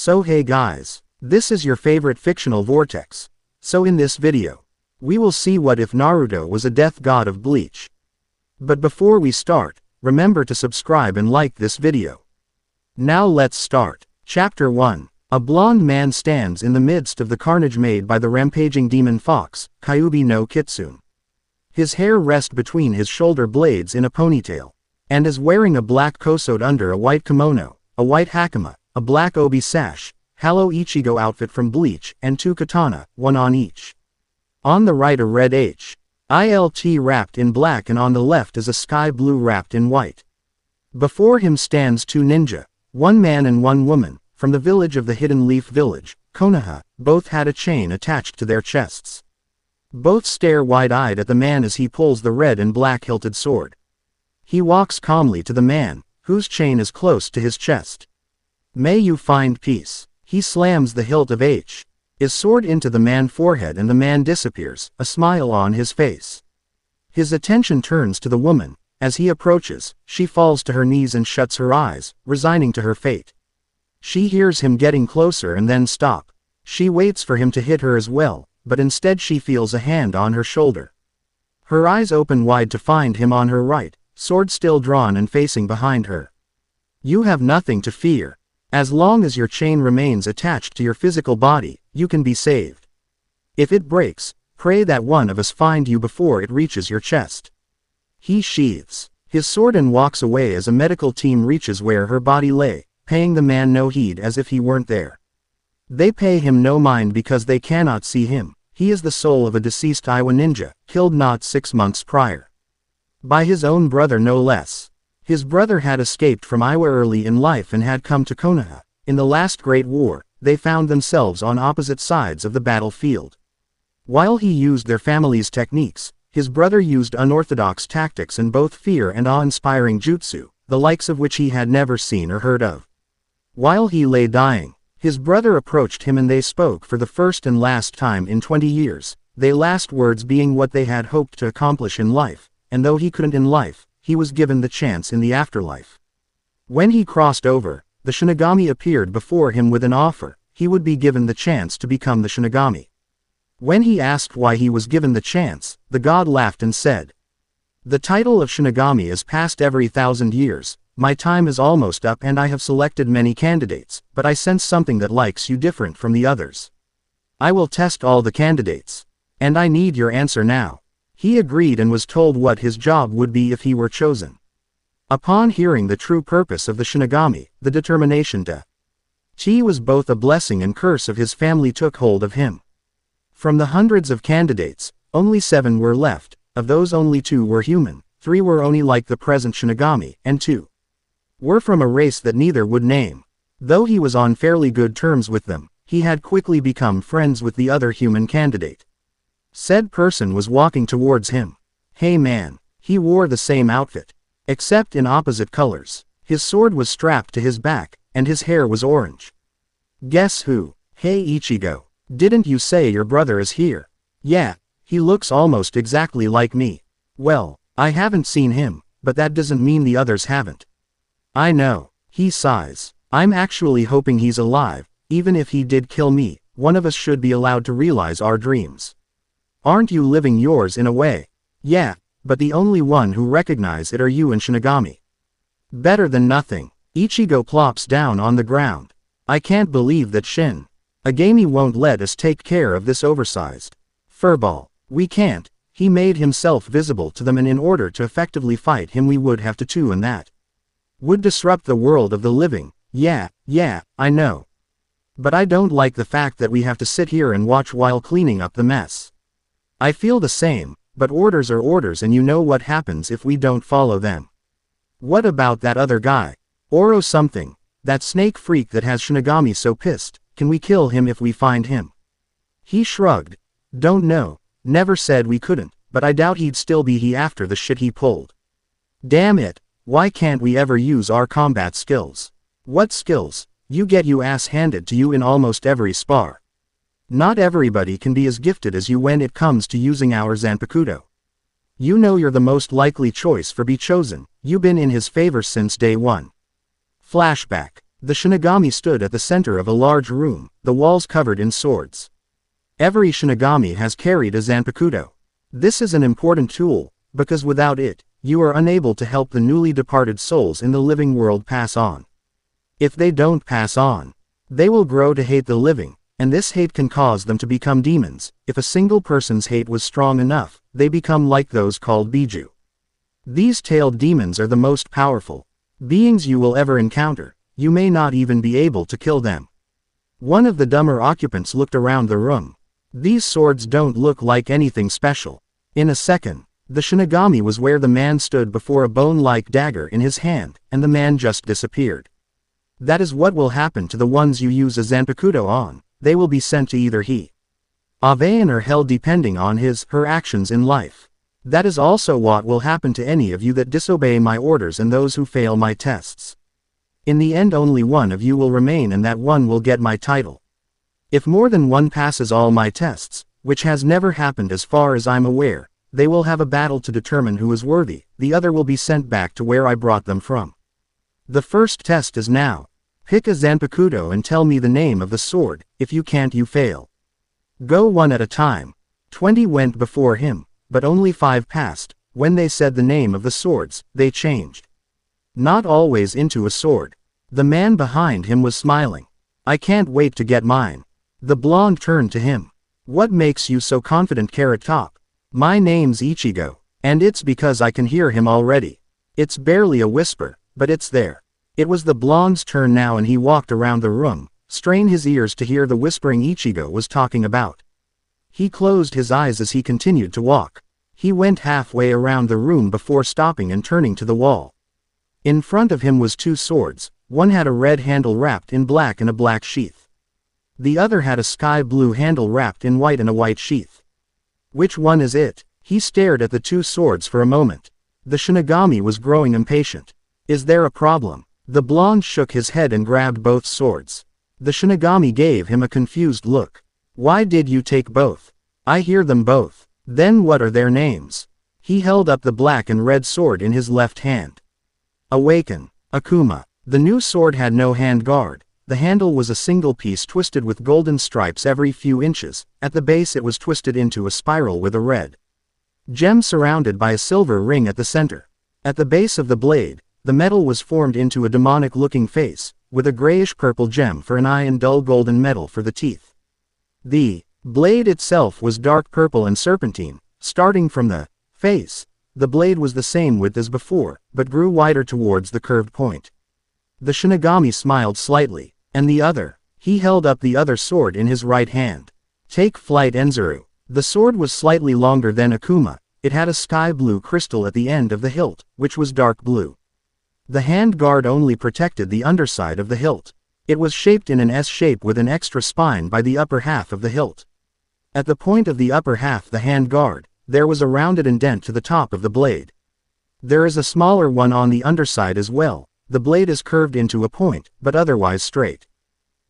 So hey guys, this is your favorite fictional vortex. So in this video, we will see what if Naruto was a death god of Bleach. But before we start, remember to subscribe and like this video. Now let's start. Chapter 1. A blonde man stands in the midst of the carnage made by the rampaging demon fox, Kyuubi no Kitsune. His hair rests between his shoulder blades in a ponytail, and is wearing a black kosode under a white kimono, a white hakama, a black obi sash, Halo Ichigo outfit from Bleach, and 2 katana, one on each. On the right a red hilt wrapped in black, and on the left is a sky blue wrapped in white. Before him stands 2 ninja, one man and one woman, from the village of the Hidden Leaf Village, Konoha. Both had a chain attached to their chests. Both stare wide-eyed at the man as he pulls the red and black hilted sword. He walks calmly to the man, whose chain is close to his chest. "May you find peace." He slams the hilt of his sword into the man's forehead and the man disappears, a smile on his face. His attention turns to the woman. As he approaches, she falls to her knees and shuts her eyes, resigning to her fate. She hears him getting closer and then stop. She waits for him to hit her as well, but instead she feels a hand on her shoulder. Her eyes open wide to find him on her right, sword still drawn and facing behind her. "You have nothing to fear. As long as your chain remains attached to your physical body, you can be saved. If it breaks, pray that one of us find you before it reaches your chest." He sheathes his sword and walks away as a medical team reaches where her body lay, paying the man no heed as if he weren't there. They pay him no mind because they cannot see him. He is the soul of a deceased Iwa ninja, killed not 6 months prior. By his own brother no less. His brother had escaped from Iwa early in life and had come to Konoha. In the last Great War, they found themselves on opposite sides of the battlefield. While he used their family's techniques, his brother used unorthodox tactics and both fear and awe-inspiring jutsu, the likes of which he had never seen or heard of. While he lay dying, his brother approached him and they spoke for the first and last time in 20 years, their last words being what they had hoped to accomplish in life, and though he couldn't in life, he was given the chance in the afterlife. When he crossed over, the Shinigami appeared before him with an offer. He would be given the chance to become the Shinigami. When he asked why he was given the chance, the god laughed and said, "The title of Shinigami is passed every 1,000 years. My time is almost up and I have selected many candidates, but I sense something that likes you different from the others. I will test all the candidates. And I need your answer now." He agreed and was told what his job would be if he were chosen. Upon hearing the true purpose of the Shinigami, the determination to was both a blessing and curse of his family took hold of him. From the hundreds of candidates, only 7 were left. Of those only 2 were human, 3 were only like the present Shinigami, and 2 were from a race that neither would name. Though he was on fairly good terms with them, he had quickly become friends with the other human candidate. Said person was walking towards him. "Hey man." He wore the same outfit, except in opposite colors. His sword was strapped to his back, and his hair was orange. "Guess who?" "Hey Ichigo. Didn't you say your brother is here?" "Yeah, he looks almost exactly like me." "Well, I haven't seen him, but that doesn't mean the others haven't." "I know." He sighs. "I'm actually hoping he's alive. Even if he did kill me, one of us should be allowed to realize our dreams. Aren't you living yours in a way?" "Yeah, but the only one who recognize it are you and Shinigami." "Better than nothing." Ichigo plops down on the ground. "I can't believe that Shinigami won't let us take care of this oversized furball. We can't." He made himself visible to them, and in order to effectively fight him we would have to and that would disrupt the world of the living. Yeah, I know. But I don't like the fact that we have to sit here and watch while cleaning up the mess. I feel the same, but orders are orders and you know what happens if we don't follow them." "What about that other guy? Oro something. That snake freak that has Shinigami so pissed, can we kill him if we find him?" He shrugged. "Don't know. Never said we couldn't, but I doubt he'd still be he after the shit he pulled." "Damn it, why can't we ever use our combat skills?" "What skills? You get your ass handed to you in almost every spar. Not everybody can be as gifted as you when it comes to using our Zanpakuto. You know you're the most likely choice for be chosen. You've been in his favor since day one." Flashback. The Shinigami stood at the center of a large room, the walls covered in swords. Every Shinigami has carried a Zanpakuto. This is an important tool, because without it, you are unable to help the newly departed souls in the living world pass on. If they don't pass on, they will grow to hate the living, and this hate can cause them to become demons. If a single person's hate was strong enough, they become like those called Biju. These tailed demons are the most powerful beings you will ever encounter. You may not even be able to kill them. One of the dumber occupants looked around the room. These swords don't look like anything special. In a second, the Shinigami was where the man stood before a bone-like dagger in his hand, and the man just disappeared. That is what will happen to the ones you use a Zanpakuto on. They will be sent to either Heaven or hell depending on her actions in life. That is also what will happen to any of you that disobey my orders and those who fail my tests. In the end only one of you will remain and that one will get my title. If more than one passes all my tests, which has never happened as far as I'm aware, they will have a battle to determine who is worthy, the other will be sent back to where I brought them from. The first test is now. Pick a Zanpakuto and tell me the name of the sword. If you can't, you fail. Go one at a time. 20 went before him, but only 5 passed. When they said the name of the swords, they changed. Not always into a sword. The man behind him was smiling. I can't wait to get mine. The blonde turned to him. What makes you so confident, Carrot Top? My name's Ichigo, and it's because I can hear him already. It's barely a whisper, but it's there. It was the blonde's turn now and he walked around the room, strained his ears to hear the whispering Ichigo was talking about. He closed his eyes as he continued to walk. He went halfway around the room before stopping and turning to the wall. In front of him was 2 swords, one had a red handle wrapped in black and a black sheath. The other had a sky blue handle wrapped in white and a white sheath. Which one is it? He stared at the 2 swords for a moment. The Shinigami was growing impatient. Is there a problem? The blonde shook his head and grabbed both swords. The Shinigami gave him a confused look. Why did you take both? I hear them both. Then what are their names? He held up the black and red sword in his left hand. Awaken, Akuma. The new sword had no hand guard. The handle was a single piece twisted with golden stripes every few inches. At the base it was twisted into a spiral with a red gem surrounded by a silver ring at the center. At the base of the blade, the metal was formed into a demonic-looking face, with a grayish-purple gem for an eye and dull golden metal for the teeth. The blade itself was dark purple and serpentine. Starting from the face, the blade was the same width as before, but grew wider towards the curved point. The Shinigami smiled slightly. And the other? He held up the other sword in his right hand. Take flight, Enzuru. The sword was slightly longer than Akuma. It had a sky blue crystal at the end of the hilt, which was dark blue. The hand guard only protected the underside of the hilt. It was shaped in an S shape with an extra spine by the upper half of the hilt. At the point of the upper half the hand guard, there was a rounded indent to the top of the blade. There is a smaller one on the underside as well. The blade is curved into a point, but otherwise straight.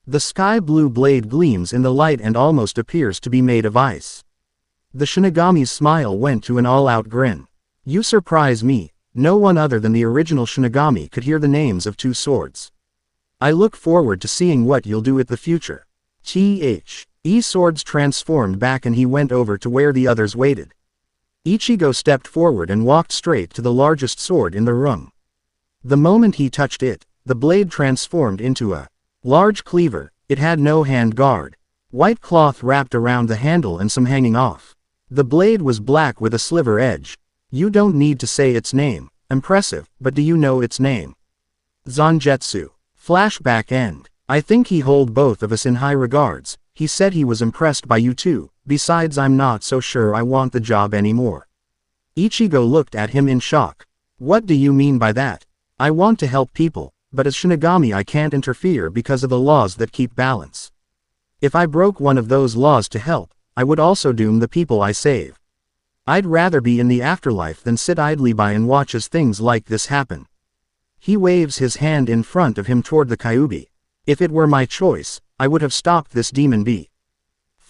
The sky blue blade gleams in the light and almost appears to be made of ice. The Shinigami's smile went to an all-out grin. You surprise me. No one other than the original Shinigami could hear the names of 2 swords. I look forward to seeing what you'll do with the future. Swords transformed back and he went over to where the others waited. Ichigo stepped forward and walked straight to the largest sword in the room. The moment he touched it, the blade transformed into a large cleaver. It had no hand guard. White cloth wrapped around the handle and some hanging off. The blade was black with a sliver edge. You don't need to say its name. Impressive, but do you know its name? Zangetsu. Flashback end. I think he hold both of us in high regards. He said he was impressed by you too. Besides, I'm not so sure I want the job anymore. Ichigo looked at him in shock. What do you mean by that? I want to help people, but as Shinigami I can't interfere because of the laws that keep balance. If I broke one of those laws to help, I would also doom the people I save. I'd rather be in the afterlife than sit idly by and watch as things like this happen. He waves his hand in front of him toward the Kyuubi. If it were my choice, I would have stopped this demon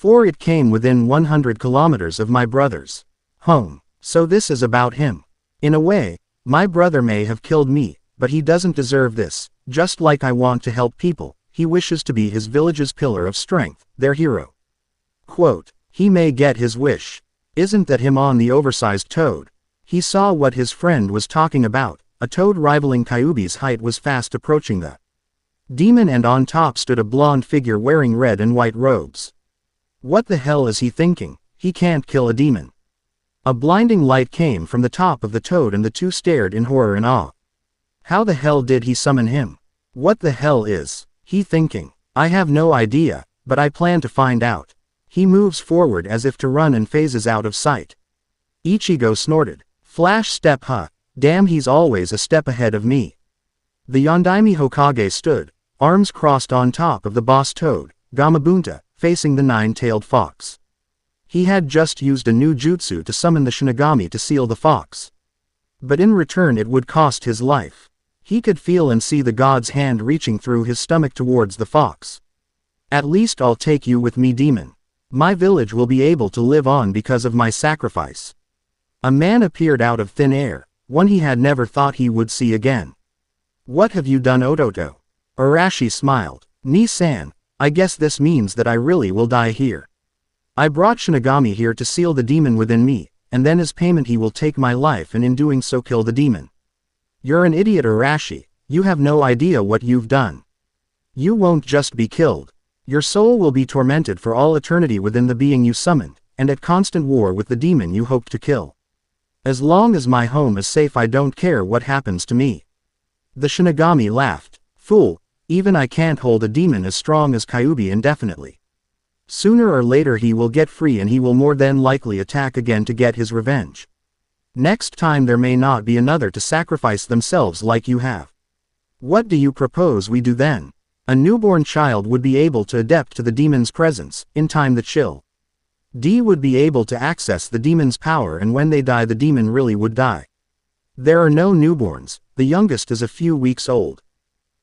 before it came within 100 kilometers of my brother's home. So this is about him. In a way, my brother may have killed me, but he doesn't deserve this. Just like I want to help people, he wishes to be his village's pillar of strength, their hero. Quote, he may get his wish. Isn't that him on the oversized toad? He saw what his friend was talking about. A toad rivaling Kyuubi's height was fast approaching the demon, and on top stood a blonde figure wearing red and white robes. What the hell is he thinking? He can't kill a demon. A blinding light came from the top of the toad and the two stared in horror and awe. How the hell did he summon him? What the hell is he thinking? I have no idea, but I plan to find out. He moves forward as if to run and phases out of sight. Ichigo snorted. Flash step, huh? Damn, he's always a step ahead of me. The Yondaime Hokage stood, arms crossed on top of the boss toad, Gamabunta, facing the nine-tailed fox. He had just used a new jutsu to summon the Shinigami to seal the fox. But in return it would cost his life. He could feel and see the god's hand reaching through his stomach towards the fox. At least I'll take you with me, demon. My village will be able to live on because of my sacrifice. A man appeared out of thin air, one he had never thought he would see again. What have you done, Ototo? Arashi smiled. Ni-san, I guess this means that I really will die here. I brought Shinigami here to seal the demon within me, and then as payment he will take my life and in doing so kill the demon. You're an idiot, Arashi. You have no idea what you've done. You won't just be killed. Your soul will be tormented for all eternity within the being you summoned, and at constant war with the demon you hope to kill. As long as my home is safe, I don't care what happens to me. The Shinigami laughed. Fool, even I can't hold a demon as strong as Kyuubi indefinitely. Sooner or later he will get free and he will more than likely attack again to get his revenge. Next time there may not be another to sacrifice themselves like you have. What do you propose we do then? A newborn child would be able to adapt to the demon's presence, in time the chill. D would be able to access the demon's power, and when they die the demon really would die. There are no newborns, the youngest is a few weeks old.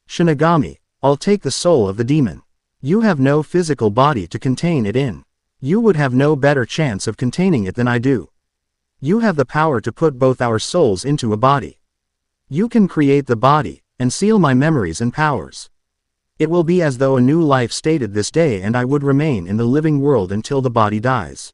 Shinigami, I'll take the soul of the demon. You have no physical body to contain it in. You would have no better chance of containing it than I do. You have the power to put both our souls into a body. You can create the body, and seal my memories and powers. It will be as though a new life started this day, and I would remain in the living world until the body dies.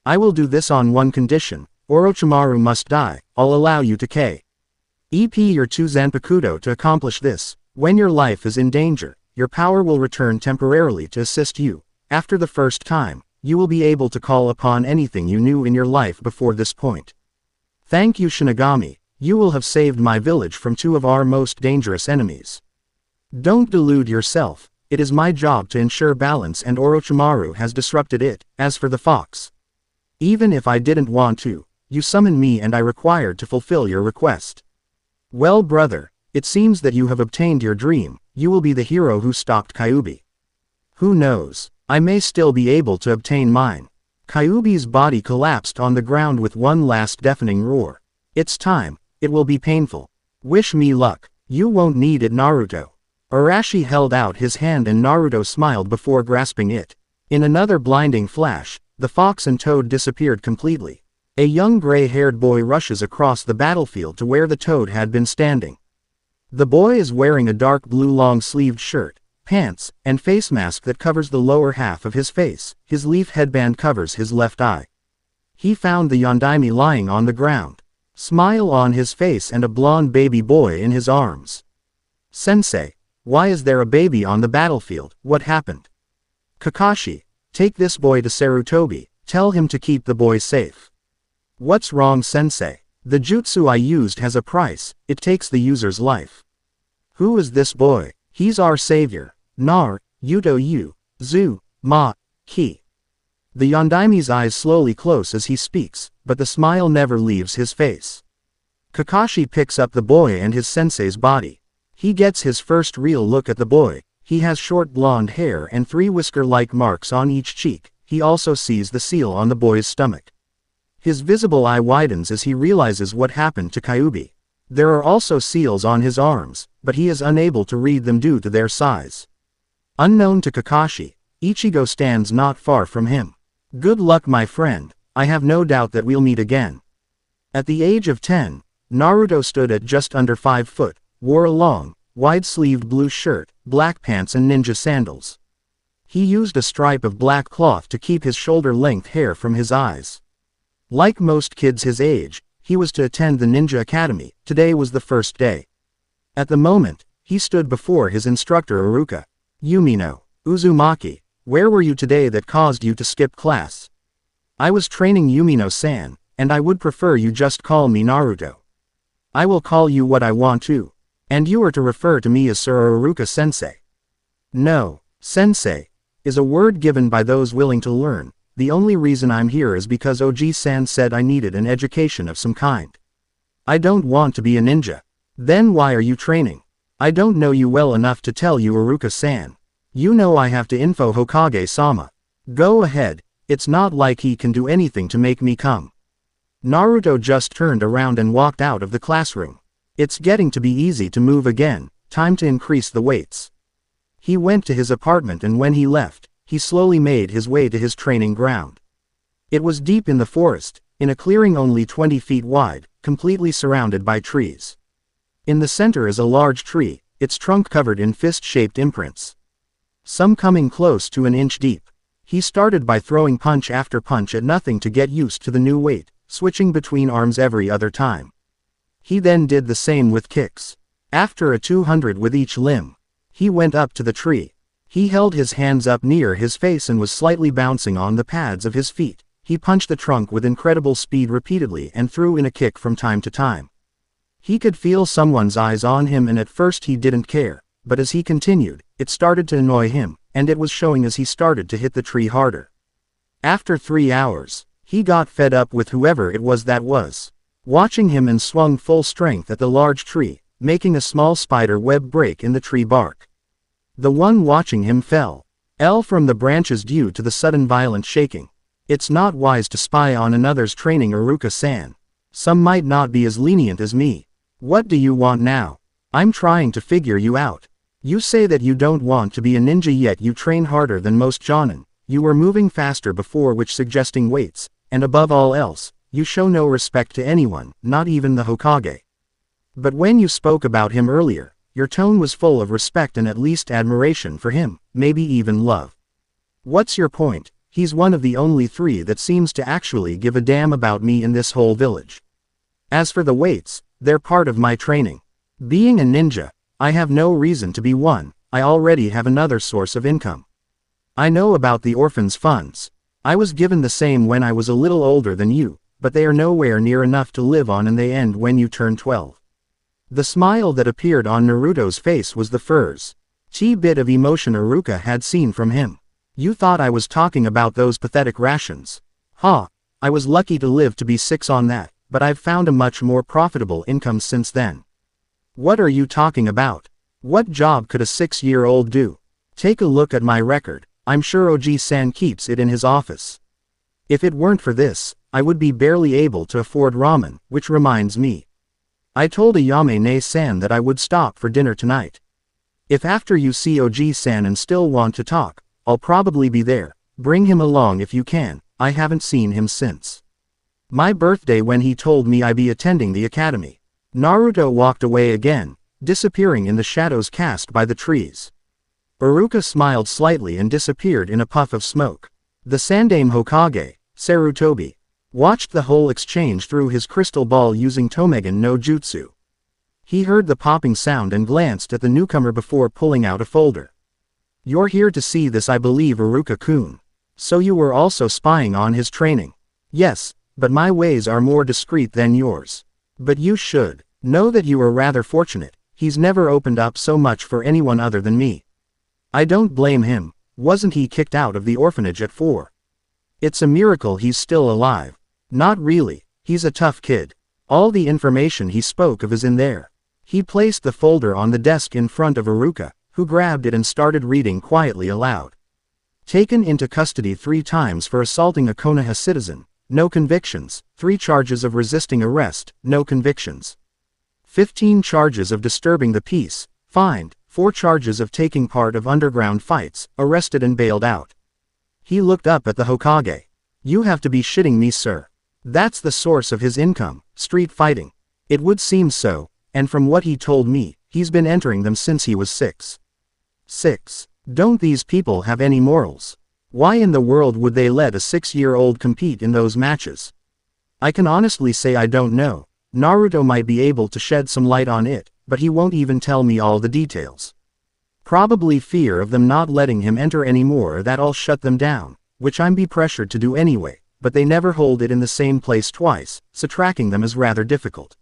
I will do this on one condition: Orochimaru must die. I'll allow you to keep your two Zanpakuto to accomplish this. When your life is in danger, your power will return temporarily to assist you. After the first time, you will be able to call upon anything you knew in your life before this point. Thank you, Shinigami. You will have saved my village from two of our most dangerous enemies. Don't delude yourself. It is my job to ensure balance, and Orochimaru has disrupted it. As for the fox, even if I didn't want to, you summoned me and I required to fulfill your request. Well, brother, it seems that you have obtained your dream. You will be the hero who stopped Kyuubi. Who knows? I may still be able to obtain mine. Kyuubi's body collapsed on the ground with one last deafening roar. It's time. It will be painful. Wish me luck. You won't need it, Naruto. Arashi held out his hand and Naruto smiled before grasping it. In another blinding flash, the fox and toad disappeared completely. A young gray-haired boy rushes across the battlefield to where the toad had been standing. The boy is wearing a dark blue long-sleeved shirt, pants, and face mask that covers the lower half of his face. His leaf headband covers his left eye. He found the Yondaime lying on the ground, smile on his face and a blonde baby boy in his arms. Sensei, why is there a baby on the battlefield? What happened? Kakashi, take this boy to Sarutobi. Tell him to keep the boy safe. What's wrong, Sensei? The jutsu I used has a price. It takes the user's life. Who is this boy? He's our savior. Nar, Yuto Yu, Zu, Ma, Ki. The Yondaime's eyes slowly close as he speaks, but the smile never leaves his face. Kakashi picks up the boy and his sensei's body. He gets his first real look at the boy. He has short blonde hair and 3 whisker-like marks on each cheek. He also sees the seal on the boy's stomach. His visible eye widens as he realizes what happened to Kyuubi. There are also seals on his arms, but he is unable to read them due to their size. Unknown to Kakashi, Ichigo stands not far from him. Good luck, my friend. I have no doubt that we'll meet again. At the age of 10, Naruto stood at just under 5 foot, wore a long, wide-sleeved blue shirt, black pants and ninja sandals. He used a stripe of black cloth to keep his shoulder-length hair from his eyes. Like most kids his age, he was to attend the ninja academy. Today was the first day. At the moment, he stood before his instructor Iruka. "Yumino, Uzumaki, where were you today that caused you to skip class?" "I was training Yumino-san, and I would prefer you just call me Naruto." "I will call you what I want to. And you are to refer to me as Sir Iruka-sensei." "No, sensei is a word given by those willing to learn. The only reason I'm here is because Oji-san said I needed an education of some kind. I don't want to be a ninja." "Then why are you training?" "I don't know you well enough to tell you, Iruka-san. You know I have to info Hokage-sama." "Go ahead, it's not like he can do anything to make me come." Naruto just turned around and walked out of the classroom. It's getting to be easy to move again, time to increase the weights. He went to his apartment, and when he left, he slowly made his way to his training ground. It was deep in the forest, in a clearing only 20 feet wide, completely surrounded by trees. In the center is a large tree, its trunk covered in fist-shaped imprints, some coming close to an inch deep. He started by throwing punch after punch at nothing to get used to the new weight, switching between arms every other time. He then did the same with kicks. After a 200 with each limb, he went up to the tree. He held his hands up near his face and was slightly bouncing on the pads of his feet. He punched the trunk with incredible speed repeatedly and threw in a kick from time to time. He could feel someone's eyes on him, and at first he didn't care, but as he continued, it started to annoy him, and it was showing as he started to hit the tree harder. After 3 hours, he got fed up with whoever it was that was watching him and swung full strength at the large tree, making a small spider web break in the tree bark. The one watching him fell from the branches due to the sudden violent shaking. It's not wise to spy on another's training, Iruka-san. Some might not be as lenient as me. What do you want now? I'm trying to figure you out. You say that you don't want to be a ninja, yet you train harder than most jonin. You were moving faster before, which suggesting weights, and above all else, you show no respect to anyone, not even the Hokage. But when you spoke about him earlier, your tone was full of respect and at least admiration for him, maybe even love. What's your point? He's one of the only 3 that seems to actually give a damn about me in this whole village. As for the weights, they're part of my training. Being a ninja, I have no reason to be one. I already have another source of income. I know about the orphans' funds. I was given the same when I was a little older than you, but they are nowhere near enough to live on, and they end when you turn 12. The smile that appeared on Naruto's face was the first bit of emotion Iruka had seen from him. You thought I was talking about those pathetic rations? Ha! I was lucky to live to be 6 on that, but I've found a much more profitable income since then. What are you talking about? What job could a 6-year-old do? Take a look at my record. I'm sure Oji-san keeps it in his office. If it weren't for this, I would be barely able to afford ramen, which reminds me. I told Ayame-ne-san that I would stop for dinner tonight. If after you see Oji-san and still want to talk, I'll probably be there. Bring him along if you can. I haven't seen him since my birthday when he told me I'd be attending the academy. Naruto walked away again, disappearing in the shadows cast by the trees. Iruka smiled slightly and disappeared in a puff of smoke. The Sandaime Hokage, Sarutobi, watched the whole exchange through his crystal ball using Tomegen no Jutsu. He heard the popping sound and glanced at the newcomer before pulling out a folder. You're here to see this, I believe, Iruka-kun. So you were also spying on his training? Yes, but my ways are more discreet than yours. But you should know that you are rather fortunate. He's never opened up so much for anyone other than me. I don't blame him. Wasn't he kicked out of the orphanage at 4? It's a miracle he's still alive. Not really. He's a tough kid. All the information he spoke of is in there. He placed the folder on the desk in front of Iruka, who grabbed it and started reading quietly aloud. Taken into custody 3 times for assaulting a Konoha citizen, no convictions. 3 charges of resisting arrest, no convictions. 15 charges of disturbing the peace, fined. 4 charges of taking part of underground fights, arrested and bailed out. He looked up at the Hokage. You have to be shitting me, sir. That's the source of his income, street fighting. It would seem so, and from what he told me, he's been entering them since he was 6. 6. Don't these people have any morals? Why in the world would they let a 6-year-old compete in those matches? I can honestly say I don't know. Naruto might be able to shed some light on it, but he won't even tell me all the details. Probably fear of them not letting him enter anymore, or that'll shut them down, which I'm be pressured to do anyway, but they never hold it in the same place twice, so tracking them is rather difficult.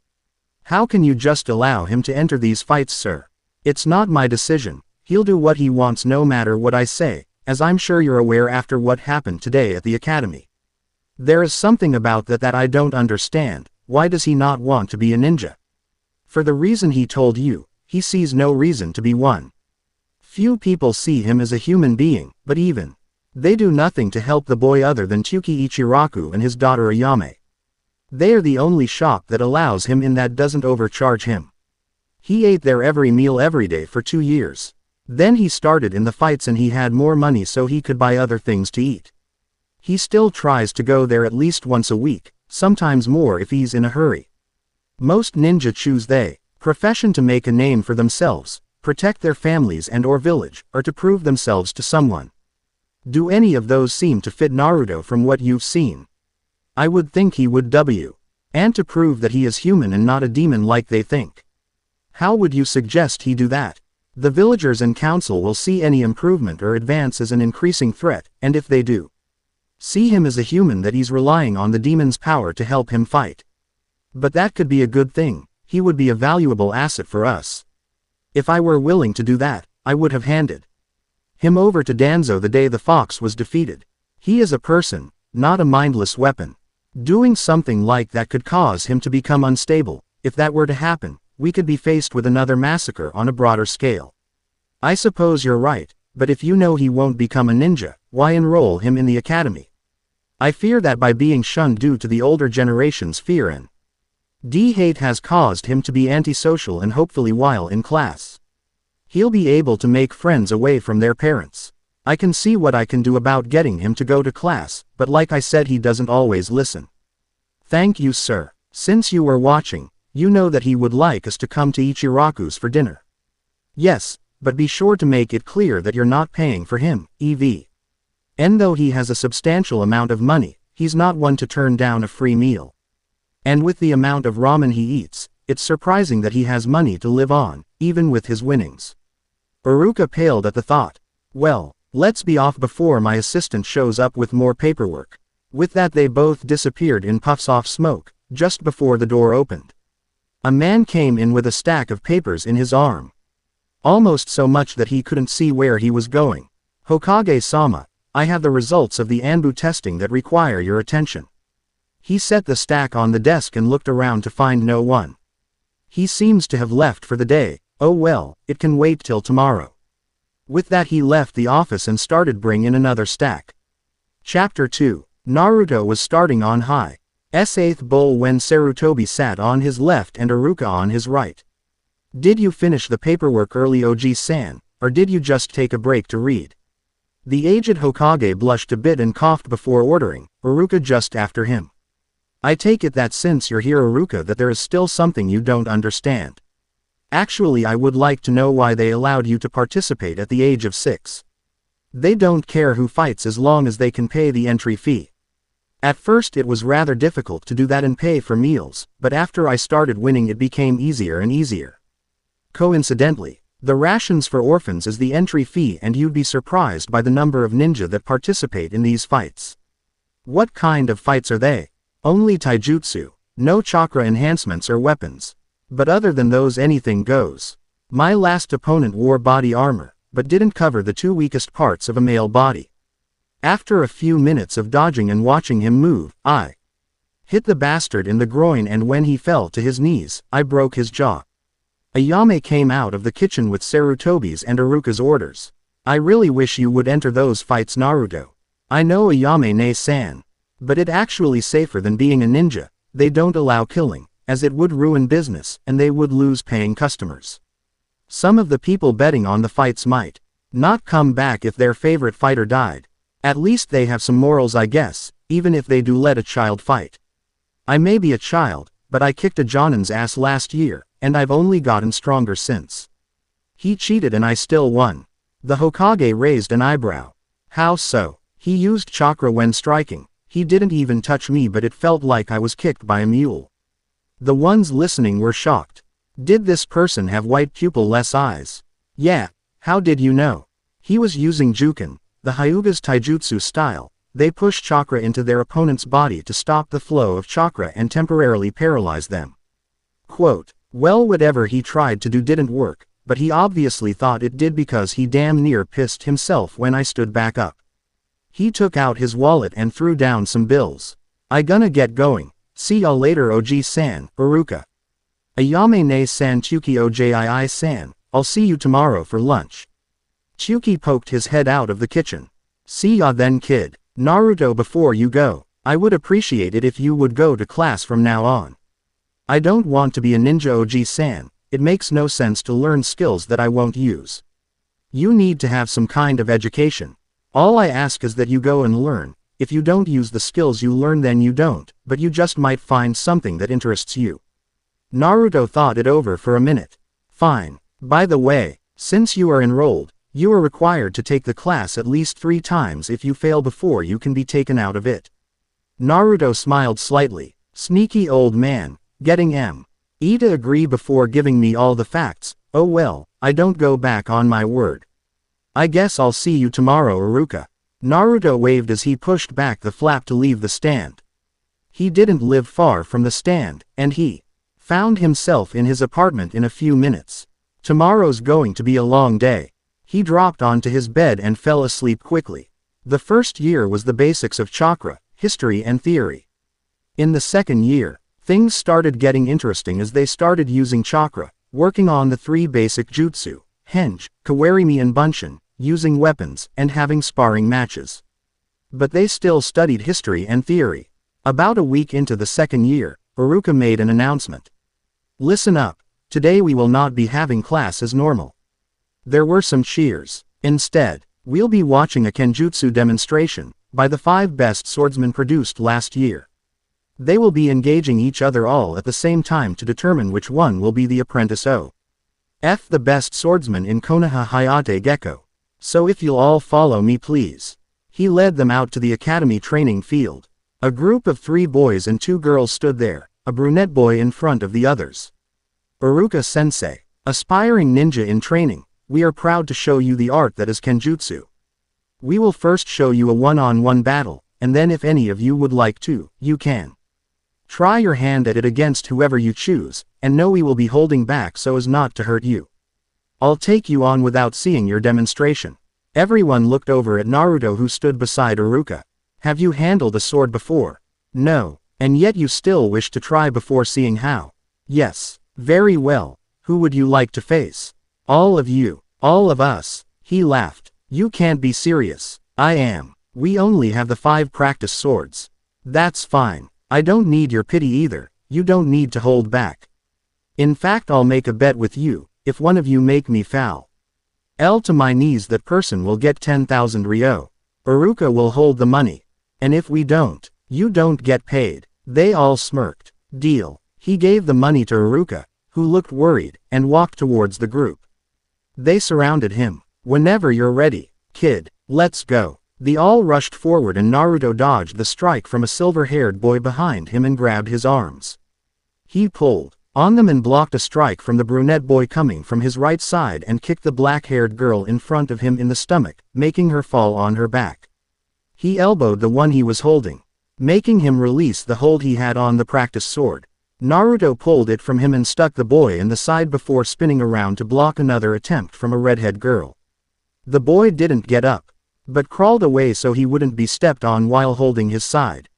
How can you just allow him to enter these fights, sir? It's not my decision. He'll do what he wants no matter what I say, as I'm sure you're aware after what happened today at the academy. There is something about that I don't understand. Why does he not want to be a ninja? For the reason he told you, he sees no reason to be one. Few people see him as a human being, but even they do nothing to help the boy other than Tsuki Ichiraku and his daughter Ayame. They are the only shop that allows him in that doesn't overcharge him. He ate there every meal every day for 2 years. Then he started in the fights and he had more money so he could buy other things to eat. He still tries to go there at least once a week, sometimes more if he's in a hurry. Most ninja choose the profession to make a name for themselves, protect their families and or village, or to prove themselves to someone. Do any of those seem to fit Naruto from what you've seen? I would think he would and to prove that he is human and not a demon like they think. How would you suggest he do that? The villagers and council will see any improvement or advance as an increasing threat, and if they do, see him as a human that he's relying on the demon's power to help him fight. But that could be a good thing. He would be a valuable asset for us. If I were willing to do that, I would have handed him over to Danzo the day the fox was defeated. He is a person, not a mindless weapon. Doing something like that could cause him to become unstable. If that were to happen, we could be faced with another massacre on a broader scale. I suppose you're right, but if you know he won't become a ninja, why enroll him in the academy? I fear that by being shunned due to the older generation's fear and hate has caused him to be antisocial and hopefully while in class, he'll be able to make friends away from their parents. I can see what I can do about getting him to go to class, but like I said, he doesn't always listen. Thank you, sir. Since you were watching, you know that he would like us to come to Ichiraku's for dinner. Yes, but be sure to make it clear that you're not paying for him, and though he has a substantial amount of money, he's not one to turn down a free meal. And with the amount of ramen he eats, it's surprising that he has money to live on, even with his winnings. Iruka paled at the thought. Well, let's be off before my assistant shows up with more paperwork. With that they both disappeared in puffs of smoke, just before the door opened. A man came in with a stack of papers in his arm. Almost so much that he couldn't see where he was going. Hokage-sama, I have the results of the Anbu testing that require your attention. He set the stack on the desk and looked around to find no one. He seems to have left for the day. Oh well, it can wait till tomorrow. With that he left the office and started bringing in another stack. Chapter 2. Naruto was starting on high. S8th bowl when Sarutobi sat on his left and Iruka on his right. Did you finish the paperwork early, Oji-san, or did you just take a break to read? The aged Hokage blushed a bit and coughed before ordering, Iruka just after him. I take it that since you're here, Iruka, that there is still something you don't understand. Actually, I would like to know why they allowed you to participate at the age of 6. They don't care who fights as long as they can pay the entry fee. At first it was rather difficult to do that and pay for meals, but after I started winning it became easier and easier. Coincidentally, the rations for orphans is the entry fee, and you'd be surprised by the number of ninja that participate in these fights. What kind of fights are they? Only taijutsu, no chakra enhancements or weapons. But other than those, anything goes. My last opponent wore body armor, but didn't cover the 2 weakest parts of a male body. After a few minutes of dodging and watching him move, I hit the bastard in the groin, and when he fell to his knees, I broke his jaw. Ayame came out of the kitchen with Sarutobi's and Iruka's orders. I really wish you would enter those fights, Naruto. I know Ayame-ne-san. But it actually safer than being a ninja. They don't allow killing, as it would ruin business, and they would lose paying customers. Some of the people betting on the fights might not come back if their favorite fighter died. At least they have some morals, I guess, even if they do let a child fight. I may be a child, but I kicked a Jonin's ass last year, and I've only gotten stronger since. He cheated and I still won. The Hokage raised an eyebrow. How so? He used chakra when striking. He didn't even touch me, but it felt like I was kicked by a mule. The ones listening were shocked. Did this person have white pupil-less eyes? Yeah. How did you know? He was using Juken, the Hyuga's taijutsu style. They push chakra into their opponent's body to stop the flow of chakra and temporarily paralyze them. Quote, well, whatever he tried to do didn't work, but he obviously thought it did because he damn near pissed himself when I stood back up. He took out his wallet and threw down some bills. I gonna get going. See y'all later, Oji-san, Iruka. Ayame-ne-san, Tsuki Ojii-san, I'll see you tomorrow for lunch. Tsuki poked his head out of the kitchen. See ya then, kid. Naruto, before you go, I would appreciate it if you would go to class from now on. I don't want to be a ninja, Oji-san. It makes no sense to learn skills that I won't use. You need to have some kind of education. All I ask is that you go and learn. If you don't use the skills you learn, then you don't, but you just might find something that interests you. Naruto thought it over for a minute. Fine. By the way, since you are enrolled, you are required to take the class at least 3 times. If you fail before, you can be taken out of it. Naruto smiled slightly. Sneaky old man, getting me to agree before giving me all the facts. Oh well, I don't go back on my word. I guess I'll see you tomorrow, Iruka. Naruto waved as he pushed back the flap to leave the stand. He didn't live far from the stand, and he found himself in his apartment in a few minutes. Tomorrow's going to be a long day. He dropped onto his bed and fell asleep quickly. The first year was the basics of chakra, history and theory. In the second year, things started getting interesting as they started using chakra, working on the 3 basic jutsu, henge, kawarimi and bunshin, using weapons, and having sparring matches. But they still studied history and theory. About a week into the second year, Iruka made an announcement. Listen up, today we will not be having class as normal. There were some cheers. Instead, we'll be watching a Kenjutsu demonstration, by the 5 best swordsmen produced last year. They will be engaging each other all at the same time to determine which one will be the apprentice the best swordsman in Konoha Hayate Gecko. So if you'll all follow me please. He led them out to the academy training field. A group of 3 boys and 2 girls stood there, a brunette boy in front of the others. Iruka-sensei, aspiring ninja in training, we are proud to show you the art that is Kenjutsu. We will first show you a one-on-one battle, and then if any of you would like to, you can try your hand at it against whoever you choose, and know we will be holding back so as not to hurt you. I'll take you on without seeing your demonstration. Everyone looked over at Naruto, who stood beside Iruka. Have you handled a sword before? No. And yet you still wish to try before seeing how? Yes. Very well. Who would you like to face? All of you. All of us. He laughed. You can't be serious. I am. We only have the 5 practice swords. That's fine. I don't need your pity either. You don't need to hold back. In fact, I'll make a bet with you. If one of you make me foul to my knees, that person will get 10,000 ryo. Iruka will hold the money. And if we don't, you don't get paid. They all smirked. Deal. He gave the money to Iruka, who looked worried, and walked towards the group. They surrounded him. Whenever you're ready, kid, let's go. They all rushed forward and Naruto dodged the strike from a silver-haired boy behind him and grabbed his arms. He pulled on them and blocked a strike from the brunette boy coming from his right side and kicked the black-haired girl in front of him in the stomach, making her fall on her back. He elbowed the one he was holding, making him release the hold he had on the practice sword. Naruto pulled it from him and stuck the boy in the side before spinning around to block another attempt from a redhead girl. The boy didn't get up, but crawled away so he wouldn't be stepped on while holding his side.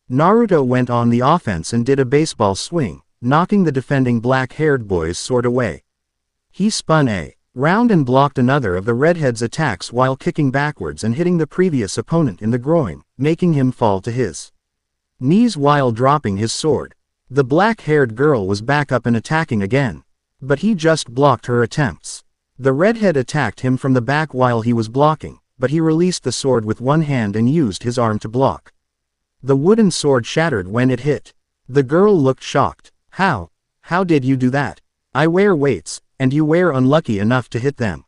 Naruto went on the offense and did a baseball swing, knocking the defending black-haired boy's sword away. He spun round and blocked another of the redhead's attacks while kicking backwards and hitting the previous opponent in the groin, making him fall to his knees while dropping his sword. The black-haired girl was back up and attacking again, but he just blocked her attempts. The redhead attacked him from the back while he was blocking, but he released the sword with one hand and used his arm to block. The wooden sword shattered when it hit. The girl looked shocked. How did you do that? I wear weights, and you were unlucky enough to hit them.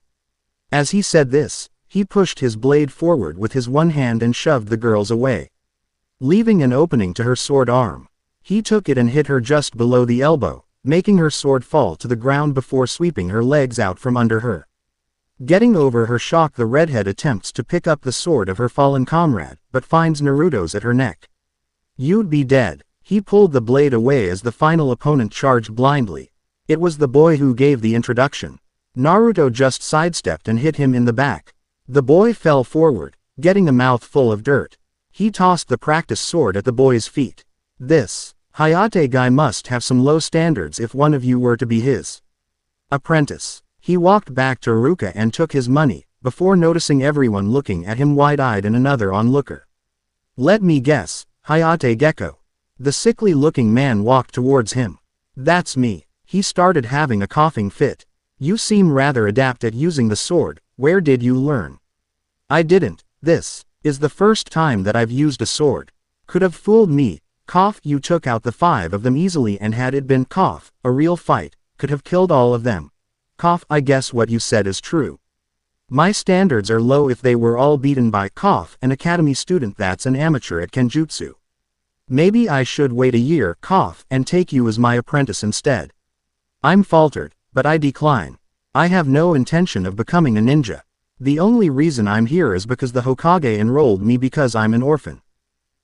As he said this, he pushed his blade forward with his one hand and shoved the girl's away, leaving an opening to her sword arm. He took it and hit her just below the elbow, making her sword fall to the ground before sweeping her legs out from under her. Getting over her shock, the redhead attempts to pick up the sword of her fallen comrade, but finds Naruto's at her neck. You'd be dead. He pulled the blade away as the final opponent charged blindly. It was the boy who gave the introduction. Naruto just sidestepped and hit him in the back. The boy fell forward, getting a mouthful of dirt. He tossed the practice sword at the boy's feet. This Hayate guy must have some low standards if one of you were to be his apprentice. He walked back to Iruka and took his money, before noticing everyone looking at him wide-eyed and another onlooker. Let me guess, Hayate Gecko. The sickly-looking man walked towards him. That's me. He started having a coughing fit. You seem rather adept at using the sword. Where did you learn? I didn't. This is the first time that I've used a sword. Could have fooled me. Cough, you took out the 5 of them easily, and had it been cough, a real fight, could have killed all of them. Cough, I guess what you said is true. My standards are low. If they were all beaten by Cough, an academy student that's an amateur at Kenjutsu. Maybe I should wait a year, Cough, and take you as my apprentice instead. I'm faltered, but I decline. I have no intention of becoming a ninja. The only reason I'm here is because the Hokage enrolled me because I'm an orphan.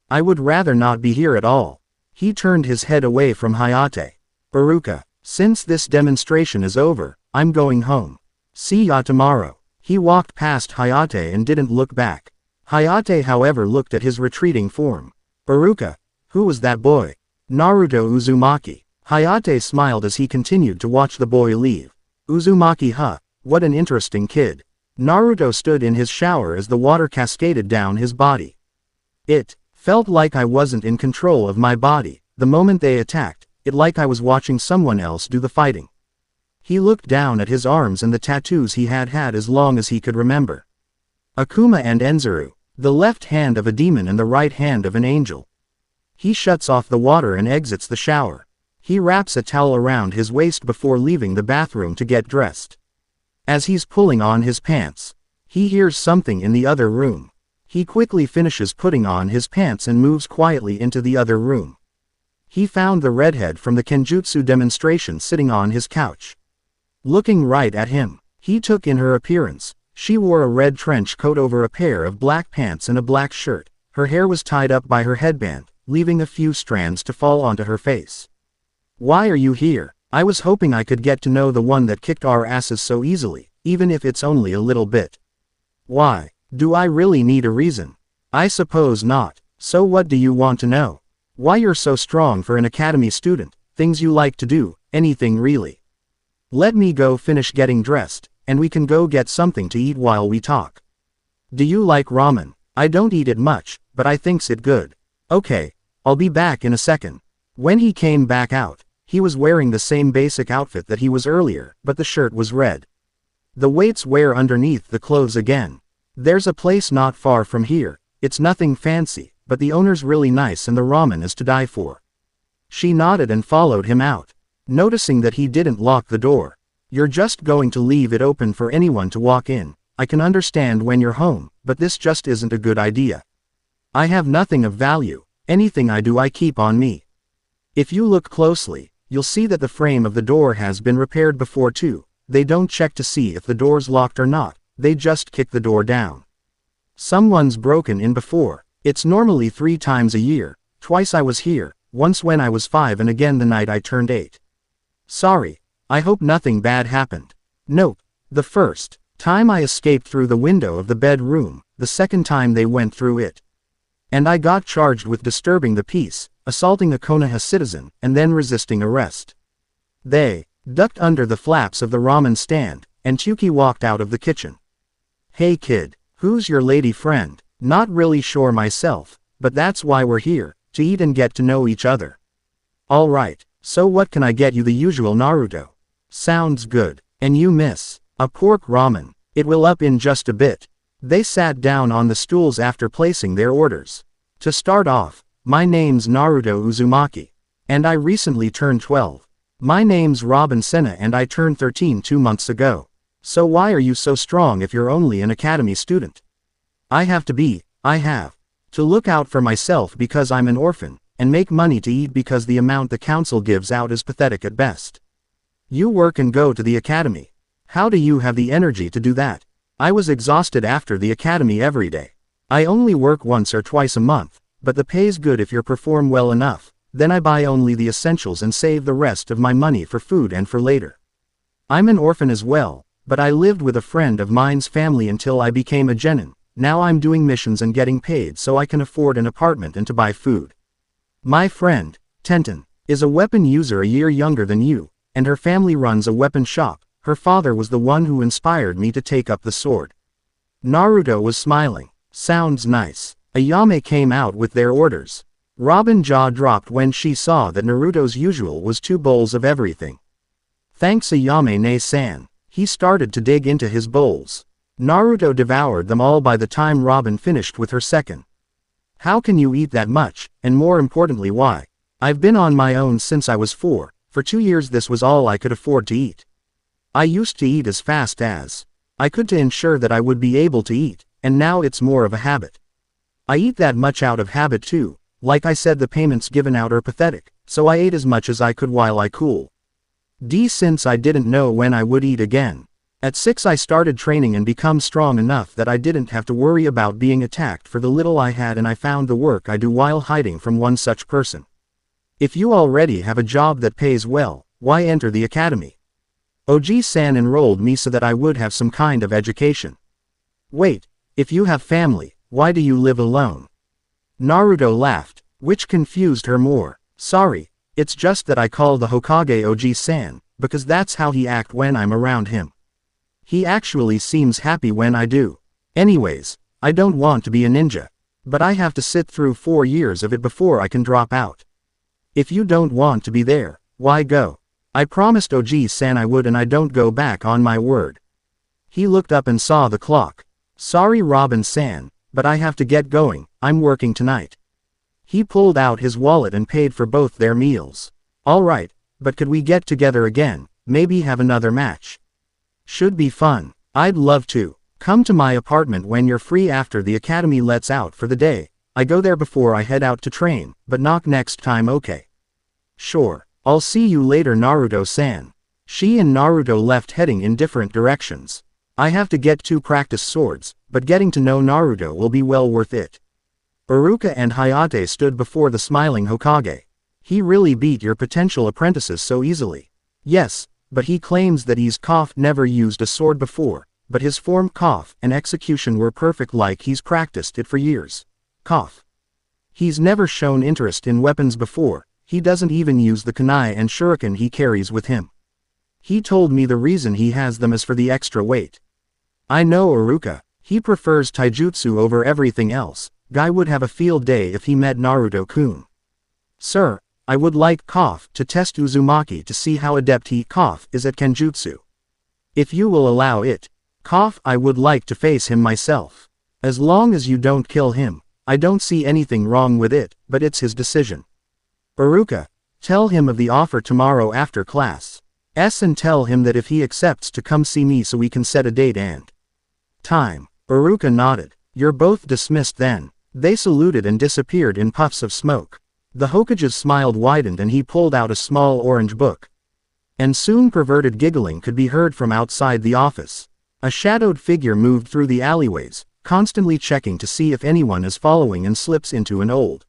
I would rather not be here at all. He turned his head away from Hayate. Iruka, since this demonstration is over, I'm going home. See ya tomorrow. He walked past Hayate and didn't look back. Hayate, however, looked at his retreating form. Iruka, who was that boy? Naruto Uzumaki. Hayate smiled as he continued to watch the boy leave. Uzumaki, huh? What an interesting kid. Naruto stood in his shower as the water cascaded down his body. It felt like I wasn't in control of my body. The moment they attacked, it like I was watching someone else do the fighting. He looked down at his arms and the tattoos he had had as long as he could remember. Akuma and Enzuru, the left hand of a demon and the right hand of an angel. He shuts off the water and exits the shower. He wraps a towel around his waist before leaving the bathroom to get dressed. As he's pulling on his pants, he hears something in the other room. He quickly finishes putting on his pants and moves quietly into the other room. He found the redhead from the Kenjutsu demonstration sitting on his couch. Looking right at him, he took in her appearance. She wore a red trench coat over a pair of black pants and a black shirt. Her hair was tied up by her headband, leaving a few strands to fall onto her face. Why are you here? I was hoping I could get to know the one that kicked our asses so easily, even if it's only a little bit. Why? Do I really need a reason? I suppose not. So what do you want to know? Why you're so strong for an academy student, things you like to do, anything really. Let me go finish getting dressed, and we can go get something to eat while we talk. Do you like ramen? I don't eat it much, but I thinks it good. Okay, I'll be back in a second. When he came back out, he was wearing the same basic outfit that he was earlier, but the shirt was red. The weights were underneath the clothes again. There's a place not far from here. It's nothing fancy, but the owner's really nice and the ramen is to die for. She nodded and followed him out, noticing that he didn't lock the door. You're just going to leave it open for anyone to walk in. I can understand when you're home, but this just isn't a good idea. I have nothing of value. Anything I do I keep on me. If you look closely, you'll see that the frame of the door has been repaired before too. They don't check to see if the door's locked or not, they just kick the door down. Someone's broken in before. It's normally 3 times a year. Twice I was here, once when I was 5 and again the night I turned 8. Sorry. I hope nothing bad happened. Nope. The first time I escaped through the window of the bedroom, the second time they went through it. And I got charged with disturbing the peace, assaulting a Konoha citizen, and then resisting arrest. They ducked under the flaps of the ramen stand, and Chuki walked out of the kitchen. Hey kid, who's your lady friend? Not really sure myself, but that's why we're here, to eat and get to know each other. Alright, so what can I get you? The usual Naruto. Sounds good. And you miss a pork ramen. It will up in just a bit. They sat down on the stools after placing their orders. To start off, my name's Naruto Uzumaki. And I recently turned 12. My name's Robin Senna and I turned 13 2 months ago. So why are you so strong if you're only an academy student? I have to look out for myself because I'm an orphan, and make money to eat because the amount the council gives out is pathetic at best. You work and go to the academy. How do you have the energy to do that? I was exhausted after the academy every day. I only work once or twice a month, but the pay's good if you perform well enough. Then I buy only the essentials and save the rest of my money for food and for later. I'm an orphan as well, but I lived with a friend of mine's family until I became a genin. Now I'm doing missions and getting paid so I can afford an apartment and to buy food. My friend, Tenten, is a weapon user a year younger than you, and her family runs a weapon shop. Her father was the one who inspired me to take up the sword. Naruto was smiling. Sounds nice. Ayame came out with their orders. Robin jaw dropped when she saw that Naruto's usual was 2 bowls of everything. Thanks Ayame-ne-san. He started to dig into his bowls. Naruto devoured them all by the time Robin finished with her second. How can you eat that much, and more importantly why? I've been on my own since I was 4, for 2 years this was all I could afford to eat. I used to eat as fast as I could to ensure that I would be able to eat, and now it's more of a habit. I eat that much out of habit too. Like I said, the payments given out are pathetic, so I ate as much as I could while I cool. Since I didn't know when I would eat again. At 6 I started training and become strong enough that I didn't have to worry about being attacked for the little I had, and I found the work I do while hiding from one such person. If you already have a job that pays well, why enter the academy? Oji-san enrolled me so that I would have some kind of education. Wait, if you have family, why do you live alone? Naruto laughed, which confused her more. Sorry, it's just that I call the Hokage Oji-san, because that's how he acts when I'm around him. He actually seems happy when I do. Anyways, I don't want to be a ninja. But I have to sit through 4 years of it before I can drop out. If you don't want to be there, why go? I promised Oji-san I would, and I don't go back on my word. He looked up and saw the clock. Sorry Robin-san, but I have to get going, I'm working tonight. He pulled out his wallet and paid for both their meals. Alright, but could we get together again, maybe have another match? Should be fun. I'd love to. Come to my apartment when you're free after the academy lets out for the day. I go there before I head out to train, but not next time, okay? Sure. I'll see you later Naruto-san. She and Naruto left heading in different directions. I have to get to practice swords, but getting to know Naruto will be well worth it. Iruka and Hayate stood before the smiling Hokage. He really beat your potential apprentices so easily. Yes, but he claims that he's never used a sword before, but his form and execution were perfect, like he's practiced it for years. He's never shown interest in weapons before. He doesn't even use the kunai and shuriken he carries with him. He told me the reason he has them is for the extra weight. I know Iruka. He prefers taijutsu over everything else. Guy would have a field day if he met Naruto-kun. Sir, I would like to test Uzumaki to see how adept he is at Kenjutsu. If you will allow it, I would like to face him myself. As long as you don't kill him, I don't see anything wrong with it, but it's his decision. Iruka, tell him of the offer tomorrow after class. And tell him that if he accepts to come see me so we can set a date and time. Iruka nodded. You're both dismissed then. They saluted and disappeared in puffs of smoke. The Hokage's smile widened and he pulled out a small orange book. And soon perverted giggling could be heard from outside the office. A shadowed figure moved through the alleyways, constantly checking to see if anyone is following, and slips into an old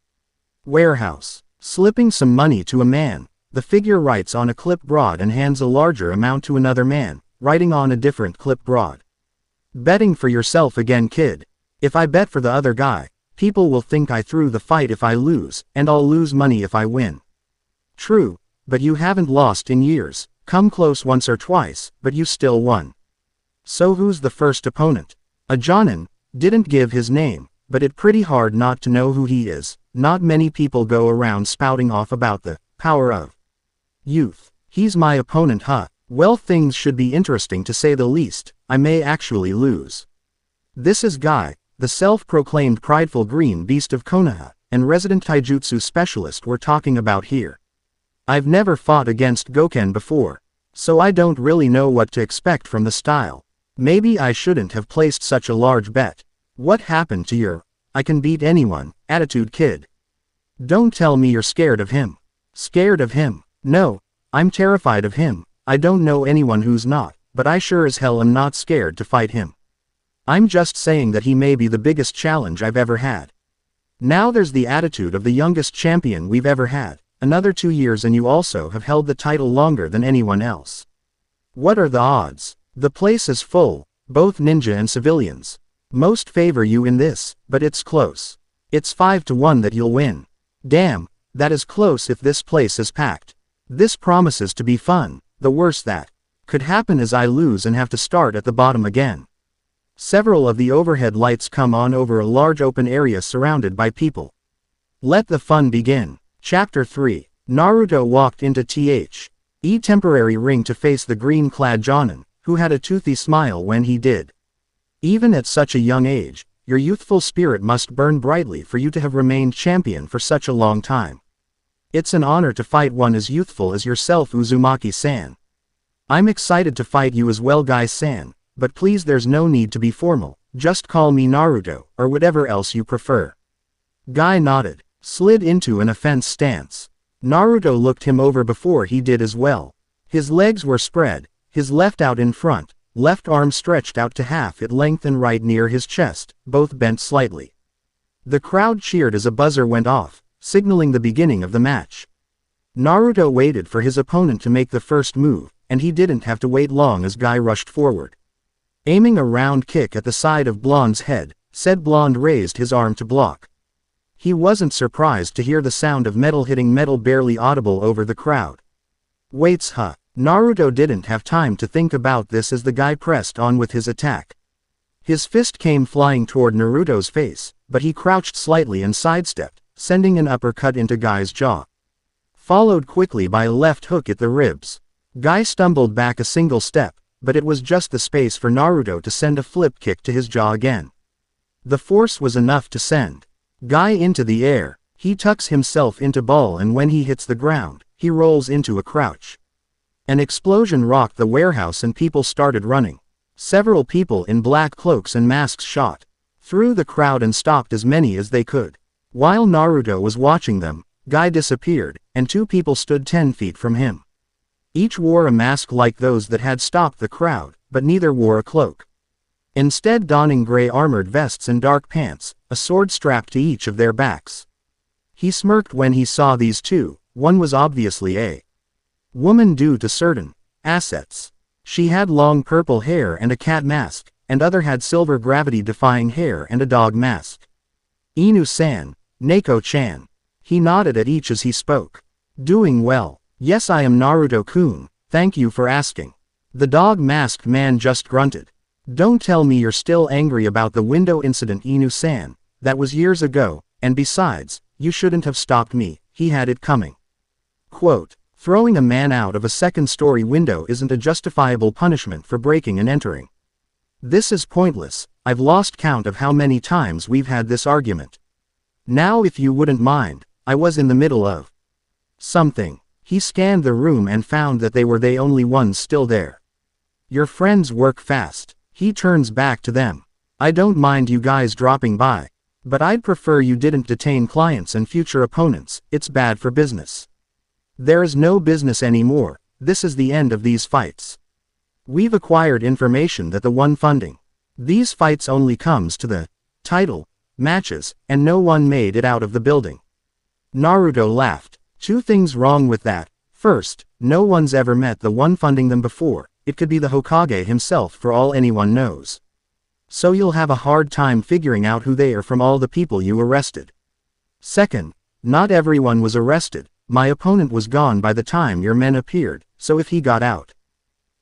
warehouse. Slipping some money to a man, the figure writes on a clipboard and hands a larger amount to another man, writing on a different clipboard. Betting for yourself again, kid. If I bet for the other guy, people will think I threw the fight if I lose, and I'll lose money if I win. True, but you haven't lost in years, come close once or twice, but you still won. So who's the first opponent? A Jonin, didn't give his name, but it's pretty hard not to know who he is. Not many people go around spouting off about the power of youth. He's my opponent, huh? Well, things should be interesting to say the least. I may actually lose. This is Guy, the self-proclaimed prideful green beast of Konoha, and resident taijutsu specialist we're talking about here. I've never fought against Goken before, so I don't really know what to expect from the style. Maybe I shouldn't have placed such a large bet. What happened to your, I can beat anyone, attitude, kid? Don't tell me you're scared of him. Scared of him? No, I'm terrified of him. I don't know anyone who's not, but I sure as hell am not scared to fight him. I'm just saying that he may be the biggest challenge I've ever had. Now there's the attitude of the youngest champion we've ever had. Another 2 years and you also have held the title longer than anyone else. What are the odds? The place is full, both ninja and civilians. Most favor you in this, but it's close. It's 5-1 that you'll win. Damn, that is close if this place is packed. This promises to be fun. The worst that could happen is I lose and have to start at the bottom again. Several of the overhead lights come on over a large open area surrounded by people. Let the fun begin. Chapter 3. Naruto walked into the temporary ring to face the green-clad Jonin, who had a toothy smile when he did. Even at such a young age, your youthful spirit must burn brightly for you to have remained champion for such a long time. It's an honor to fight one as youthful as yourself, Uzumaki-san. I'm excited to fight you as well, Guy-san, but please there's no need to be formal, just call me Naruto, or whatever else you prefer. Guy nodded, slid into an offense stance. Naruto looked him over before he did as well. His legs were spread, his left out in front, left arm stretched out to half its length and right near his chest, both bent slightly. The crowd cheered as a buzzer went off, signaling the beginning of the match. Naruto waited for his opponent to make the first move, and he didn't have to wait long as Guy rushed forward. Aiming a round kick at the side of Blonde's head, said Blonde raised his arm to block. He wasn't surprised to hear the sound of metal hitting metal barely audible over the crowd. Waits, huh? Naruto didn't have time to think about this as the guy pressed on with his attack. His fist came flying toward Naruto's face, but he crouched slightly and sidestepped, sending an uppercut into Guy's jaw. Followed quickly by a left hook at the ribs. Guy stumbled back a single step, but it was just the space for Naruto to send a flip kick to his jaw again. The force was enough to send Guy into the air. He tucks himself into ball, and when he hits the ground, he rolls into a crouch. An explosion rocked the warehouse and people started running. Several people in black cloaks and masks shot through the crowd and stopped as many as they could. While Naruto was watching them, Guy disappeared, and 2 people stood 10 feet from him. Each wore a mask like those that had stopped the crowd, but neither wore a cloak. Instead, donning gray armored vests and dark pants, a sword strapped to each of their backs. He smirked when he saw these 2. One was obviously a woman due to certain assets. She had long purple hair and a cat mask, and other had silver gravity-defying hair and a dog mask. Inu-san, Neko-chan. He nodded at each as he spoke. Doing well. Yes, I am Naruto-kun, thank you for asking. The dog-masked man just grunted. Don't tell me you're still angry about the window incident, Inu-san. That was years ago, and besides, you shouldn't have stopped me, he had it coming. Quote, throwing a man out of a second-story window isn't a justifiable punishment for breaking and entering. This is pointless. I've lost count of how many times we've had this argument. Now if you wouldn't mind, I was in the middle of something. He scanned the room and found that they were the only ones still there. Your friends work fast. He turns back to them. I don't mind you guys dropping by, but I'd prefer you didn't detain clients and future opponents. It's bad for business. There is no business anymore. This is the end of these fights. We've acquired information that the one funding these fights only comes to the title matches, and no one made it out of the building. Naruto laughed. 2 things wrong with that. First, no one's ever met the one funding them before. It could be the Hokage himself for all anyone knows. So you'll have a hard time figuring out who they are from all the people you arrested. Second, not everyone was arrested. My opponent was gone by the time your men appeared, so if he got out,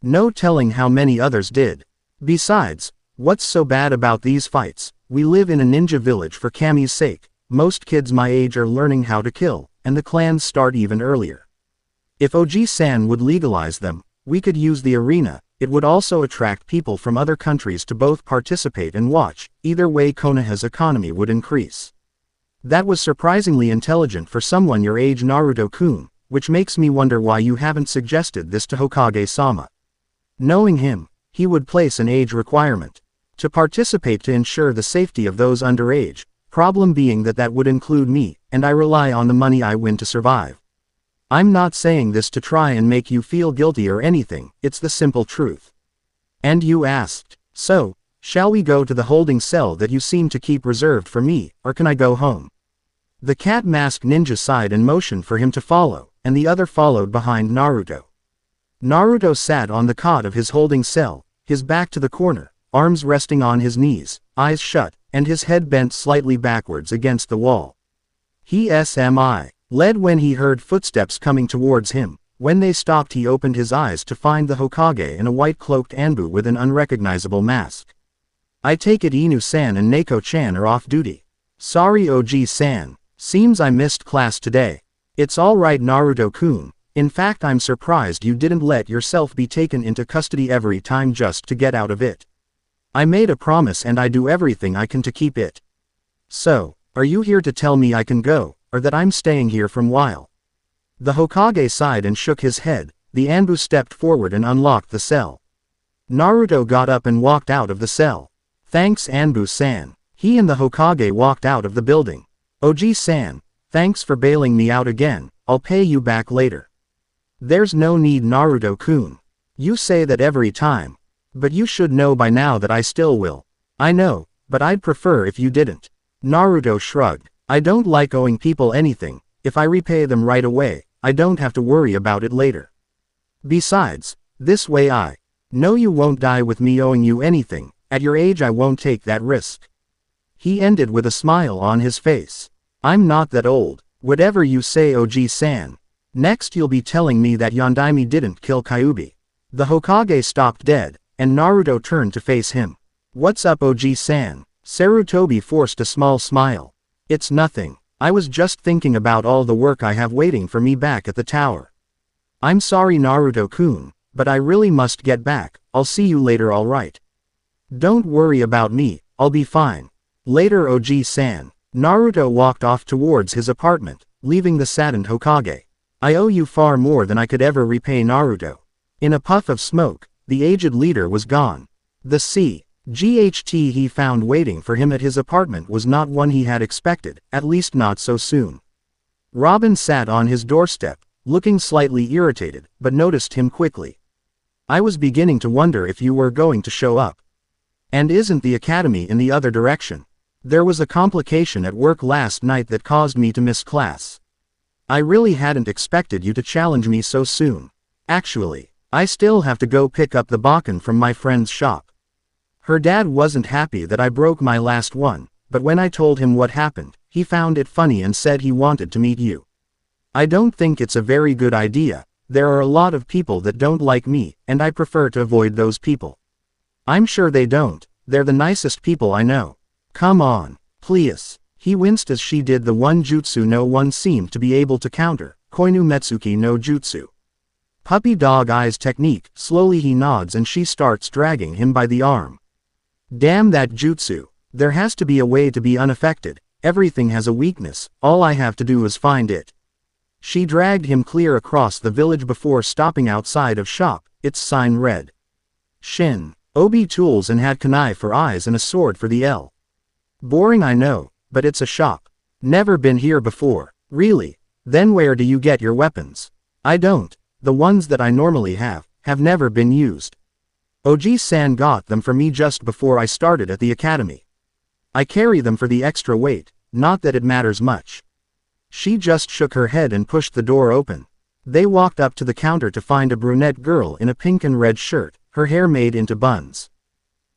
no telling how many others did. Besides, what's so bad about these fights? We live in a ninja village for Kami's sake. Most kids my age are learning how to kill, and the clans start even earlier. If Oji-san would legalize them, we could use the arena. It would also attract people from other countries to both participate and watch. Either way, Konoha's economy would increase. That was surprisingly intelligent for someone your age, Naruto-kun. which makes me wonder why you haven't suggested this to Hokage-sama. Knowing him, he would place an age requirement to participate to ensure the safety of those underage, problem being that would include me, and I rely on the money I win to survive. I'm not saying this to try and make you feel guilty or anything, it's the simple truth. And you asked, so, shall we go to the holding cell that you seem to keep reserved for me, or can I go home? The cat mask ninja sighed and motioned for him to follow, and the other followed behind Naruto. Naruto sat on the cot of his holding cell, his back to the corner, arms resting on his knees, eyes shut, and his head bent slightly backwards against the wall. He led when he heard footsteps coming towards him. When they stopped, he opened his eyes to find the Hokage in a white-cloaked Anbu with an unrecognizable mask. I take it Inu-san and Neko-chan are off duty. Sorry OG-san. Seems I missed class today. It's alright Naruto-kun. In fact, I'm surprised you didn't let yourself be taken into custody every time just to get out of it. I made a promise and I do everything I can to keep it. So, are you here to tell me I can go, or that I'm staying here for a while? The Hokage sighed and shook his head. The Anbu stepped forward and unlocked the cell. Naruto got up and walked out of the cell. Thanks Anbu-san. He and the Hokage walked out of the building. OG-san, thanks for bailing me out again, I'll pay you back later. There's no need Naruto-kun. You say that every time. But you should know by now that I still will. I know, but I'd prefer if you didn't. Naruto shrugged. I don't like owing people anything. If I repay them right away, I don't have to worry about it later. Besides, this way I know you won't die with me owing you anything. At your age I won't take that risk. He ended with a smile on his face. I'm not that old. Whatever you say OG-san. Next you'll be telling me that Yondaime didn't kill Kyuubi. The Hokage stopped dead, and Naruto turned to face him. What's up OG-san? Sarutobi forced a small smile. It's nothing. I was just thinking about all the work I have waiting for me back at the tower. I'm sorry Naruto-kun, but I really must get back. I'll see you later alright. Don't worry about me, I'll be fine. Later OG-san. Naruto walked off towards his apartment, leaving the saddened Hokage. I owe you far more than I could ever repay Naruto. In a puff of smoke, the aged leader was gone. The CGHT he found waiting for him at his apartment was not one he had expected, at least not so soon. Robin sat on his doorstep, looking slightly irritated, but noticed him quickly. I was beginning to wonder if you were going to show up. And isn't the academy in the other direction? There was a complication at work last night that caused me to miss class. I really hadn't expected you to challenge me so soon. Actually, I still have to go pick up the Bakken from my friend's shop. Her dad wasn't happy that I broke my last one, but when I told him what happened, he found it funny and said he wanted to meet you. I don't think it's a very good idea. There are a lot of people that don't like me, and I prefer to avoid those people. I'm sure they don't. They're the nicest people I know. Come on, please. He winced as she did the one jutsu no one seemed to be able to counter, Koinu Metsuki no Jutsu. Puppy dog eyes technique. Slowly he nods and she starts dragging him by the arm. Damn that jutsu. There has to be a way to be unaffected. Everything has a weakness, all I have to do is find it. She dragged him clear across the village before stopping outside of shop. Its sign read Shin. Obi tools and had kunai for eyes and a sword for the L. Boring I know, but it's a shop. Never been here before. Really? Then where do you get your weapons? I don't. The ones that I normally have never been used. OG-san got them for me just before I started at the academy. I carry them for the extra weight, not that it matters much. She just shook her head and pushed the door open. They walked up to the counter to find a brunette girl in a pink and red shirt, her hair made into buns.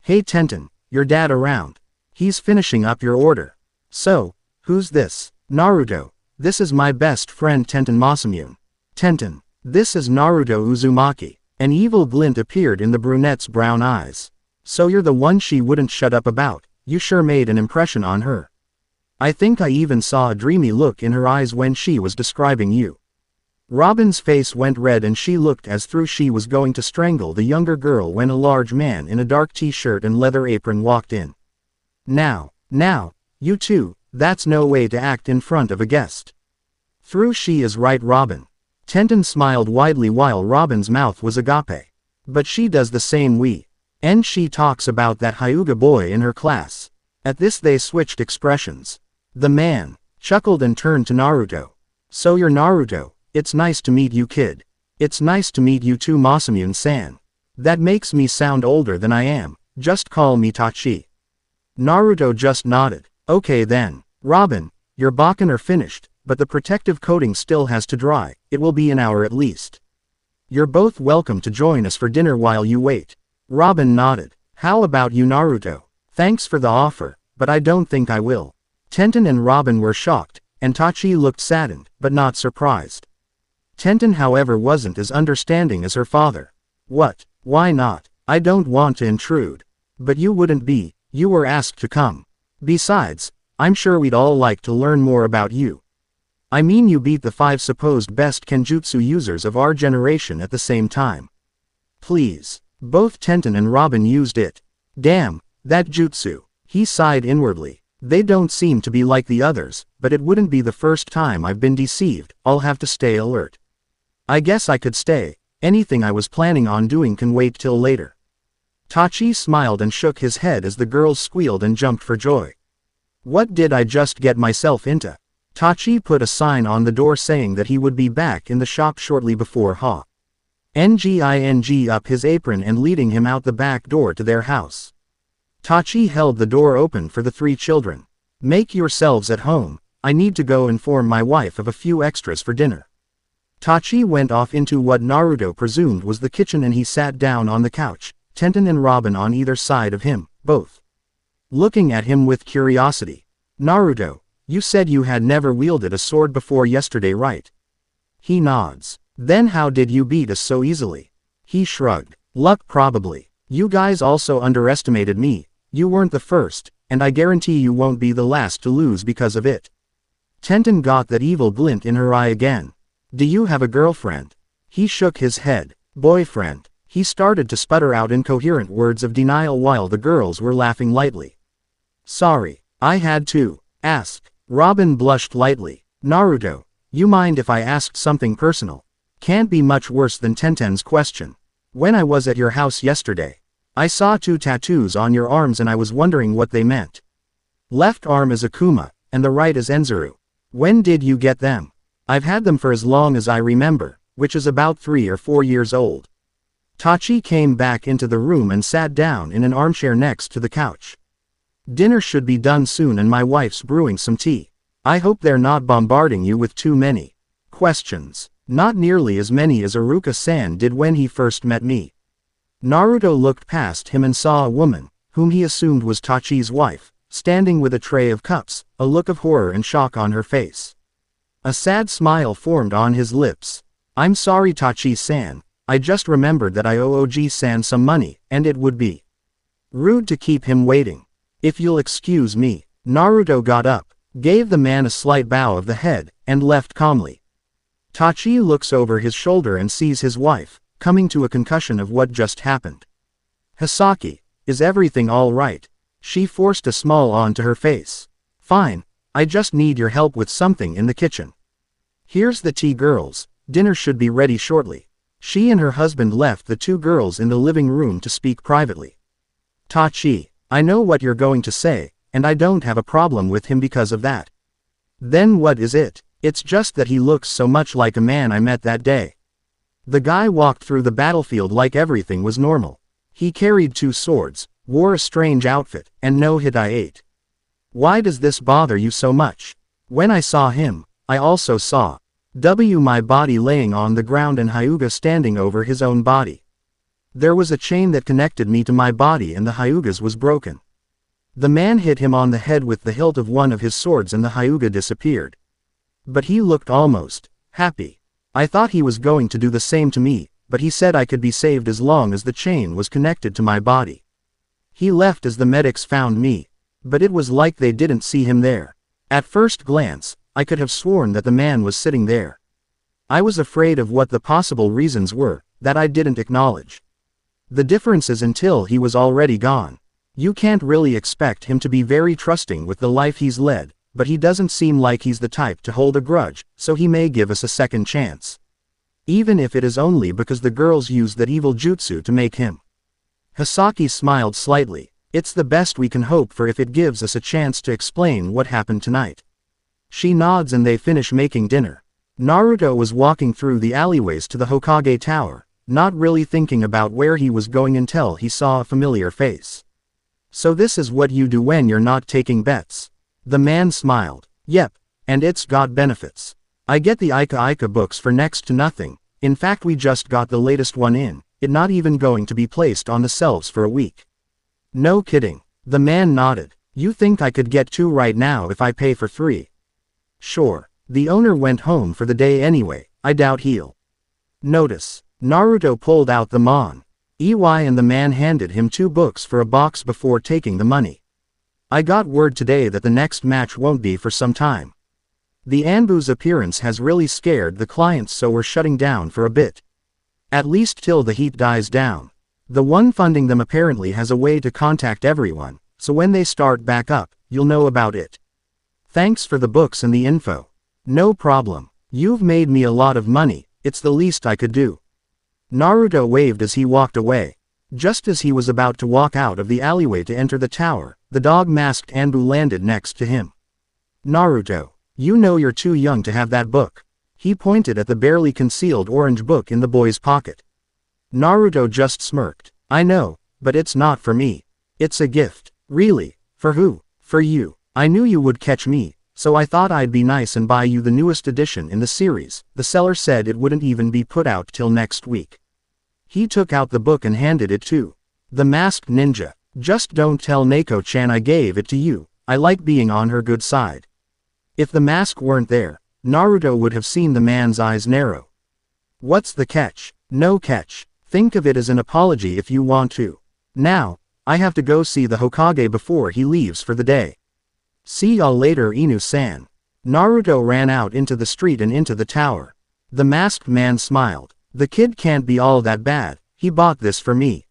Hey Tenten, your dad around? He's finishing up your order. So, who's this? Naruto. This is my best friend Tenten Masamune. Tenten. This is Naruto Uzumaki. An evil glint appeared in the brunette's brown eyes. So you're the one she wouldn't shut up about. You sure made an impression on her. I think I even saw a dreamy look in her eyes when she was describing you. Robin's face went red and she looked as though she was going to strangle the younger girl when a large man in a dark t-shirt and leather apron walked in. Now, you two, that's no way to act in front of a guest. Through she is right Robin. Tenten smiled widely while Robin's mouth was agape. But she does the same and she talks about that Hyuga boy in her class. At this they switched expressions. The man chuckled and turned to Naruto. So you're Naruto, it's nice to meet you kid. It's nice to meet you too Masamune-san. That makes me sound older than I am, just call me Tachi. Naruto just nodded. Okay then, Robin, your bakken are finished, but the protective coating still has to dry, it will be an hour at least. You're both welcome to join us for dinner while you wait. Robin nodded. How about you Naruto? Thanks for the offer, but I don't think I will. Tenten and Robin were shocked, and Tachi looked saddened, but not surprised. Tenten however wasn't as understanding as her father. What? Why not? I don't want to intrude. But you wouldn't be, you were asked to come. Besides, I'm sure we'd all like to learn more about you. I mean you beat the 5 supposed best Kenjutsu users of our generation at the same time. Please. Both Tenten and Robin used it. Damn, that jutsu. He sighed inwardly. They don't seem to be like the others, but it wouldn't be the first time I've been deceived, I'll have to stay alert. I guess I could stay, anything I was planning on doing can wait till later. Tachi smiled and shook his head as the girls squealed and jumped for joy. What did I just get myself into? Tachi put a sign on the door saying that he would be back in the shop shortly before Hokage up his apron and leading him out the back door to their house. Tachi held the door open for the 3 children. Make yourselves at home, I need to go inform my wife of a few extras for dinner. Tachi went off into what Naruto presumed was the kitchen and he sat down on the couch, Tenten and Robin on either side of him, both looking at him with curiosity. Naruto, you said you had never wielded a sword before yesterday, right? He nods. Then how did you beat us so easily? He shrugged. Luck probably. You guys also underestimated me. You weren't the first, and I guarantee you won't be the last to lose because of it. Tenten got that evil glint in her eye again. Do you have a girlfriend? He shook his head. Boyfriend. He started to sputter out incoherent words of denial while the girls were laughing lightly. Sorry, I had to ask. Robin blushed lightly. Naruto, you mind if I asked something personal? Can't be much worse than Tenten's question. When I was at your house yesterday, I saw 2 tattoos on your arms and I was wondering what they meant. Left arm is Akuma, and the right is Enzuru. When did you get them? I've had them for as long as I remember, which is about 3 or 4 years old. Tachi came back into the room and sat down in an armchair next to the couch. Dinner should be done soon and my wife's brewing some tea. I hope they're not bombarding you with too many questions. Not nearly as many as Iruka-san did when he first met me. Naruto looked past him and saw a woman, whom he assumed was Tachi's wife, standing with a tray of cups, a look of horror and shock on her face. A sad smile formed on his lips. I'm sorry Tachi-san, I just remembered that I owe OG-san some money, and it would be rude to keep him waiting. If you'll excuse me. Naruto got up, gave the man a slight bow of the head, and left calmly. Tachi looks over his shoulder and sees his wife, coming to a concussion of what just happened. Hisaki, is everything all right? She forced a smile onto her face. Fine, I just need your help with something in the kitchen. Here's the tea girls, dinner should be ready shortly. She and her husband left the 2 girls in the living room to speak privately. Tachi, I know what you're going to say, and I don't have a problem with him because of that. Then what is it? It's just that he looks so much like a man I met that day. The guy walked through the battlefield like everything was normal. He carried 2 swords, wore a strange outfit, and no Hitai. Why does this bother you so much? When I saw him, I also saw my body laying on the ground and Hyuga standing over his own body. There was a chain that connected me to my body and the Hyuga's was broken. The man hit him on the head with the hilt of one of his swords and the Hyuga disappeared. But he looked almost happy. I thought he was going to do the same to me, but he said I could be saved as long as the chain was connected to my body. He left as the medics found me, but it was like they didn't see him there. At first glance, I could have sworn that the man was sitting there. I was afraid of what the possible reasons were, that I didn't acknowledge. The difference is until he was already gone. You can't really expect him to be very trusting with the life he's led, but he doesn't seem like he's the type to hold a grudge, so he may give us a second chance. Even if it is only because the girls used that evil jutsu to make him. Hisaki smiled slightly. It's the best we can hope for if it gives us a chance to explain what happened tonight. She nods and they finish making dinner. Naruto was walking through the alleyways to the Hokage Tower, not really thinking about where he was going until he saw a familiar face. So this is what you do when you're not taking bets. The man smiled. Yep, and it's got benefits. I get the Ika Ika books for next to nothing. In fact, we just got the latest one in, it not even going to be placed on the shelves for a week. No kidding. The man nodded. You think I could get 2 right now if I pay for 3? Sure. The owner went home for the day anyway, I doubt he'll notice. Naruto pulled out the mon. EY and the man handed him 2 books for a box before taking the money. I got word today that the next match won't be for some time. The Anbu's appearance has really scared the clients, so we're shutting down for a bit. At least till the heat dies down. The one funding them apparently has a way to contact everyone, so when they start back up, you'll know about it. Thanks for the books and the info. No problem. You've made me a lot of money, it's the least I could do. Naruto waved as he walked away. Just as he was about to walk out of the alleyway to enter the tower, the dog-masked Anbu landed next to him. Naruto, you know you're too young to have that book. He pointed at the barely concealed orange book in the boy's pocket. Naruto just smirked. I know, but it's not for me. It's a gift. Really? For who? For you. I knew you would catch me, so I thought I'd be nice and buy you the newest edition in the series. The seller said it wouldn't even be put out till next week. He took out the book and handed it to the masked ninja. Just don't tell Neko-chan I gave it to you. I like being on her good side. If the mask weren't there, Naruto would have seen the man's eyes narrow. What's the catch? No catch. Think of it as an apology if you want to. Now, I have to go see the Hokage before he leaves for the day. See y'all later, Inu-san. Naruto ran out into the street and into the tower. The masked man smiled. The kid can't be all that bad, he bought this for me.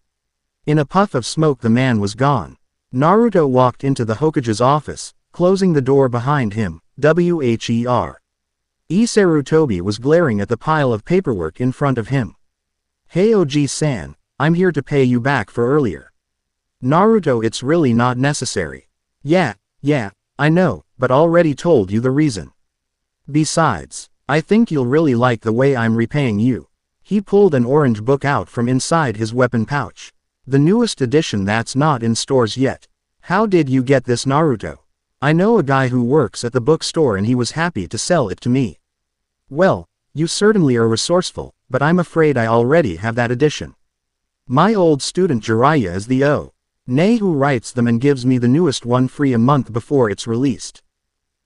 In a puff of smoke the man was gone. Naruto walked into the Hokage's office, closing the door behind him. Wher. Isarutobi was glaring at the pile of paperwork in front of him. Hey Oji-san, I'm here to pay you back for earlier. Naruto, it's really not necessary. Yeah, I know, but already told you the reason. Besides, I think you'll really like the way I'm repaying you. He pulled an orange book out from inside his weapon pouch. The newest edition that's not in stores yet. How did you get this, Naruto? I know a guy who works at the bookstore and he was happy to sell it to me. Well, you certainly are resourceful, but I'm afraid I already have that edition. My old student Jiraiya is the O.N.A. who writes them and gives me the newest one free a month before it's released.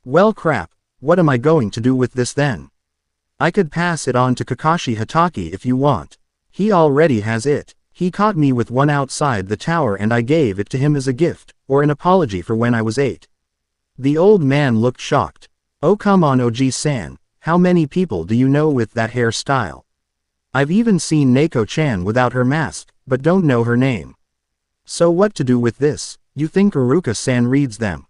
Well crap, what am I going to do with this then? I could pass it on to Kakashi Hatake if you want. He already has it. He caught me with one outside the tower and I gave it to him as a gift, or an apology for when I was 8. The old man looked shocked. Oh come on Oji-san, how many people do you know with that hairstyle? I've even seen Neko-chan without her mask, but don't know her name. So what to do with this? You think Iruka-san reads them?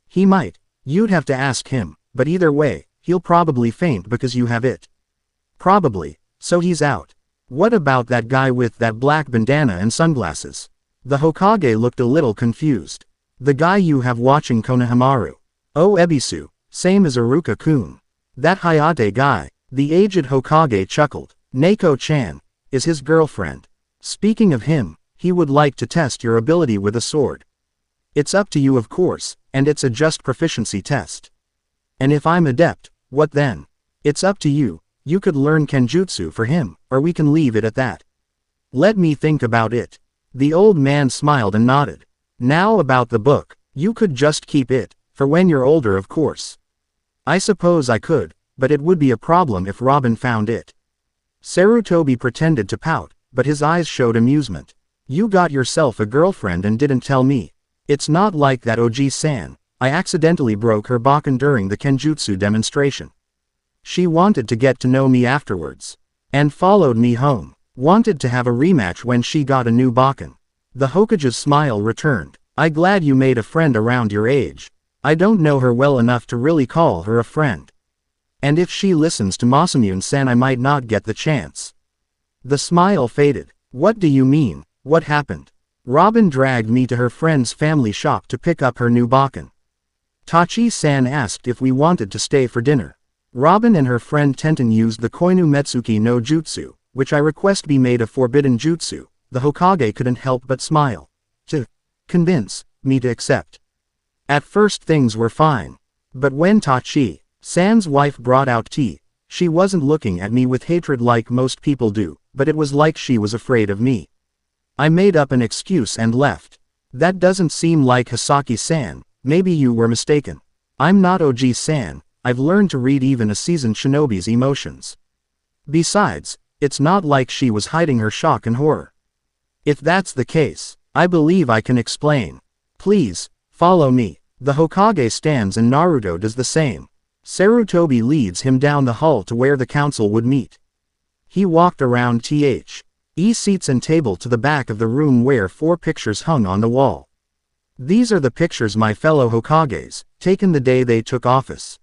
He might. You'd have to ask him, but either way, he'll probably faint because you have it. Probably, so he's out. What about that guy with that black bandana and sunglasses? The Hokage looked a little confused. The guy you have watching Konohamaru. Oh Ebisu, same as Iruka-kun. That Hayate guy. The aged Hokage chuckled. Neko-chan is his girlfriend. Speaking of him, he would like to test your ability with a sword. It's up to you of course, and it's a just proficiency test. And if I'm adept, what then? It's up to you. You could learn Kenjutsu for him, or we can leave it at that. Let me think about it. The old man smiled and nodded. Now about the book, you could just keep it, for when you're older of course. I suppose I could, but it would be a problem if Robin found it. Sarutobi pretended to pout, but his eyes showed amusement. You got yourself a girlfriend and didn't tell me. It's not like that Oji-san. I accidentally broke her Bakken during the Kenjutsu demonstration. She wanted to get to know me afterwards. And followed me home. Wanted to have a rematch when she got a new Bakken. The Hokage's smile returned. I'm glad you made a friend around your age. I don't know her well enough to really call her a friend. And if she listens to Masamune-san I might not get the chance. The smile faded. What do you mean? What happened? Robin dragged me to her friend's family shop to pick up her new baken. Tachi-san asked if we wanted to stay for dinner. Robin and her friend Tenten used the Koinu Metsuki no Jutsu, which I request be made a forbidden jutsu. The Hokage couldn't help but smile. To convince me to accept. At first things were fine. But when Tachi-san's wife brought out tea, she wasn't looking at me with hatred like most people do, but it was like she was afraid of me. I made up an excuse and left. That doesn't seem like Hisaki-san, maybe you were mistaken. I'm not Oji-san, I've learned to read even a seasoned shinobi's emotions. Besides, it's not like she was hiding her shock and horror. If that's the case, I believe I can explain. Please, follow me. The Hokage stands and Naruto does the same. Sarutobi leads him down the hall to where the council would meet. He walked around seats and table to the back of the room where 4 pictures hung on the wall. These are the pictures my fellow Hokages, taken the day they took office.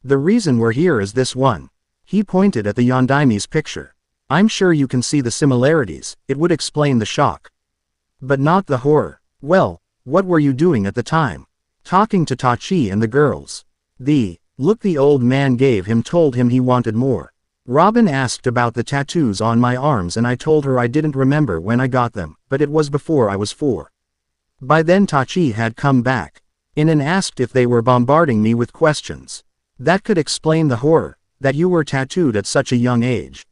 The reason we're here is this one. He pointed at the Yondaime's picture. I'm sure you can see the similarities, it would explain the shock. But not the horror. Well, what were you doing at the time? Talking to Tachi and the girls. The look the old man gave him told him he wanted more. Robin asked about the tattoos on my arms and I told her I didn't remember when I got them, but it was before I was 4. By then Tachi had come back in and asked if they were bombarding me with questions. That could explain the horror, that you were tattooed at such a young age.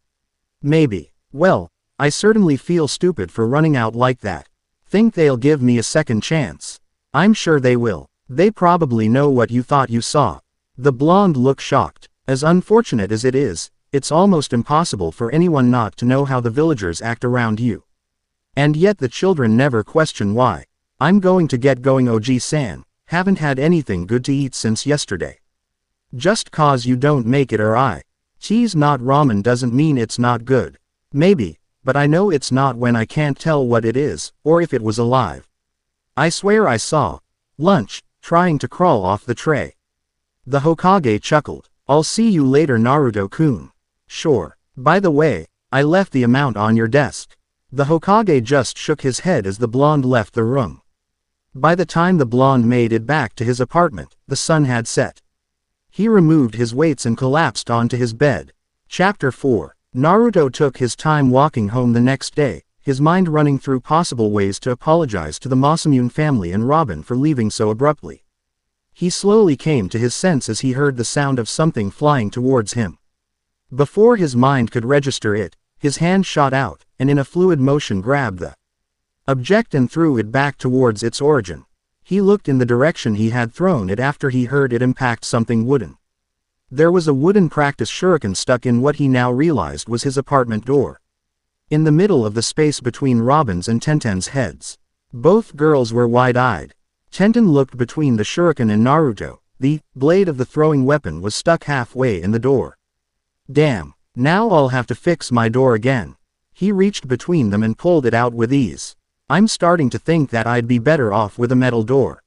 Maybe. Well, I certainly feel stupid for running out like that. Think they'll give me a second chance? I'm sure they will. They probably know what you thought you saw. The blonde looked shocked. As unfortunate as it is, it's almost impossible for anyone not to know how the villagers act around you. And yet the children never question why. I'm going to get going Oji-san, haven't had anything good to eat since yesterday. Just cause you don't make it or cheese not ramen doesn't mean it's not good. Maybe, but I know it's not when I can't tell what it is, or if it was alive. I swear I saw lunch trying to crawl off the tray. The Hokage chuckled. I'll see you later Naruto-kun. Sure. By the way, I left the amount on your desk. The Hokage just shook his head as the blonde left the room. By the time the blonde made it back to his apartment, the sun had set. He removed his weights and collapsed onto his bed. Chapter 4. Naruto took his time walking home the next day, his mind running through possible ways to apologize to the Masamune family and Robin for leaving so abruptly. He slowly came to his sense as he heard the sound of something flying towards him. Before his mind could register it, his hand shot out, and in a fluid motion grabbed the object and threw it back towards its origin. He looked in the direction he had thrown it after he heard it impact something wooden. There was a wooden practice shuriken stuck in what he now realized was his apartment door. In the middle of the space between Robin's and Tenten's heads. Both girls were wide-eyed. Tenten looked between the shuriken and Naruto. The blade of the throwing weapon was stuck halfway in the door. Damn, now I'll have to fix my door again. He reached between them and pulled it out with ease. I'm starting to think that I'd be better off with a metal door.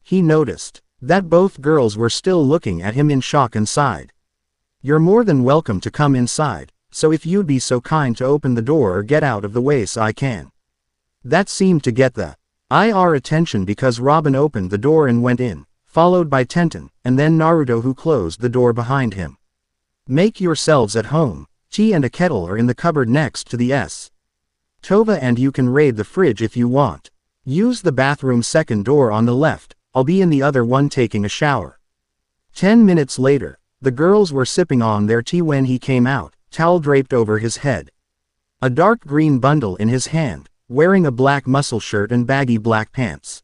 He noticed that both girls were still looking at him in shock and sighed. You're more than welcome to come inside, so if you'd be so kind to open the door or get out of the way so I can. That seemed to get the IR attention because Robin opened the door and went in, followed by Tenten, and then Naruto who closed the door behind him. Make yourselves at home. Tea and a kettle are in the cupboard next to the Tova and you can raid the fridge if you want. Use the bathroom second door on the left, I'll be in the other one taking a shower. 10 minutes later, the girls were sipping on their tea when he came out, towel draped over his head. A dark green bundle in his hand, wearing a black muscle shirt and baggy black pants.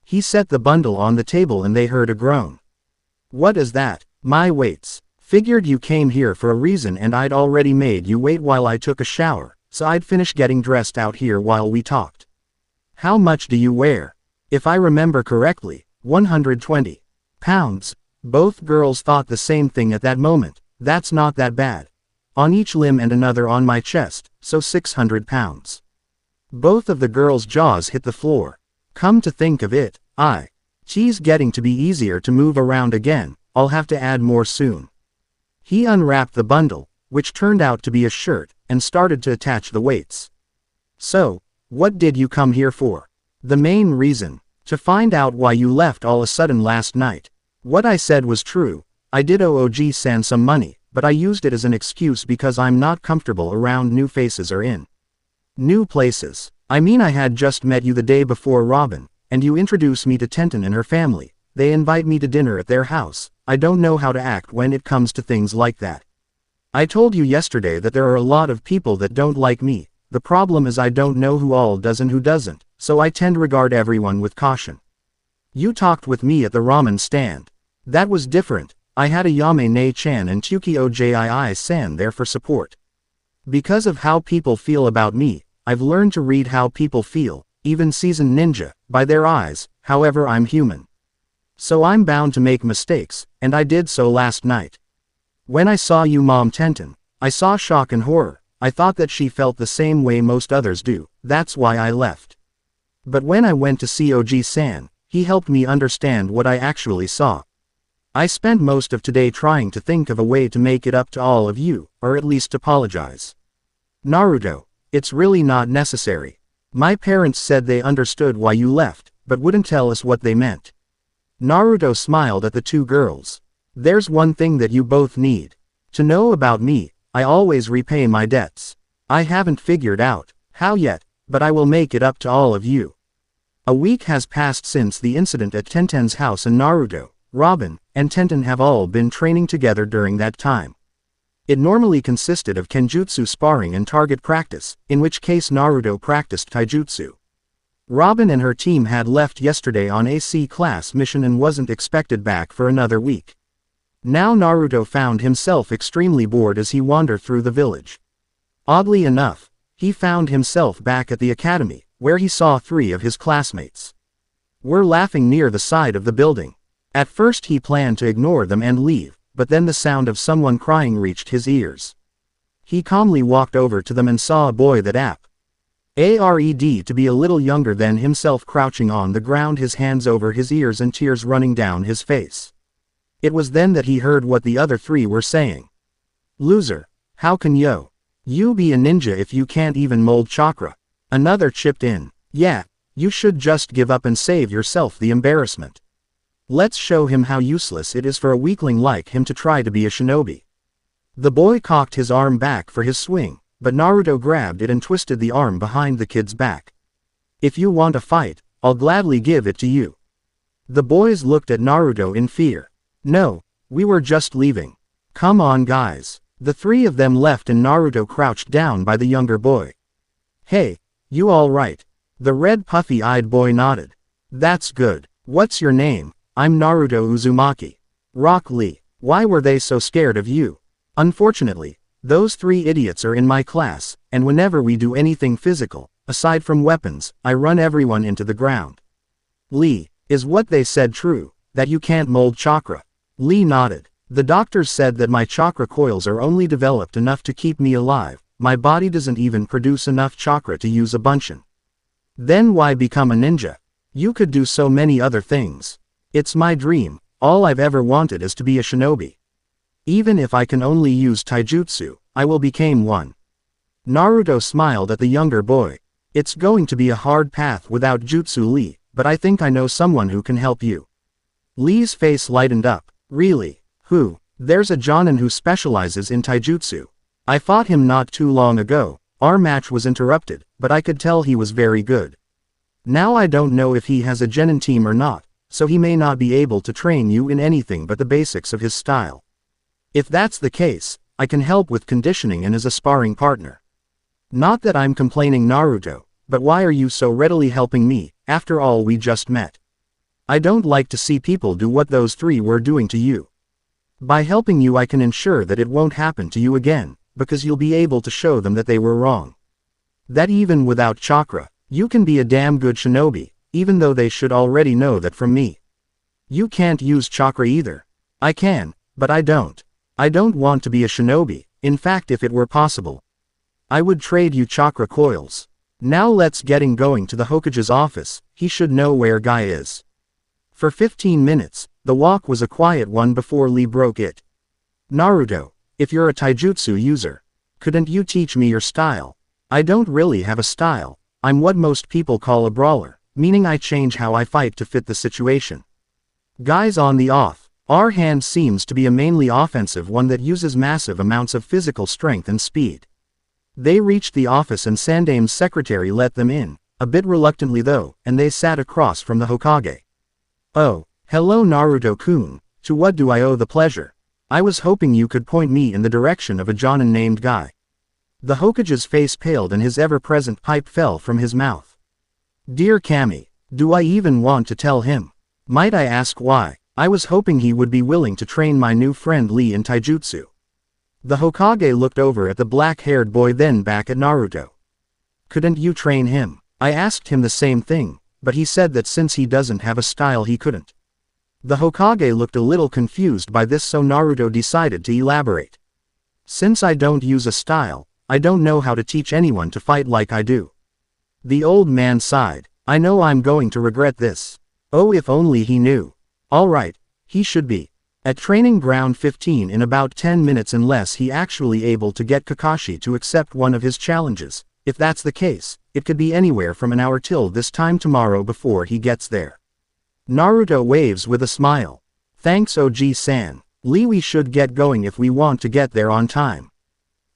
He set the bundle on the table and they heard a groan. What is that? My weights. Figured you came here for a reason and I'd already made you wait while I took a shower, so I'd finish getting dressed out here while we talked. How much do you weigh? If I remember correctly, 120 pounds. Both girls thought the same thing at that moment. That's not that bad. On each limb and another on my chest, so 600 pounds. Both of the girls' jaws hit the floor. Come to think of it, she's getting to be easier to move around again, I'll have to add more soon. He unwrapped the bundle, which turned out to be a shirt, and started to attach the weights. So, what did you come here for? The main reason. To find out why you left all of a sudden last night. What I said was true. I did owe OG-san some money, but I used it as an excuse because I'm not comfortable around new faces or in new places. I mean, I had just met you the day before, Robin, and you introduced me to Tenten and her family. They invite me to dinner at their house. I don't know how to act when it comes to things like that. I told you yesterday that there are a lot of people that don't like me. The problem is I don't know who all does and who doesn't, so I tend to regard everyone with caution. You talked with me at the ramen stand. That was different. I had a Yamane-chan and Tukio Jii-san there for support. Because of how people feel about me, I've learned to read how people feel, even seasoned ninja, by their eyes. However, I'm human. So I'm bound to make mistakes, and I did so last night. When I saw you, Mom Tenten, I saw shock and horror. I thought that she felt the same way most others do. That's why I left. But when I went to see OG-san, he helped me understand what I actually saw. I spent most of today trying to think of a way to make it up to all of you, or at least apologize. Naruto, it's really not necessary. My parents said they understood why you left, but wouldn't tell us what they meant. Naruto smiled at the two girls. There's one thing that you both need to know about me. I always repay my debts. I haven't figured out how yet, but I will make it up to all of you. A week has passed since the incident at Tenten's house, and Naruto, Robin, and Tenten have all been training together during that time. It normally consisted of Kenjutsu sparring and target practice, in which case Naruto practiced taijutsu. Robin and her team had left yesterday on a C-class mission and wasn't expected back for another week. Now Naruto found himself extremely bored as he wandered through the village. Oddly enough, he found himself back at the academy, where he saw 3 of his classmates were laughing near the side of the building. At first he planned to ignore them and leave, but then the sound of someone crying reached his ears. He calmly walked over to them and saw a boy that appeared to be a little younger than himself, crouching on the ground, his hands over his ears and tears running down his face. It was then that he heard what the other 3 were saying. Loser, how can you be a ninja if you can't even mold chakra? Another chipped in. Yeah, you should just give up and save yourself the embarrassment. Let's show him how useless it is for a weakling like him to try to be a shinobi. The boy cocked his arm back for his swing, but Naruto grabbed it and twisted the arm behind the kid's back. If you want a fight, I'll gladly give it to you. The boys looked at Naruto in fear. No, we were just leaving. Come on, guys. The 3 of them left and Naruto crouched down by the younger boy. Hey, you all right? The red puffy-eyed boy nodded. That's good. What's your name? I'm Naruto Uzumaki. Rock Lee. Why were they so scared of you? Unfortunately, those 3 idiots are in my class, and whenever we do anything physical, aside from weapons, I run everyone into the ground. Lee, is what they said true, that you can't mold chakra? Lee nodded. The doctors said that my chakra coils are only developed enough to keep me alive. My body doesn't even produce enough chakra to use a bunshin. Then why become a ninja? You could do so many other things. It's my dream. All I've ever wanted is to be a shinobi. Even if I can only use taijutsu, I will become one. Naruto smiled at the younger boy. It's going to be a hard path without jutsu, Lee, but I think I know someone who can help you. Lee's face lightened up. Really? Who? There's a Jonin who specializes in taijutsu. I fought him not too long ago. Our match was interrupted, but I could tell he was very good. Now I don't know if he has a genin team or not, so he may not be able to train you in anything but the basics of his style. If that's the case, I can help with conditioning and as a sparring partner. Not that I'm complaining, Naruto, but why are you so readily helping me, after all we just met? I don't like to see people do what those 3 were doing to you. By helping you I can ensure that it won't happen to you again, because you'll be able to show them that they were wrong. That even without chakra, you can be a damn good shinobi, even though they should already know that from me. You can't use chakra either. I can, but I don't. I don't want to be a shinobi. In fact, if it were possible, I would trade you chakra coils. Now let's getting going to the Hokage's office. He should know where Guy is. For 15 minutes, the walk was a quiet one before Lee broke it. Naruto, if you're a taijutsu user, couldn't you teach me your style? I don't really have a style. I'm what most people call a brawler, meaning I change how I fight to fit the situation. Guys on the off. Our hand seems to be a mainly offensive one that uses massive amounts of physical strength and speed. They reached the office and Sandame's secretary let them in, a bit reluctantly though, and they sat across from the Hokage. Oh, hello Naruto-kun, to what do I owe the pleasure? I was hoping you could point me in the direction of a Jonin named Guy. The Hokage's face paled and his ever-present pipe fell from his mouth. Dear Kami, do I even want to tell him? Might I ask why? I was hoping he would be willing to train my new friend Lee in taijutsu. The Hokage looked over at the black-haired boy then back at Naruto. Couldn't you train him? I asked him the same thing, but he said that since he doesn't have a style he couldn't. The Hokage looked a little confused by this, so Naruto decided to elaborate. Since I don't use a style, I don't know how to teach anyone to fight like I do. The old man sighed. I know I'm going to regret this. Oh, if only he knew. Alright, he should be at training ground 15 in about 10 minutes unless he actually able to get Kakashi to accept one of his challenges. If that's the case, it could be anywhere from an hour till this time tomorrow before he gets there. Naruto waves with a smile. Thanks OG-san. Lee, we should get going if we want to get there on time.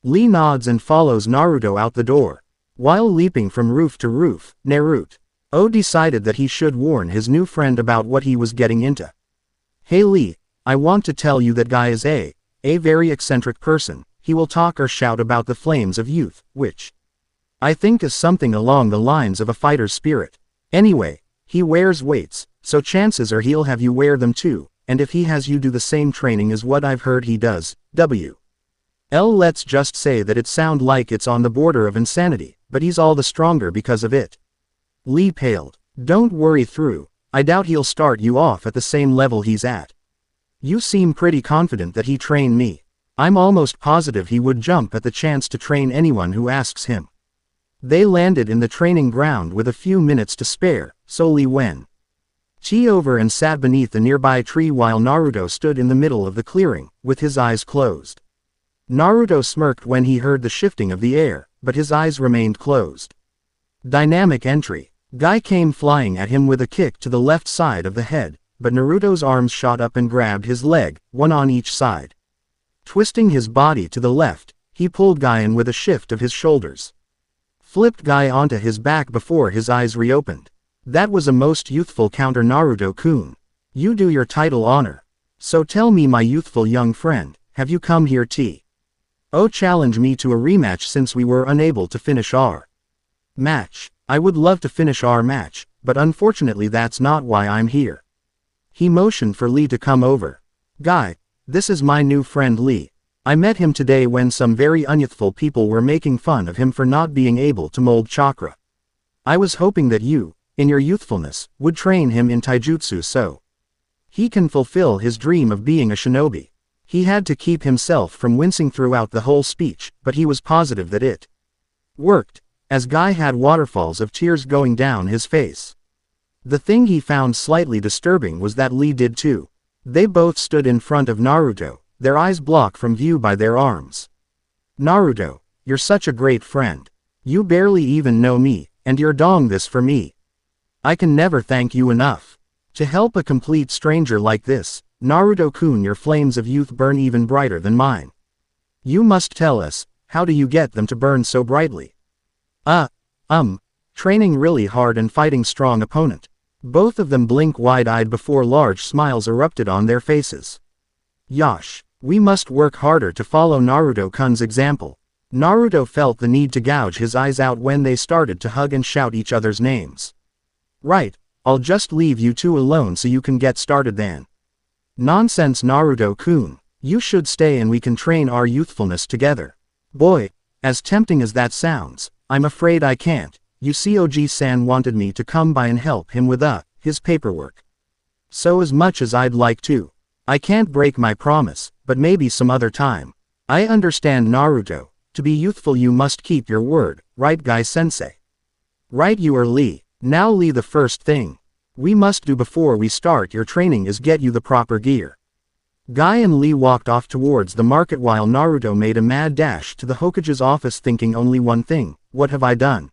Lee nods and follows Naruto out the door. While leaping from roof to roof, Naruto decided that he should warn his new friend about what he was getting into. Hey Lee, I want to tell you that Guy is a very eccentric person. He will talk or shout about the flames of youth, which I think is something along the lines of a fighter's spirit. Anyway, he wears weights, so chances are he'll have you wear them too, and if he has you do the same training as what I've heard he does, let's just say that it sounds like it's on the border of insanity, but he's all the stronger because of it. Lee paled. Don't worry through. I doubt he'll start you off at the same level he's at. You seem pretty confident that he trained me. I'm almost positive he would jump at the chance to train anyone who asks him. They landed in the training ground with a few minutes to spare, so Lee went over and sat beneath a nearby tree while Naruto stood in the middle of the clearing, with his eyes closed. Naruto smirked when he heard the shifting of the air, but his eyes remained closed. Dynamic entry. Guy came flying at him with a kick to the left side of the head, but Naruto's arms shot up and grabbed his leg, one on each side. Twisting his body to the left, he pulled Guy in with a shift of his shoulders. Flipped Guy onto his back before his eyes reopened. That was a most youthful counter Naruto-kun. You do your title honor. So tell me my youthful young friend, have you come here to challenge me to a rematch since we were unable to finish our match? I would love to finish our match, but unfortunately that's not why I'm here. He motioned for Lee to come over. Guy, this is my new friend Lee. I met him today when some very unyouthful people were making fun of him for not being able to mold chakra. I was hoping that you, in your youthfulness, would train him in taijutsu so he can fulfill his dream of being a shinobi. He had to keep himself from wincing throughout the whole speech, but he was positive that it worked, as Guy had waterfalls of tears going down his face. The thing he found slightly disturbing was that Lee did too. They both stood in front of Naruto, their eyes blocked from view by their arms. Naruto, you're such a great friend. You barely even know me, and you're doing this for me. I can never thank you enough. To help a complete stranger like this, Naruto-kun, your flames of youth burn even brighter than mine. You must tell us, how do you get them to burn so brightly? Training really hard and fighting strong opponent. Both of them blinked wide-eyed before large smiles erupted on their faces. Yosh, we must work harder to follow Naruto-kun's example. Naruto felt the need to gouge his eyes out when they started to hug and shout each other's names. Right, I'll just leave you two alone so you can get started then. Nonsense Naruto-kun, you should stay and we can train our youthfulness together. Boy, as tempting as that sounds, I'm afraid I can't. You see OG-san wanted me to come by and help him with his paperwork. So as much as I'd like to, I can't break my promise, but maybe some other time. I understand Naruto, to be youthful you must keep your word, right Guy-sensei? Right you are Lee. Now Lee, the first thing we must do before we start your training is get you the proper gear. Guy and Lee walked off towards the market while Naruto made a mad dash to the Hokage's office thinking only one thing: what have I done?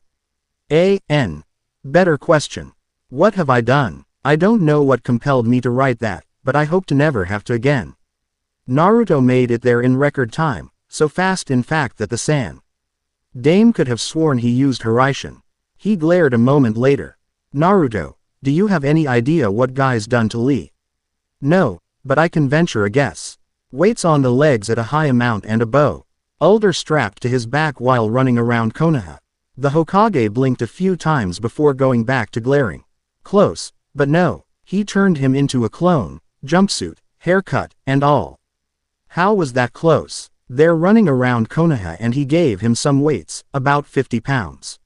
Better question. What have I done? I don't know what compelled me to write that, but I hope to never have to again. Naruto made it there in record time, so fast in fact that the San Dame could have sworn he used Hiraishin. He glared a moment later. Naruto, do you have any idea what Guy's done to Lee? No, but I can venture a guess. Weights on the legs at a high amount and a bow. Ulder strapped to his back while running around Konoha. The Hokage blinked a few times before going back to glaring. Close, but no, he turned him into a clone, jumpsuit, haircut, and all. How was that close? They're running around Konoha and he gave him some weights, about 50 pounds.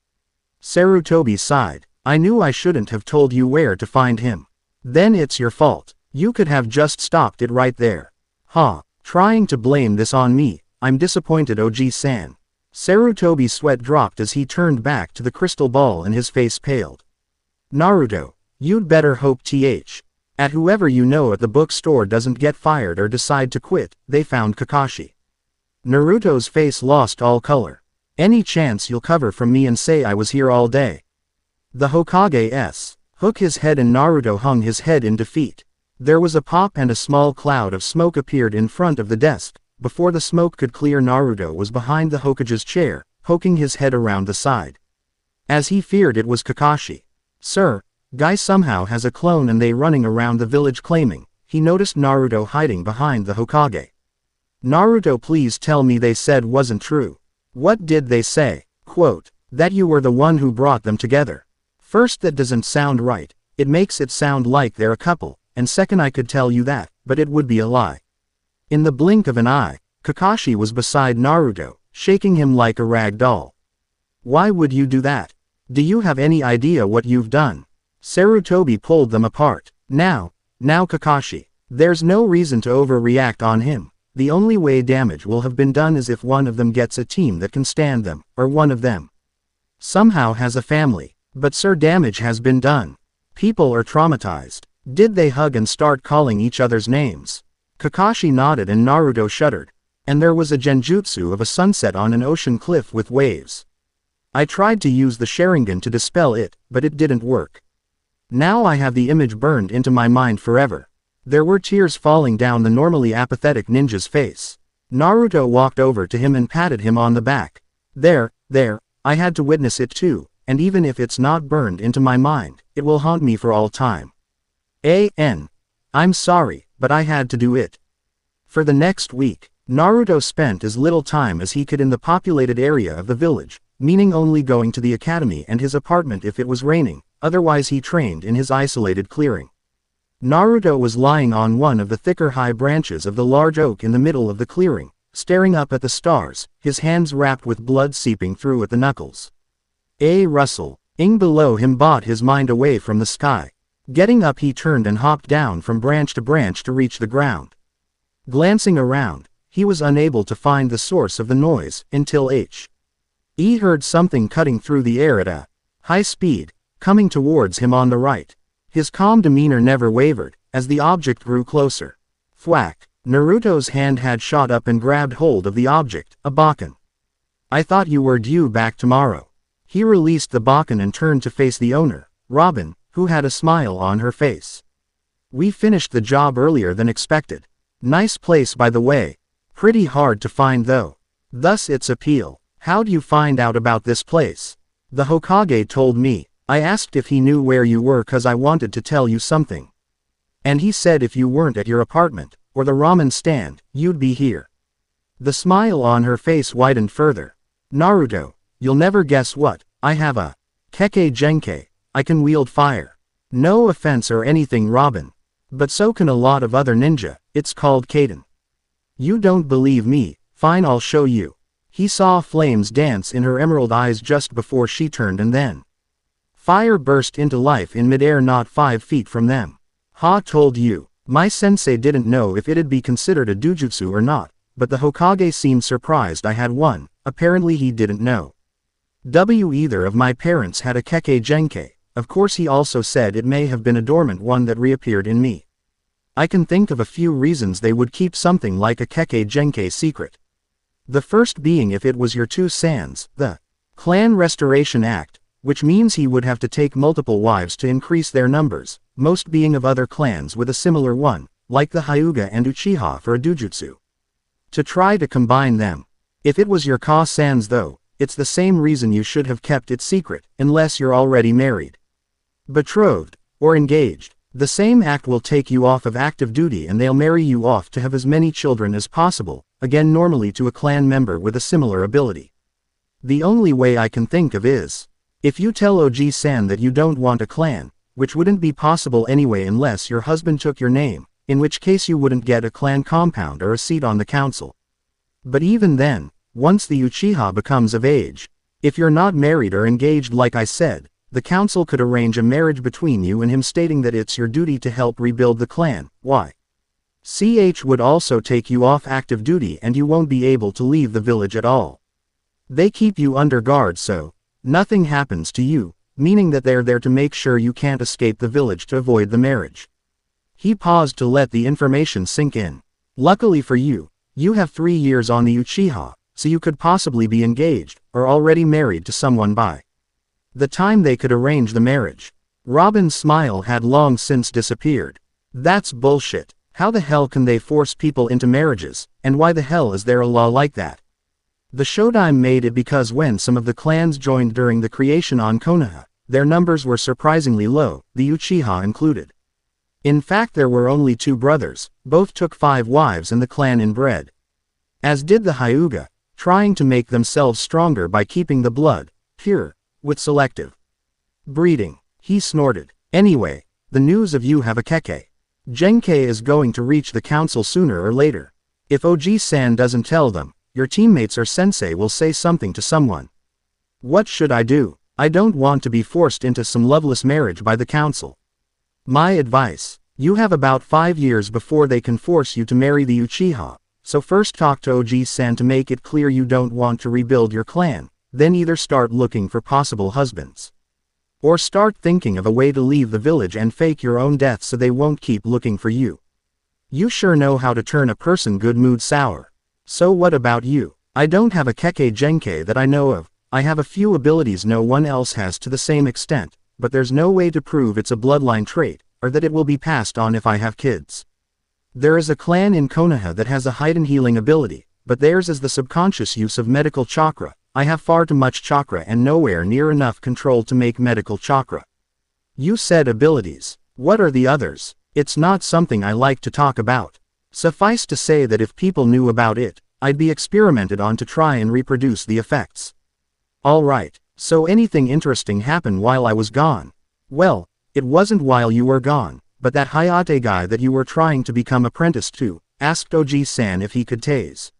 Sarutobi sighed. I knew I shouldn't have told you where to find him. Then it's your fault. You could have just stopped it right there. Trying to blame this on me, I'm disappointed, OG-san. Sarutobi's sweat dropped as he turned back to the crystal ball and his face paled. Naruto, you'd better hope at whoever you know at the bookstore doesn't get fired or decide to quit. They found Kakashi. Naruto's face lost all color. Any chance you'll cover from me and say I was here all day? The Hokage's shook his head and Naruto hung his head in defeat. There was a pop and a small cloud of smoke appeared in front of the desk. Before the smoke could clear, Naruto was behind the Hokage's chair, poking his head around the side. As he feared, it was Kakashi. Sir, Guy somehow has a clone and they running around the village claiming. He noticed Naruto hiding behind the Hokage. Naruto, please tell me they said wasn't true. What did they say? Quote, that you were the one who brought them together. First, that doesn't sound right. It makes it sound like they're a couple, and second, I could tell you that, but it would be a lie. In the blink of an eye, Kakashi was beside Naruto, shaking him like a rag doll. Why would you do that? Do you have any idea what you've done? Sarutobi pulled them apart. Now Kakashi. There's no reason to overreact on him. The only way damage will have been done is if one of them gets a team that can stand them, or one of them somehow has a family. But sir, damage has been done. People are traumatized. Did they hug and start calling each other's names? Kakashi nodded and Naruto shuddered. And there was a genjutsu of a sunset on an ocean cliff with waves. I tried to use the Sharingan to dispel it, but it didn't work. Now I have the image burned into my mind forever. There were tears falling down the normally apathetic ninja's face. Naruto walked over to him and patted him on the back. There, I had to witness it too, and even if it's not burned into my mind, it will haunt me for all time. I'm sorry, but I had to do it. For the next week, Naruto spent as little time as he could in the populated area of the village, meaning only going to the academy and his apartment if it was raining, otherwise he trained in his isolated clearing. Naruto was lying on one of the thicker high branches of the large oak in the middle of the clearing, staring up at the stars, his hands wrapped with blood seeping through at the knuckles. A rustle below him brought his mind away from the sky. Getting up, he turned and hopped down from branch to branch to reach the ground. Glancing around, he was unable to find the source of the noise until he heard something cutting through the air at a high speed, coming towards him on the right. His calm demeanor never wavered, as the object grew closer. Thwack! Naruto's hand had shot up and grabbed hold of the object, a Bakken. I thought you were due back tomorrow. He released the Bakken and turned to face the owner, Robin, who had a smile on her face. We finished the job earlier than expected. Nice place, by the way. Pretty hard to find though. Thus its appeal. How'd you find out about this place? The Hokage told me. I asked if he knew where you were cause I wanted to tell you something. And he said if you weren't at your apartment, or the ramen stand, you'd be here. The smile on her face widened further. Naruto, you'll never guess what, I have a Kekkei Genkai. I can wield fire. No offense or anything, Robin. But so can a lot of other ninja. It's called Kaden. You don't believe me? Fine, I'll show you. He saw flames dance in her emerald eyes just before she turned, and then fire burst into life in midair not 5 feet from them. Told you. My sensei didn't know if it'd be considered a dujutsu or not, but the Hokage seemed surprised I had one. Apparently he didn't know. Either of my parents had a Kekkei Genkai. Of course he also said it may have been a dormant one that reappeared in me. I can think of a few reasons they would keep something like a Kekkei Genkai secret. The first being if it was your two sans, the Clan Restoration Act, which means he would have to take multiple wives to increase their numbers, most being of other clans with a similar one, like the Hyuga and Uchiha for a dujutsu. To try to combine them. If it was your Ka sans though, it's the same reason you should have kept it secret, unless you're already married, betrothed, or engaged. The same act will take you off of active duty and they'll marry you off to have as many children as possible, again normally to a clan member with a similar ability. The only way I can think of is, if you tell Oji-san that you don't want a clan, which wouldn't be possible anyway unless your husband took your name, in which case you wouldn't get a clan compound or a seat on the council. But even then, once the Uchiha becomes of age, if you're not married or engaged like I said, the council could arrange a marriage between you and him stating that it's your duty to help rebuild the clan. CH would also take you off active duty and you won't be able to leave the village at all. They keep you under guard so nothing happens to you, meaning that they're there to make sure you can't escape the village to avoid the marriage. He paused to let the information sink in. Luckily for you, you have 3 years on the Uchiha, so you could possibly be engaged, or already married to someone by the time they could arrange the marriage. Robin's smile had long since disappeared. That's bullshit. How the hell can they force people into marriages, and why the hell is there a law like that? The Shodaime made it because when some of the clans joined during the creation on Konoha, their numbers were surprisingly low, the Uchiha included. In fact there were only 2 brothers, both took 5 wives and the clan inbred. As did the Hyuga, trying to make themselves stronger by keeping the blood pure, with selective breeding. He snorted. Anyway, the news of you have a Kekkei Genkai is going to reach the council sooner or later. If Oji-san doesn't tell them, your teammates or sensei will say something to someone. What should I do? I don't want to be forced into some loveless marriage by the council. My advice, you have about 5 years before they can force you to marry the Uchiha, so first talk to Oji-san to make it clear you don't want to rebuild your clan, then either start looking for possible husbands, or start thinking of a way to leave the village and fake your own death so they won't keep looking for you. You sure know how to turn a person good mood sour. So what about you? I don't have a Kekkei Genkai that I know of. I have a few abilities no one else has to the same extent, but there's no way to prove it's a bloodline trait, or that it will be passed on if I have kids. There is a clan in Konoha that has a hidden healing ability, but theirs is the subconscious use of medical chakra. I have far too much chakra and nowhere near enough control to make medical chakra. You said abilities. What are the others? It's not something I like to talk about. Suffice to say that if people knew about it, I'd be experimented on to try and reproduce the effects. Alright, so anything interesting happened while I was gone? Well, it wasn't while you were gone, but that Hayate guy that you were trying to become apprenticed to, asked Oji-san if he could tase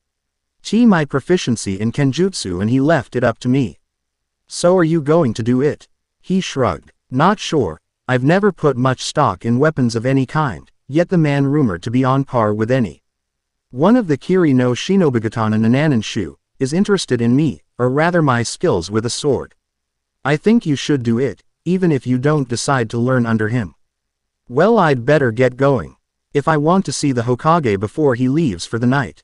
my proficiency in Kenjutsu and he left it up to me. So are you going to do it? He shrugged. Not sure. I've never put much stock in weapons of any kind, yet the man rumored to be on par with any one of the Kiri no Shinobigatana Nananshu is interested in me, or rather my skills with a sword. I think you should do it, even if you don't decide to learn under him. Well, I'd better get going. If I want to see the Hokage before he leaves for the night.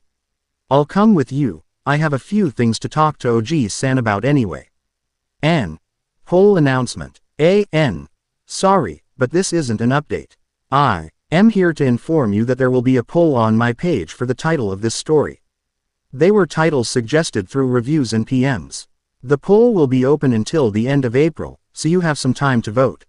I'll come with you. I have a few things to talk to Oji-san about anyway. Poll announcement. Sorry, but this isn't an update. I am here to inform you that there will be a poll on my page for the title of this story. They were titles suggested through reviews and PMs. The poll will be open until the end of April, so you have some time to vote.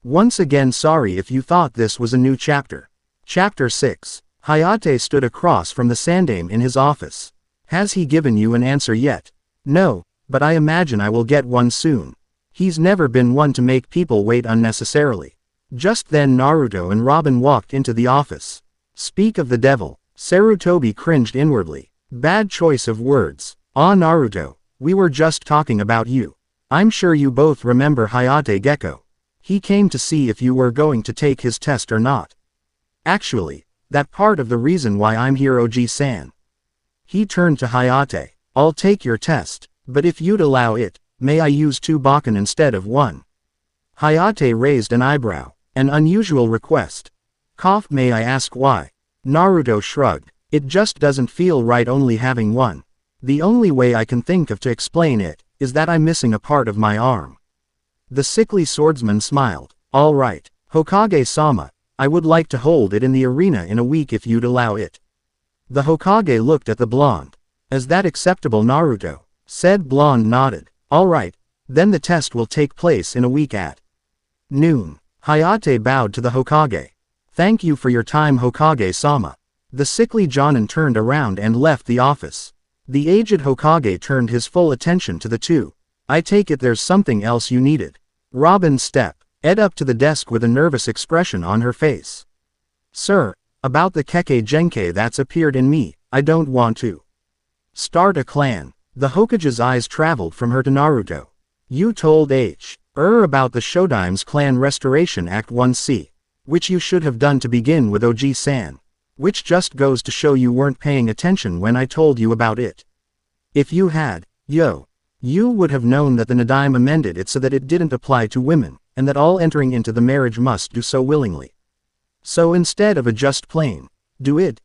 Once again sorry if you thought this was a new chapter. Chapter 6. Hayate stood across from the Sandaime in his office. Has he given you an answer yet? No, but I imagine I will get one soon. He's never been one to make people wait unnecessarily. Just then Naruto and Robin walked into the office. Speak of the devil. Sarutobi cringed inwardly. Bad choice of words. Ah Naruto, we were just talking about you. I'm sure you both remember Hayate Gecko. He came to see if you were going to take his test or not. Actually, that part of the reason why I'm here Oji-san. He turned to Hayate. I'll take your test, but if you'd allow it, may I use 2 bakken instead of 1? Hayate raised an eyebrow. An unusual request. Cough, may I ask why? Naruto shrugged. It just doesn't feel right only having one. The only way I can think of to explain it, is that I'm missing a part of my arm. The sickly swordsman smiled. All right, Hokage-sama, I would like to hold it in the arena in a week if you'd allow it. The Hokage looked at the blonde. Is that acceptable, Naruto? Said blonde nodded. All right, then the test will take place in a week at noon. Hayate bowed to the Hokage. Thank you for your time, Hokage-sama. The sickly Jonin turned around and left the office. The aged Hokage turned his full attention to the two. I take it there's something else you needed. Robin stepped up to the desk with a nervous expression on her face. Sir, about the Kekkei Genkai that's appeared in me, I don't want to start a clan. The Hokage's eyes traveled from her to Naruto. You told about the Shodime's clan restoration Act 1C. Which you should have done to begin with, Oji-san. Which just goes to show you weren't paying attention when I told you about it. If you had, you would have known that the Nadaime amended it so that it didn't apply to women, and that all entering into the marriage must do so willingly. So instead of a just plain, do it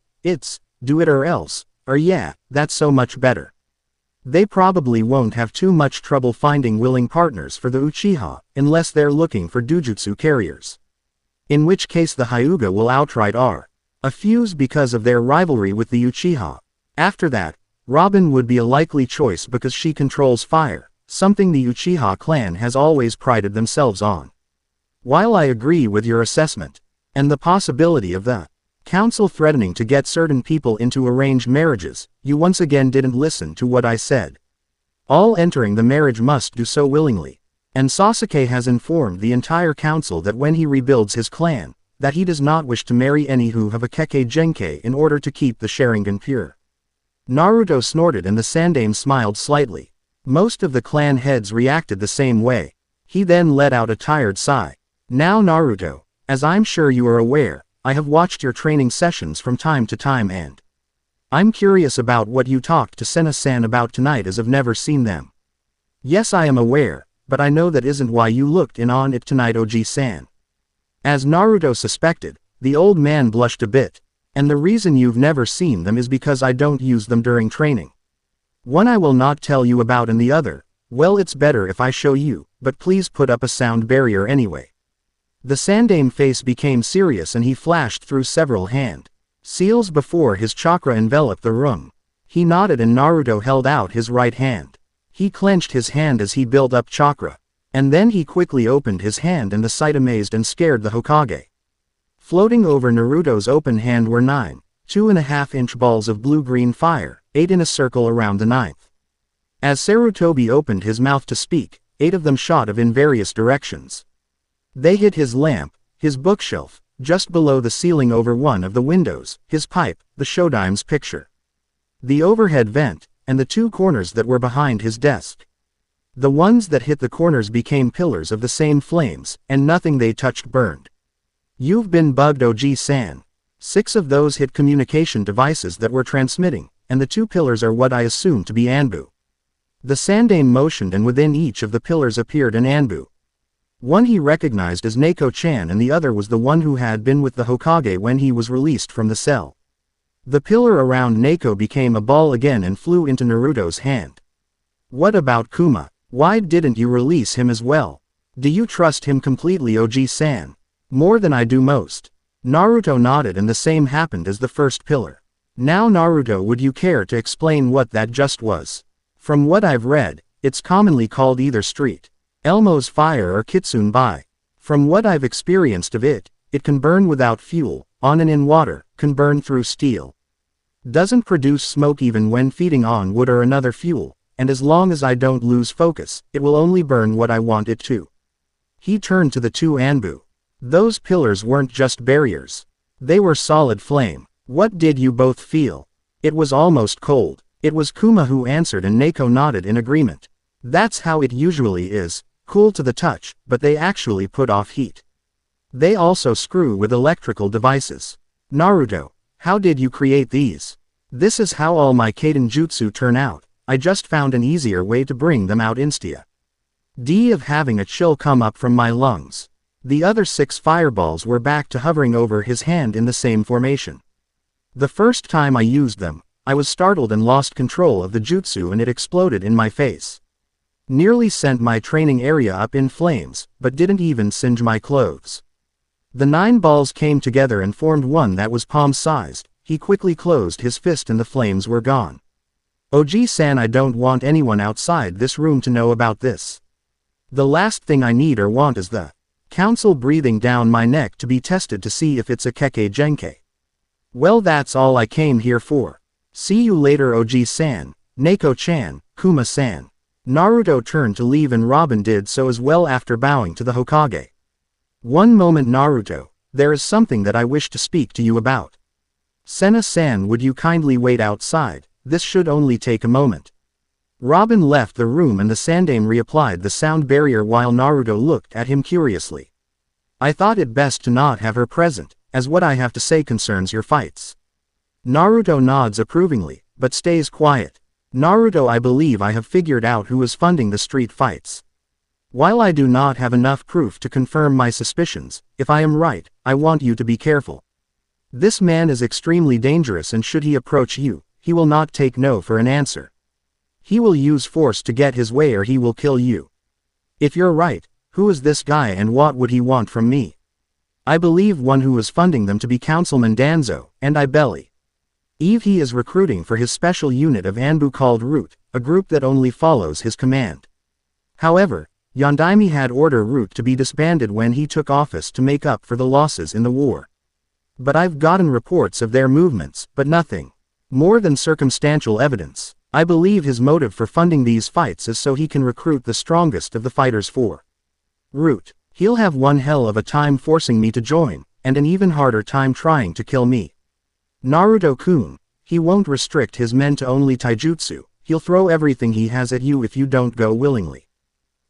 or else, or yeah, that's so much better. They probably won't have too much trouble finding willing partners for the Uchiha, unless they're looking for Dujutsu carriers. In which case the Hyuga will outright fuse because of their rivalry with the Uchiha. After that, Robin would be a likely choice because she controls fire, something the Uchiha clan has always prided themselves on. While I agree with your assessment, and the possibility of the council threatening to get certain people into arranged marriages, you once again didn't listen to what I said. All entering the marriage must do so willingly. And Sasuke has informed the entire council that when he rebuilds his clan, that he does not wish to marry any who have a Kekkei Genkai in order to keep the Sharingan pure. Naruto snorted and the Sandaime smiled slightly. Most of the clan heads reacted the same way. He then let out a tired sigh. Now Naruto, as I'm sure you are aware, I have watched your training sessions from time to time and I'm curious about what you talked to Senna-san about tonight as I've never seen them. Yes, I am aware, but I know that isn't why you looked in on it tonight, Oji-san. As Naruto suspected, the old man blushed a bit. And the reason you've never seen them is because I don't use them during training. One I will not tell you about and the other, well, it's better if I show you, but please put up a sound barrier anyway. The Sandaime face became serious and he flashed through several hand seals before his chakra enveloped the room. He nodded and Naruto held out his right hand. He clenched his hand as he built up chakra. And then he quickly opened his hand and the sight amazed and scared the Hokage. Floating over Naruto's open hand were 9, 2.5-inch balls of blue-green fire, 8 in a circle around the 9th. As Sarutobi opened his mouth to speak, 8 of them shot in various directions. They hit his lamp, his bookshelf, just below the ceiling over one of the windows, his pipe, the Shodaime's picture, the overhead vent, and the 2 corners that were behind his desk. The ones that hit the corners became pillars of the same flames, and nothing they touched burned. You've been bugged, Oji-san. 6 of those hit communication devices that were transmitting, and the 2 pillars are what I assume to be Anbu. The Sandaime motioned and within each of the pillars appeared an Anbu. One he recognized as Neko-chan and the other was the one who had been with the Hokage when he was released from the cell. The pillar around Neko became a ball again and flew into Naruto's hand. What about Kuma? Why didn't you release him as well? Do you trust him completely, Oji-san? More than I do most. Naruto nodded and the same happened as the first pillar. Now Naruto, would you care to explain what that just was? From what I've read, it's commonly called either Street Elmo's fire or Kitsune Bai. From what I've experienced of it, it can burn without fuel, on and in water, can burn through steel. Doesn't produce smoke even when feeding on wood or another fuel, and as long as I don't lose focus, it will only burn what I want it to. He turned to the 2 Anbu. Those pillars weren't just barriers. They were solid flame. What did you both feel? It was almost cold. It was Kuma who answered and Neko nodded in agreement. That's how it usually is, cool to the touch, but they actually put off heat. They also screw with electrical devices. Naruto, how did you create these? This is how all my Kenjutsu turn out. I just found an easier way to bring them out insta. D of having a chill come up from my lungs. The other 6 fireballs were back to hovering over his hand in the same formation. The first time I used them, I was startled and lost control of the jutsu and it exploded in my face. Nearly sent my training area up in flames, but didn't even singe my clothes. The 9 balls came together and formed one that was palm-sized. He quickly closed his fist and the flames were gone. Oji-san, I don't want anyone outside this room to know about this. The last thing I need or want is the council breathing down my neck to be tested to see if it's a Kekkei Genkei. Well, that's all I came here for. See you later, Oji-san, Neko-chan, Kuma-san. Naruto turned to leave and Robin did so as well after bowing to the Hokage. One moment, Naruto, there is something that I wish to speak to you about. Senna-san, would you kindly wait outside? This should only take a moment. Robin left the room and the Sandaime reapplied the sound barrier while Naruto looked at him curiously. I thought it best to not have her present, as what I have to say concerns your fights. Naruto nods approvingly, but stays quiet. Naruto, I believe I have figured out who is funding the street fights. While I do not have enough proof to confirm my suspicions, if I am right, I want you to be careful. This man is extremely dangerous and should he approach you, he will not take no for an answer. He will use force to get his way or he will kill you. If you're right, who is this guy and what would he want from me? I believe one who is funding them to be Councilman Danzo, and I believe he is recruiting for his special unit of Anbu called Root, a group that only follows his command. However, Yondaime had ordered Root to be disbanded when he took office to make up for the losses in the war. But I've gotten reports of their movements, but nothing more than circumstantial evidence. I believe his motive for funding these fights is so he can recruit the strongest of the fighters for Root. He'll have one hell of a time forcing me to join, and an even harder time trying to kill me. Naruto-kun, he won't restrict his men to only taijutsu, he'll throw everything he has at you if you don't go willingly.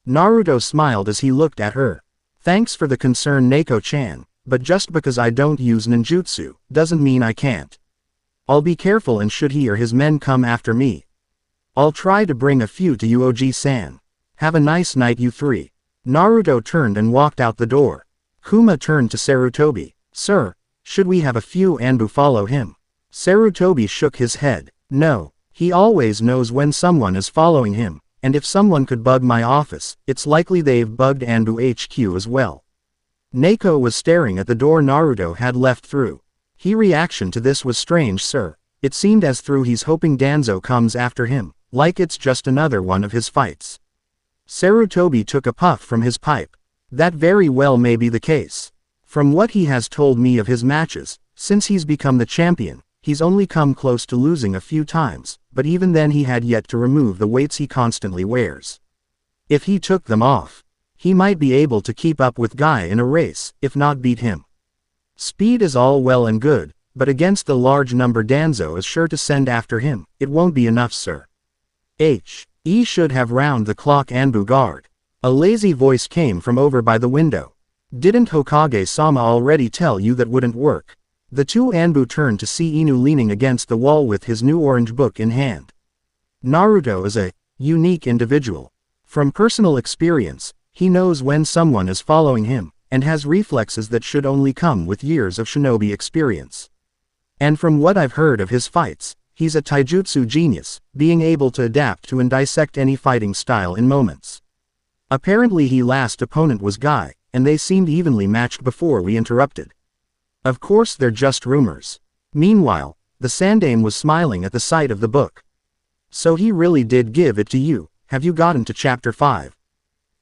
Naruto smiled as he looked at her. Thanks for the concern, Neko-chan, but just because I don't use ninjutsu, doesn't mean I can't. I'll be careful and should he or his men come after me, I'll try to bring a few to you, Oji-san. Have a nice night, you three. Naruto turned and walked out the door. Kuma turned to Sarutobi. Sir, should we have a few Anbu follow him? Sarutobi shook his head. No, he always knows when someone is following him, and if someone could bug my office, it's likely they've bugged Anbu HQ as well. Neko was staring at the door Naruto had left through. His reaction to this was strange, sir. It seemed as though he's hoping Danzo comes after him, like it's just another one of his fights. Sarutobi took a puff from his pipe. That very well may be the case. From what he has told me of his matches, since he's become the champion, he's only come close to losing a few times, but even then he had yet to remove the weights he constantly wears. If he took them off, he might be able to keep up with Guy in a race, if not beat him. Speed is all well and good, but against the large number Danzo is sure to send after him, it won't be enough, sir. He should have round-the-clock Anbu guard. A lazy voice came from over by the window. Didn't Hokage-sama already tell you that wouldn't work? The two Anbu turned to see Inu leaning against the wall with his new orange book in hand. Naruto is a unique individual. From personal experience, he knows when someone is following him, and has reflexes that should only come with years of shinobi experience. And from what I've heard of his fights, he's a taijutsu genius, being able to adapt to and dissect any fighting style in moments. Apparently his last opponent was Guy, and they seemed evenly matched before we interrupted. Of course they're just rumors. Meanwhile, the Sandaime was smiling at the sight of the book. So he really did give it to you. Have you gotten to chapter 5?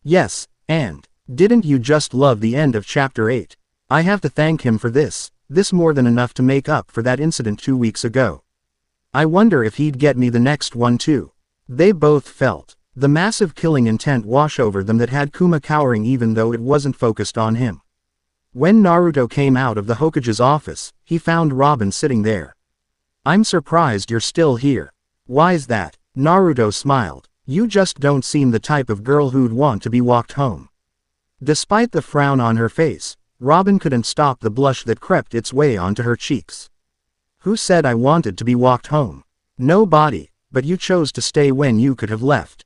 Yes, and didn't you just love the end of chapter 8? I have to thank him for this more than enough to make up for that incident 2 weeks ago. I wonder if he'd get me the next one too. They both felt the massive killing intent wash over them that had Kuma cowering even though it wasn't focused on him. When Naruto came out of the Hokage's office, he found Robin sitting there. I'm surprised you're still here. Why's that? Naruto smiled. You just don't seem the type of girl who'd want to be walked home. Despite the frown on her face, Robin couldn't stop the blush that crept its way onto her cheeks. Who said I wanted to be walked home? Nobody, but you chose to stay when you could have left.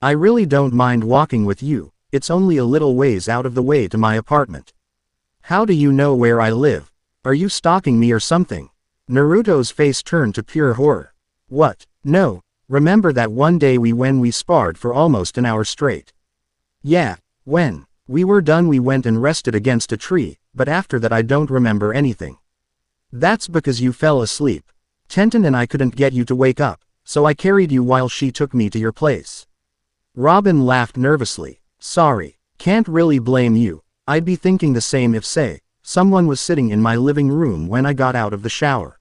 I really don't mind walking with you, It's only a little ways out of the way to my apartment. How do you know where I live? Are you stalking me or something? Naruto's face turned to pure horror. What? No. Remember that one day when we sparred for almost an hour straight? Yeah, when we were done we went and rested against a tree, but after that I don't remember anything. That's because you fell asleep. Tenten and I couldn't get you to wake up, so I carried you while she took me to your place. Robin laughed nervously. Sorry, can't really blame you. I'd be thinking the same if, say, someone was sitting in my living room when I got out of the shower.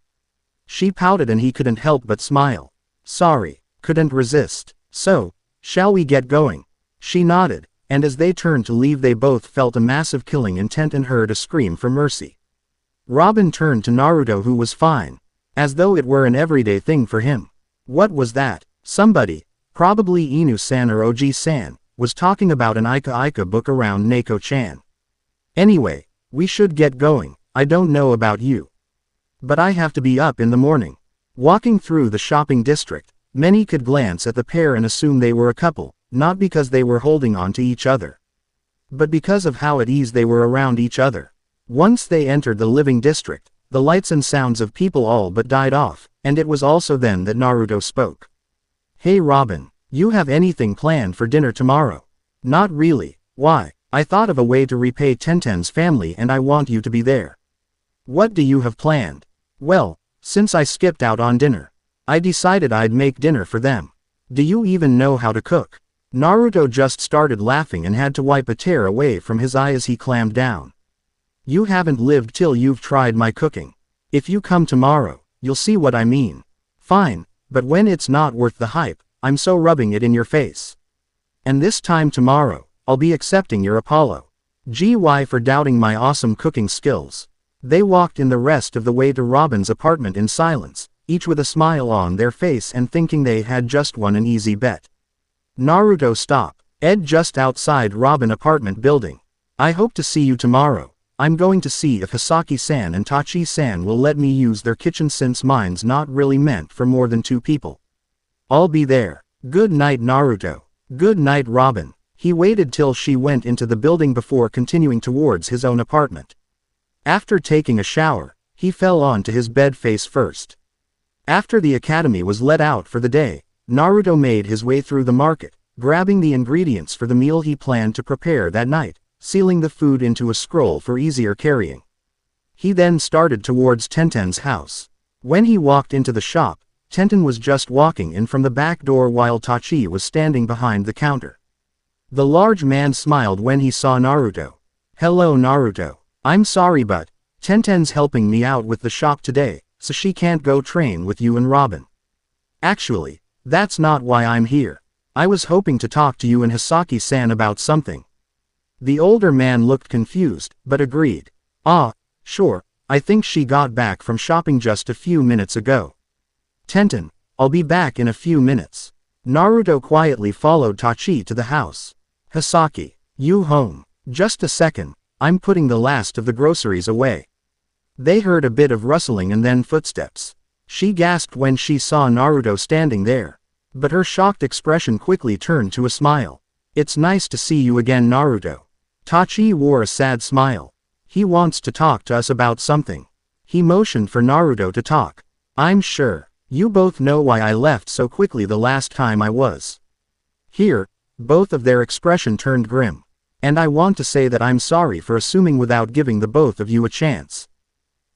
She pouted and he couldn't help but smile. Sorry, couldn't resist. So, shall we get going? She nodded, and as they turned to leave they both felt a massive killing intent and heard a scream for mercy. Robin turned to Naruto, who was fine, as though it were an everyday thing for him. What was that? Somebody, probably Inu-san or Oji-san, was talking about an Ika book around Neko-chan. Anyway, we should get going. I don't know about you, but I have to be up in the morning. Walking through the shopping district, many could glance at the pair and assume they were a couple, not because they were holding on to each other, but because of how at ease they were around each other. Once they entered the living district, the lights and sounds of people all but died off, and it was also then that Naruto spoke. Hey Robin, you have anything planned for dinner tomorrow? Not really. Why? I thought of a way to repay Tenten's family and I want you to be there. What do you have planned? Well, since I skipped out on dinner, I decided I'd make dinner for them. Do you even know how to cook? Naruto just started laughing and had to wipe a tear away from his eye as he clammed down. You haven't lived till you've tried my cooking. If you come tomorrow, you'll see what I mean. Fine, but when it's not worth the hype, I'm so rubbing it in your face. And this time tomorrow, I'll be accepting your Apollo. GY for doubting my awesome cooking skills. They walked in the rest of the way to Robin's apartment in silence, each with a smile on their face and thinking they had just won an easy bet. Naruto stop. Ed just outside Robin apartment building. I hope to see you tomorrow. I'm going to see if Hisaki-san and Tachi-san will let me use their kitchen since mine's not really meant for more than 2 people. I'll be there. Good night Naruto. Good night Robin. He waited till she went into the building before continuing towards his own apartment. After taking a shower, he fell onto his bed face first. After the academy was let out for the day, Naruto made his way through the market, grabbing the ingredients for the meal he planned to prepare that night, sealing the food into a scroll for easier carrying. He then started towards Tenten's house. When he walked into the shop, Tenten was just walking in from the back door while Tachi was standing behind the counter. The large man smiled when he saw Naruto. Hello Naruto. I'm sorry but Tenten's helping me out with the shop today, so she can't go train with you and Robin. Actually, that's not why I'm here. I was hoping to talk to you and Hisaki-san about something. The older man looked confused, but agreed. Ah, sure, I think she got back from shopping just a few minutes ago. Tenten, I'll be back in a few minutes. Naruto quietly followed Tachi to the house. Hisaki, you home? Just a second, I'm putting the last of the groceries away. They heard a bit of rustling and then footsteps. She gasped when she saw Naruto standing there, but her shocked expression quickly turned to a smile. It's nice to see you again Naruto. Tachi wore a sad smile. He wants to talk to us about something. He motioned for Naruto to talk. I'm sure you both know why I left so quickly the last time I was here. Both of their expression turned grim. And I want to say that I'm sorry for assuming without giving the both of you a chance.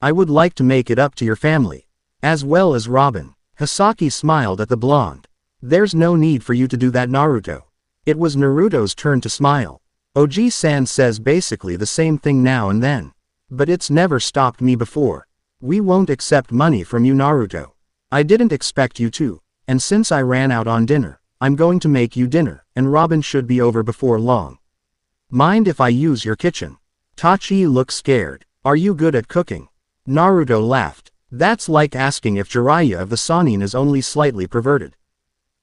I would like to make it up to your family, as well as Robin. Hisaki smiled at the blonde. There's no need for you to do that Naruto. It was Naruto's turn to smile. Oji-san says basically the same thing now and then. But it's never stopped me before. We won't accept money from you Naruto. I didn't expect you to, and since I ran out on dinner, I'm going to make you dinner, and Robin should be over before long. Mind if I use your kitchen? Tachi looked scared. Are you good at cooking? Naruto laughed. That's like asking if Jiraiya of the Sannin is only slightly perverted.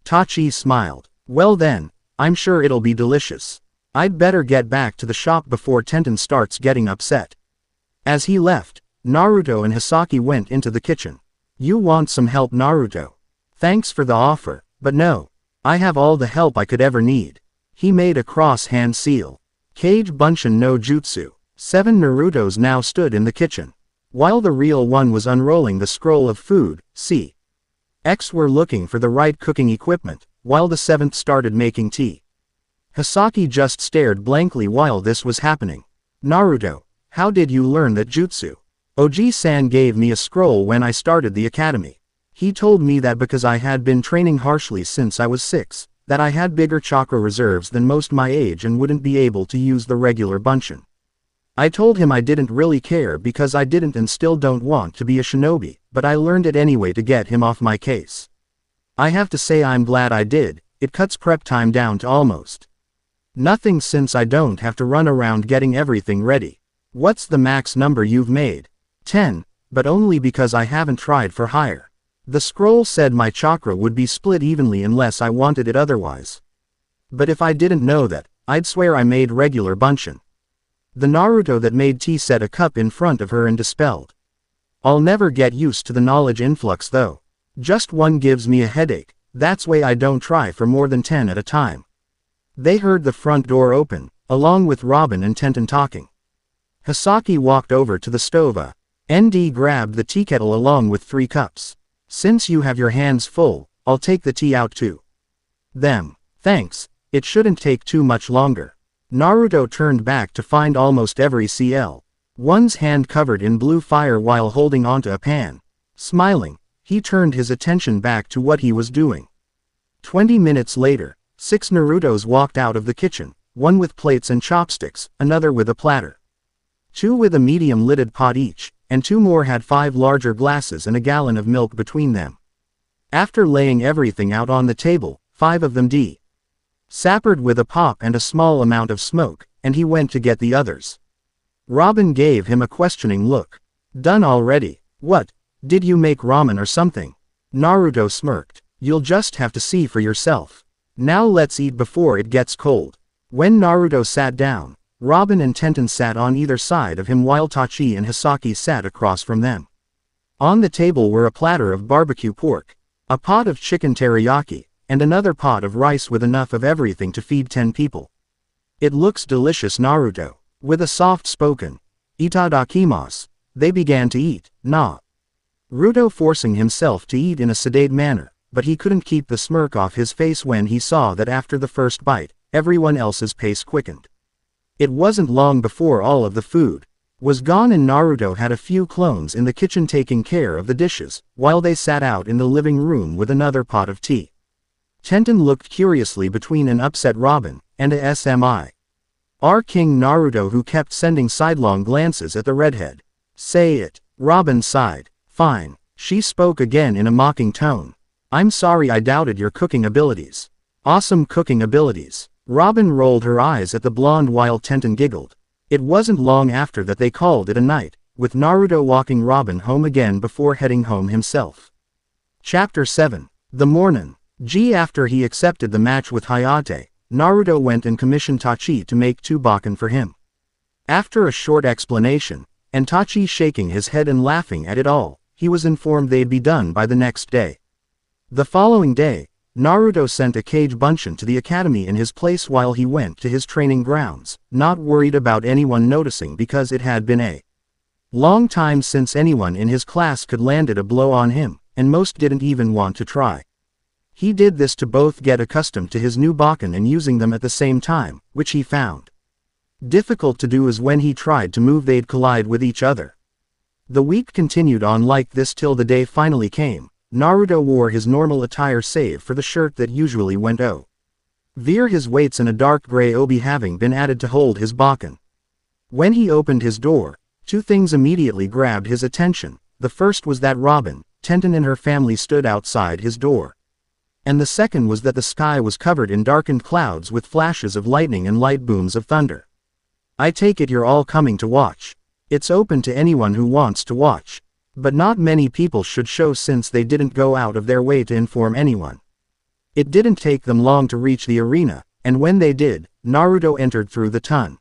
Tachi smiled. Well then, I'm sure it'll be delicious. I'd better get back to the shop before Tenten starts getting upset. As he left, Naruto and Hisaki went into the kitchen. You want some help Naruto? Thanks for the offer, but no. I have all the help I could ever need. He made a cross-hand seal. Kage Bunshin no Jutsu. 7 Narutos now stood in the kitchen. While the real one was unrolling the scroll of food, X were looking for the right cooking equipment, while the 7th started making tea. Hisaki just stared blankly while this was happening. Naruto, how did you learn that jutsu? Oji-san gave me a scroll when I started the academy. He told me that because I had been training harshly since I was 6, that I had bigger chakra reserves than most my age and wouldn't be able to use the regular Bunshin. I told him I didn't really care because I didn't and still don't want to be a shinobi, but I learned it anyway to get him off my case. I have to say I'm glad I did, it cuts prep time down to almost nothing since I don't have to run around getting everything ready. What's the max number you've made? 10, but only because I haven't tried for higher. The scroll said my chakra would be split evenly unless I wanted it otherwise. But if I didn't know that, I'd swear I made regular Bunshin. The Naruto that made tea set a cup in front of her and dispelled. I'll never get used to the knowledge influx though. Just one gives me a headache, that's why I don't try for more than 10 at a time. They heard the front door open, along with Robin and Tenten talking. Hisaki walked over to the stove. ND grabbed the tea kettle along with 3 cups. Since you have your hands full, I'll take the tea out too. Thanks, it shouldn't take too much longer. Naruto turned back to find almost every one's hand covered in blue fire while holding onto a pan. Smiling, he turned his attention back to what he was doing. 20 minutes later, 6 Narutos walked out of the kitchen, one with plates and chopsticks, another with a platter. 2 with a medium-lidded pot each, and 2 more had 5 larger glasses and a gallon of milk between them. After laying everything out on the table, 5 of them sappered with a pop and a small amount of smoke, and he went to get the others. Robin gave him a questioning look. Done already? What, did you make ramen or something? Naruto smirked. You'll just have to see for yourself. Now let's eat before it gets cold. When Naruto sat down, Robin and Tenten sat on either side of him while Tachi and Hisaki sat across from them. On the table were a platter of barbecue pork, a pot of chicken teriyaki, and another pot of rice with enough of everything to feed 10 people. It looks delicious, Naruto. With a soft-spoken "Itadakimasu," they began to eat, Naruto forcing himself to eat in a sedate manner, but he couldn't keep the smirk off his face when he saw that after the first bite, everyone else's pace quickened. It wasn't long before all of the food was gone and Naruto had a few clones in the kitchen taking care of the dishes, while they sat out in the living room with another pot of tea. Tenten looked curiously between an upset Robin and a SMI. Our King Naruto, who kept sending sidelong glances at the redhead. Say it. Robin sighed. Fine. She spoke again in a mocking tone. I'm sorry I doubted your cooking abilities. Awesome cooking abilities. Robin rolled her eyes at the blonde while Tenten giggled. It wasn't long after that they called it a night, with Naruto walking Robin home again before heading home himself. Chapter 7. The morning. After he accepted the match with Hayate, Naruto went and commissioned Tachi to make 2 bakken for him. After a short explanation, and Tachi shaking his head and laughing at it all, he was informed they'd be done by the next day. The following day, Naruto sent a Kage Bunshin to the academy in his place while he went to his training grounds, not worried about anyone noticing because it had been a long time since anyone in his class could landed a blow on him, and most didn't even want to try. He did this to both get accustomed to his new bakken and using them at the same time, which he found difficult to do as when he tried to move they'd collide with each other. The week continued on like this till the day finally came. Naruto wore his normal attire save for the shirt that usually went over his weights and a dark gray obi having been added to hold his bakken. When he opened his door, 2 things immediately grabbed his attention. The first was that Robin, Tenten and her family stood outside his door. And the second was that the sky was covered in darkened clouds with flashes of lightning and light booms of thunder. I take it you're all coming to watch. It's open to anyone who wants to watch. But not many people should show since they didn't go out of their way to inform anyone. It didn't take them long to reach the arena, and when they did, Naruto entered through the tunnel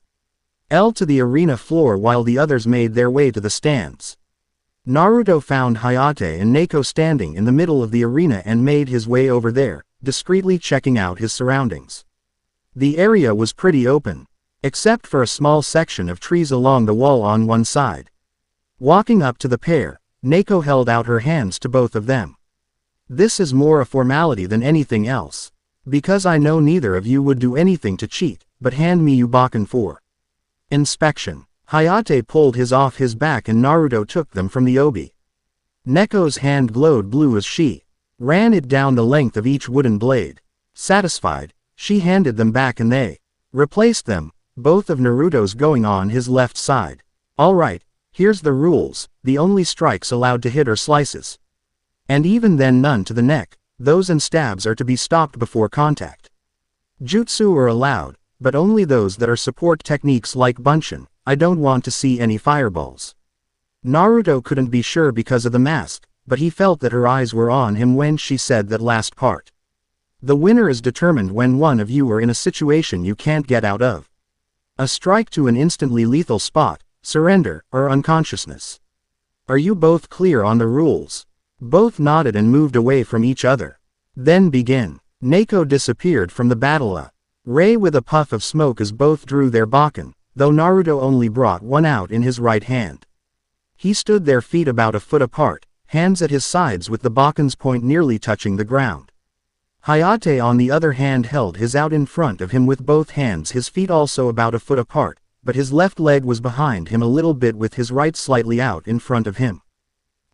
to the arena floor while the others made their way to the stands. Naruto found Hayate and Neko standing in the middle of the arena and made his way over there, discreetly checking out his surroundings. The area was pretty open, except for a small section of trees along the wall on one side. Walking up to the pair, Neko held out her hands to both of them. This is more a formality than anything else, because I know neither of you would do anything to cheat, but hand me your Bakken for inspection. Hayate pulled his off his back and Naruto took them from the obi. Neko's hand glowed blue as she ran it down the length of each wooden blade. Satisfied, she handed them back and they replaced them, both of Naruto's going on his left side. Alright, here's the rules, the only strikes allowed to hit are slices. And even then none to the neck, those and stabs are to be stopped before contact. Jutsu are allowed, but only those that are support techniques like Bunshin. I don't want to see any fireballs. Naruto couldn't be sure because of the mask, but he felt that her eyes were on him when she said that last part. The winner is determined when one of you are in a situation you can't get out of. A strike to an instantly lethal spot, surrender, or unconsciousness. Are you both clear on the rules? Both nodded and moved away from each other. Then begin. Neko disappeared from the battle. Ray with a puff of smoke as both drew their Bakken, though Naruto only brought one out in his right hand. He stood their feet about a foot apart, hands at his sides with the Bakken's point nearly touching the ground. Hayate on the other hand held his out in front of him with both hands, his feet also about a foot apart, but his left leg was behind him a little bit with his right slightly out in front of him.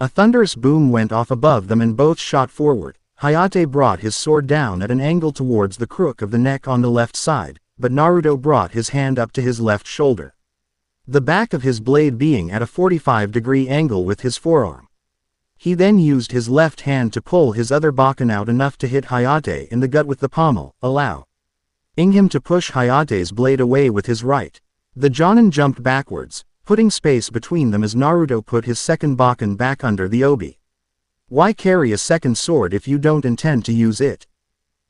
A thunderous boom went off above them and both shot forward. Hayate brought his sword down at an angle towards the crook of the neck on the left side, but Naruto brought his hand up to his left shoulder, the back of his blade being at a 45-degree angle with his forearm. He then used his left hand to pull his other Bakken out enough to hit Hayate in the gut with the pommel, allowing him to push Hayate's blade away with his right. The Jonin jumped backwards, putting space between them as Naruto put his second Bakken back under the obi. Why carry a second sword if you don't intend to use it?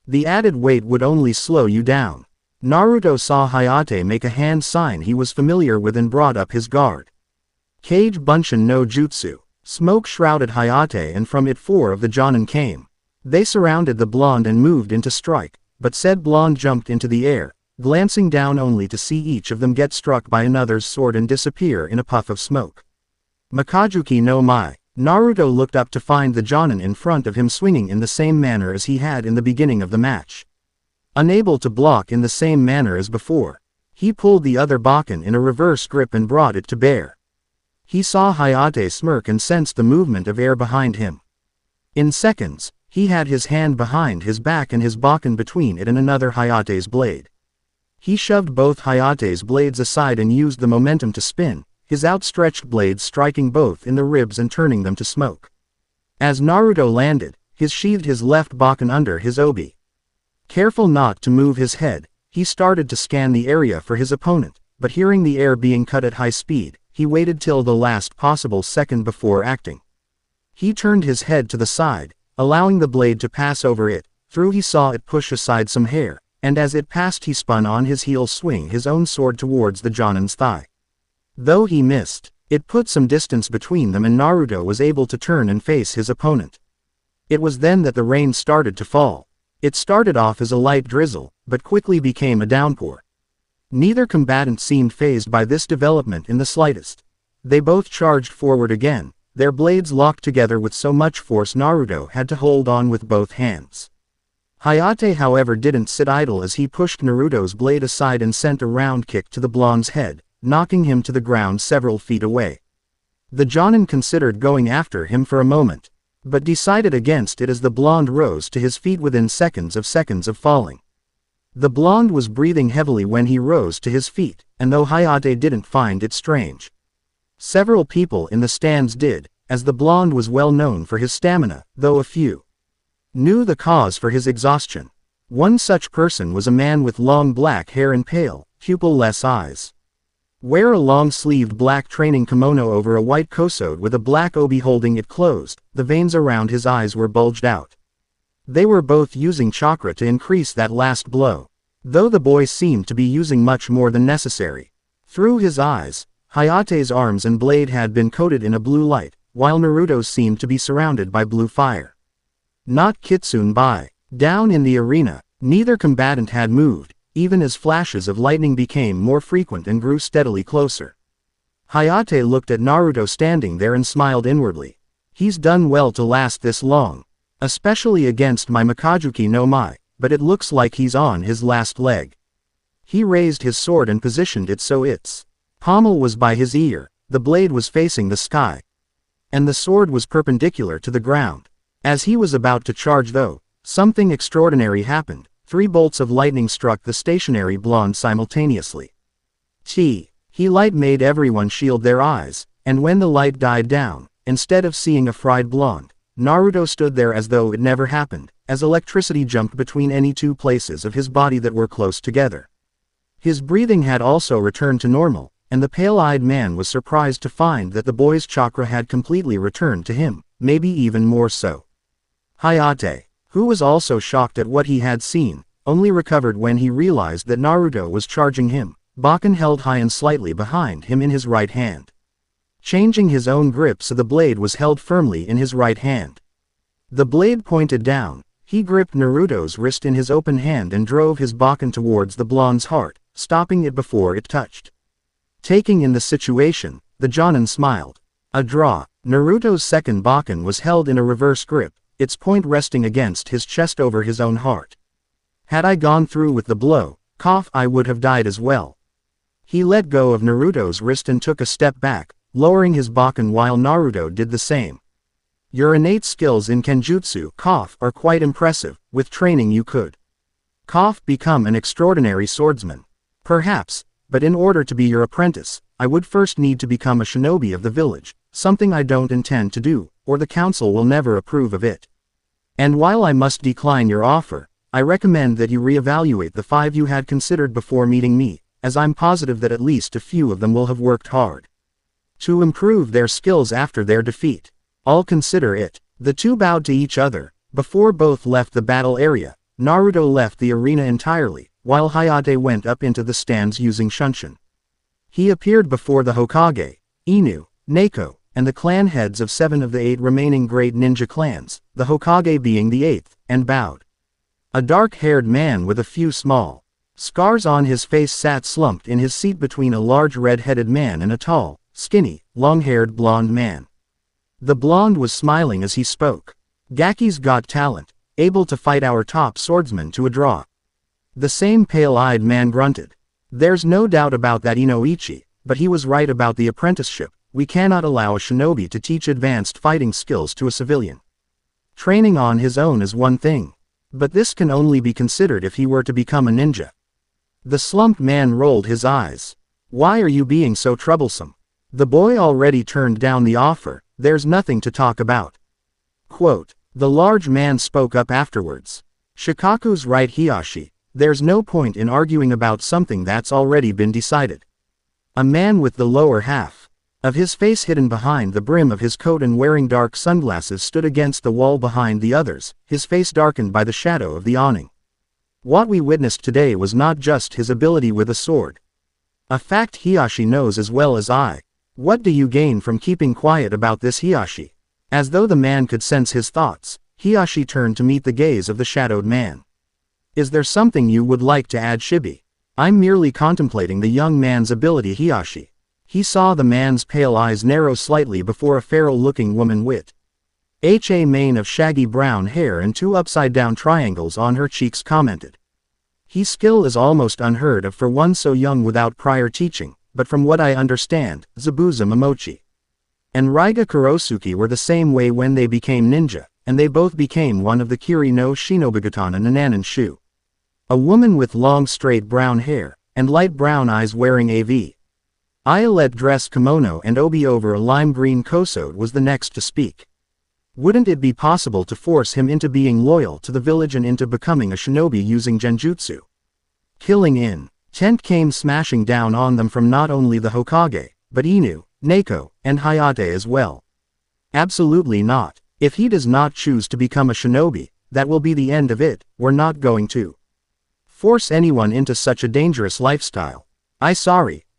The added weight would only slow you down. Naruto saw Hayate make a hand sign he was familiar with and brought up his guard. Kage Bunshin no Jutsu. Smoke shrouded Hayate and from it four of the Jonin came. They surrounded the blonde and moved into strike, but said blonde jumped into the air, glancing down only to see each of them get struck by another's sword and disappear in a puff of smoke. Makajuki no Mai. Naruto looked up to find the Jonin in front of him swinging in the same manner as he had in the beginning of the match. Unable to block in the same manner as before, he pulled the other Bakken in a reverse grip and brought it to bear. He saw Hayate smirk and sensed the movement of air behind him. In seconds, he had his hand behind his back and his Bakken between it and another Hayate's blade. He shoved both Hayate's blades aside and used the momentum to spin, his outstretched blades striking both in the ribs and turning them to smoke. As Naruto landed, he sheathed his left Bakken under his obi. Careful not to move his head, he started to scan the area for his opponent, but hearing the air being cut at high speed, he waited till the last possible second before acting. He turned his head to the side, allowing the blade to pass over it. Through he saw it push aside some hair, and as it passed he spun on his heel swing his own sword towards the Jonin's thigh. Though he missed, it put some distance between them and Naruto was able to turn and face his opponent. It was then that the rain started to fall. It started off as a light drizzle, but quickly became a downpour. Neither combatant seemed fazed by this development in the slightest. They both charged forward again, their blades locked together with so much force Naruto had to hold on with both hands. Hayate however didn't sit idle as he pushed Naruto's blade aside and sent a round kick to the blonde's head, knocking him to the ground several feet away. The Jonin considered going after him for a moment, but decided against it as the blonde rose to his feet within seconds of falling. The blonde was breathing heavily when he rose to his feet, and though Hayate didn't find it strange, several people in the stands did, as the blonde was well known for his stamina, though a few knew the cause for his exhaustion. One such person was a man with long black hair and pale, pupil-less eyes. Wear a long-sleeved black training kimono over a white kosode with a black obi holding it closed, the veins around his eyes were bulged out. They were both using chakra to increase that last blow, though the boy seemed to be using much more than necessary. Through his eyes, Hayate's arms and blade had been coated in a blue light, while Naruto's seemed to be surrounded by blue fire. Not Kitsune Bai. Down in the arena, neither combatant had moved, even as flashes of lightning became more frequent and grew steadily closer. Hayate looked at Naruto standing there and smiled inwardly. He's done well to last this long. Especially against my Mikajuki no Mai, but it looks like he's on his last leg. He raised his sword and positioned it so its pommel was by his ear, the blade was facing the sky, and the sword was perpendicular to the ground. As he was about to charge though, something extraordinary happened. 3 bolts of lightning struck the stationary blonde simultaneously. He light made everyone shield their eyes, and when the light died down, instead of seeing a fried blonde, Naruto stood there as though it never happened, as electricity jumped between any 2 places of his body that were close together. His breathing had also returned to normal, and the pale-eyed man was surprised to find that the boy's chakra had completely returned to him, maybe even more so. Hayate, who was also shocked at what he had seen, only recovered when he realized that Naruto was charging him, Bakken held high and slightly behind him in his right hand. Changing his own grip so the blade was held firmly in his right hand. The blade pointed down, he gripped Naruto's wrist in his open hand and drove his Bakken towards the blonde's heart, stopping it before it touched. Taking in the situation, the Jonin smiled. A draw. Naruto's second Bakken was held in a reverse grip, its point resting against his chest over his own heart. Had I gone through with the blow, I would have died as well. He let go of Naruto's wrist and took a step back, lowering his Bakken while Naruto did the same. Your innate skills in Kenjutsu are quite impressive. With training you could become an extraordinary swordsman. Perhaps, but in order to be your apprentice, I would first need to become a shinobi of the village, something I don't intend to do, or the council will never approve of it. And while I must decline your offer, I recommend that you reevaluate the 5 you had considered before meeting me, as I'm positive that at least a few of them will have worked hard to improve their skills after their defeat. I'll consider it. The 2 bowed to each other. Before both left the battle area, Naruto left the arena entirely, while Hayate went up into the stands using Shunshin. He appeared before the Hokage, Inu, Neko, and the clan heads of 7 of the 8 remaining great ninja clans, the Hokage being the 8th, and bowed. A dark-haired man with a few small scars on his face sat slumped in his seat between a large red-headed man and a tall, skinny, long-haired blonde man. The blonde was smiling as he spoke. Gaki's got talent, able to fight our top swordsman to a draw. The same pale-eyed man grunted. There's no doubt about that, Inoichi, but he was right about the apprenticeship. We cannot allow a shinobi to teach advanced fighting skills to a civilian. Training on his own is one thing, but this can only be considered if he were to become a ninja. The slumped man rolled his eyes. Why are you being so troublesome? The boy already turned down the offer. There's nothing to talk about. Quote, the large man spoke up afterwards. Shikaku's right, Hiyashi. There's no point in arguing about something that's already been decided. A man with the lower half of his face hidden behind the brim of his coat and wearing dark sunglasses stood against the wall behind the others, his face darkened by the shadow of the awning. What we witnessed today was not just his ability with a sword. A fact Hiyashi knows as well as I. What do you gain from keeping quiet about this, Hiyashi? As though the man could sense his thoughts, Hiyashi turned to meet the gaze of the shadowed man. Is there something you would like to add, Shibi? I'm merely contemplating the young man's ability, Hiyashi. He saw the man's pale eyes narrow slightly before a feral-looking woman with a mane of shaggy brown hair and 2 upside-down triangles on her cheeks commented. His skill is almost unheard of for one so young without prior teaching, but from what I understand, Zabuza Momochi and Raiga Kurosuke were the same way when they became ninja, and they both became one of the Kiri no Shinobigatana Nananin Shu. A woman with long straight brown hair, and light brown eyes wearing a violet dress kimono and obi over a lime green kosode was the next to speak. Wouldn't it be possible to force him into being loyal to the village and into becoming a shinobi using genjutsu? Killing intent came smashing down on them from not only the Hokage, but Inu, Neko, and Hayate as well. Absolutely not. If he does not choose to become a shinobi, that will be the end of it. We're not going to force anyone into such a dangerous lifestyle.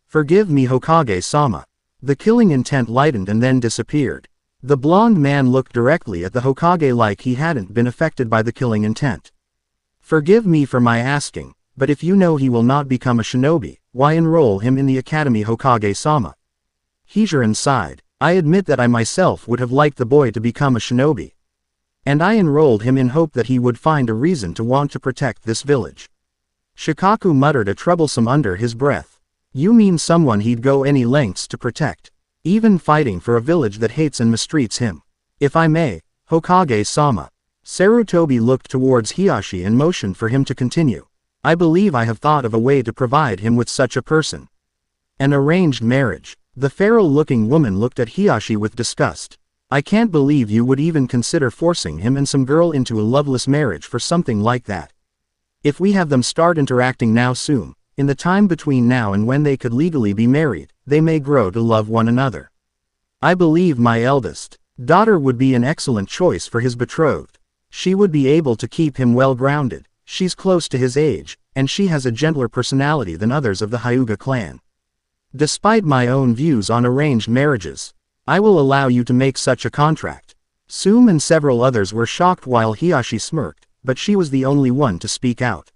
Forgive me, Hokage-sama. The killing intent lightened and then disappeared. The blonde man looked directly at the Hokage like he hadn't been affected by the killing intent. Forgive me for my asking, but if you know he will not become a shinobi, why enroll him in the academy Hokage-sama? Hijiran sighed. I admit that I myself would have liked the boy to become a shinobi. And I enrolled him in hope that he would find a reason to want to protect this village. Shikaku muttered a troublesome under his breath. You mean someone he'd go any lengths to protect, even fighting for a village that hates and mistreats him. If I may, Hokage-sama. Sarutobi looked towards Hiashi and motioned for him to continue. I believe I have thought of a way to provide him with such a person. An arranged marriage. The feral-looking woman looked at Hiashi with disgust. I can't believe you would even consider forcing him and some girl into a loveless marriage for something like that. If we have them start interacting now soon, in the time between now and when they could legally be married, they may grow to love one another. I believe my eldest daughter would be an excellent choice for his betrothed. She would be able to keep him well grounded, she's close to his age, and she has a gentler personality than others of the Hyuga clan. Despite my own views on arranged marriages, I will allow you to make such a contract. Sume and several others were shocked while Hiashi smirked, but she was the only one to speak out.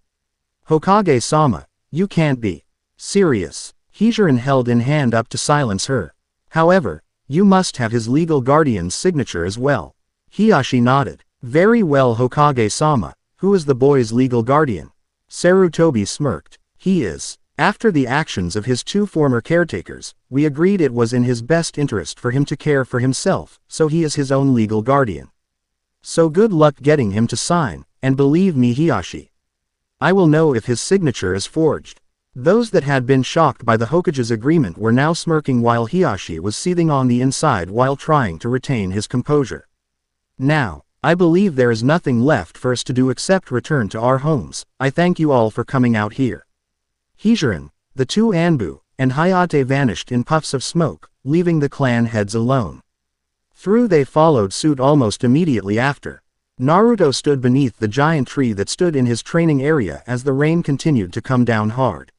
Hokage-sama, you can't be serious. Hijiran held in hand up to silence her. However, you must have his legal guardian's signature as well. Hiashi nodded. Very well, Hokage-sama. Who is the boy's legal guardian? Sarutobi smirked. He is. After the actions of his two former caretakers, we agreed it was in his best interest for him to care for himself, so he is his own legal guardian. So good luck getting him to sign, and believe me, Hiashi, I will know if his signature is forged. Those that had been shocked by the Hokage's agreement were now smirking while Hiashi was seething on the inside while trying to retain his composure. Now, I believe there is nothing left for us to do except return to our homes. I thank you all for coming out here. Hijiran, the two Anbu, and Hayate vanished in puffs of smoke, leaving the clan heads alone. Through they followed suit almost immediately after. Naruto stood beneath the giant tree that stood in his training area as the rain continued to come down hard.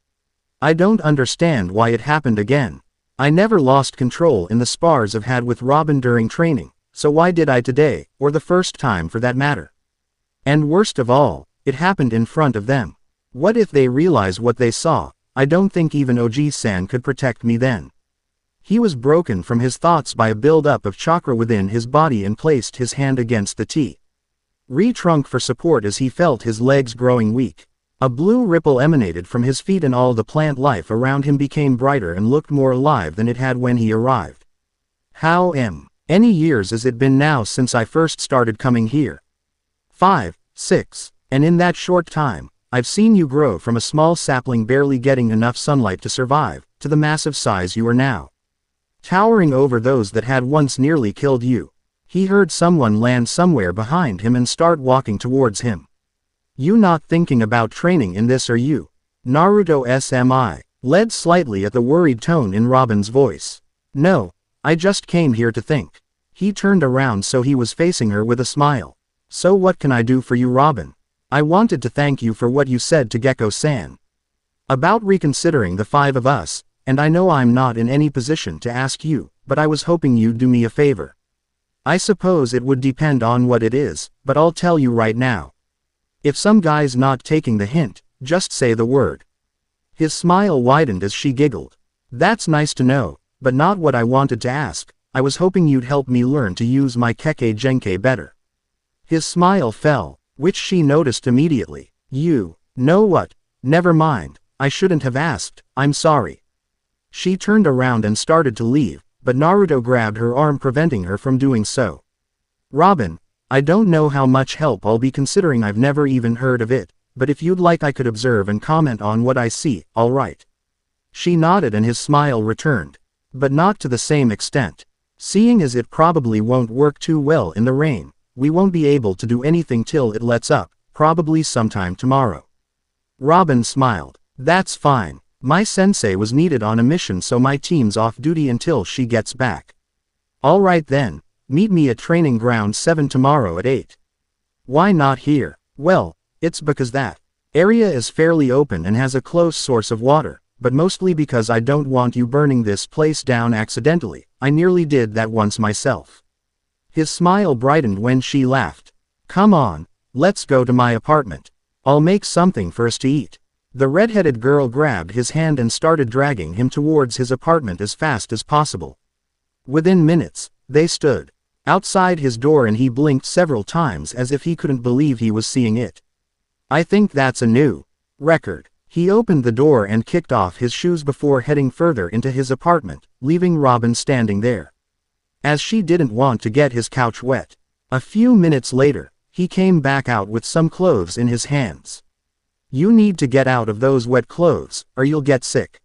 I don't understand why it happened again. I never lost control in the spars I've had with Robin during training, so why did I today, or the first time for that matter? And worst of all, it happened in front of them. What if they realize what they saw? I don't think even Oji-san could protect me then. He was broken from his thoughts by a build-up of chakra within his body and placed his hand against the trunk for support as he felt his legs growing weak. A blue ripple emanated from his feet and all the plant life around him became brighter and looked more alive than it had when he arrived. How many years has it been now since I first started coming here? 5, 6, and in that short time, I've seen you grow from a small sapling barely getting enough sunlight to survive, to the massive size you are now. Towering over those that had once nearly killed you. He heard someone land somewhere behind him and start walking towards him. You not thinking about training in this, are you? Naruto SMI, led slightly at the worried tone in Robin's voice. No, I just came here to think. He turned around so he was facing her with a smile. So what can I do for you, Robin? I wanted to thank you for what you said to Gecko-san. About reconsidering the 5 of us, and I know I'm not in any position to ask you, but I was hoping you'd do me a favor. I suppose it would depend on what it is, but I'll tell you right now. If some guy's not taking the hint, just say the word. His smile widened as she giggled. That's nice to know, but not what I wanted to ask. I was hoping you'd help me learn to use my Kekkei Genkai better. His smile fell, which she noticed immediately. You know what? Never mind, I shouldn't have asked, I'm sorry. She turned around and started to leave, but Naruto grabbed her arm preventing her from doing so. Robin, I don't know how much help I'll be considering I've never even heard of it, but if you'd like I could observe and comment on what I see, all right. She nodded and his smile returned. But not to the same extent. Seeing as it probably won't work too well in the rain, we won't be able to do anything till it lets up, probably sometime tomorrow. Robin smiled. That's fine. My sensei was needed on a mission so my team's off duty until she gets back. Alright then, meet me at Training Ground 7 tomorrow at 8. Why not here? Well, it's because that area is fairly open and has a close source of water, but mostly because I don't want you burning this place down accidentally. I nearly did that once myself. His smile brightened when she laughed. Come on, let's go to my apartment. I'll make something for us to eat. The red-headed girl grabbed his hand and started dragging him towards his apartment as fast as possible. Within minutes, they stood outside his door and he blinked several times as if he couldn't believe he was seeing it. I think that's a new record. He opened the door and kicked off his shoes before heading further into his apartment, leaving Robin standing there, as she didn't want to get his couch wet. A few minutes later, he came back out with some clothes in his hands. You need to get out of those wet clothes, or you'll get sick.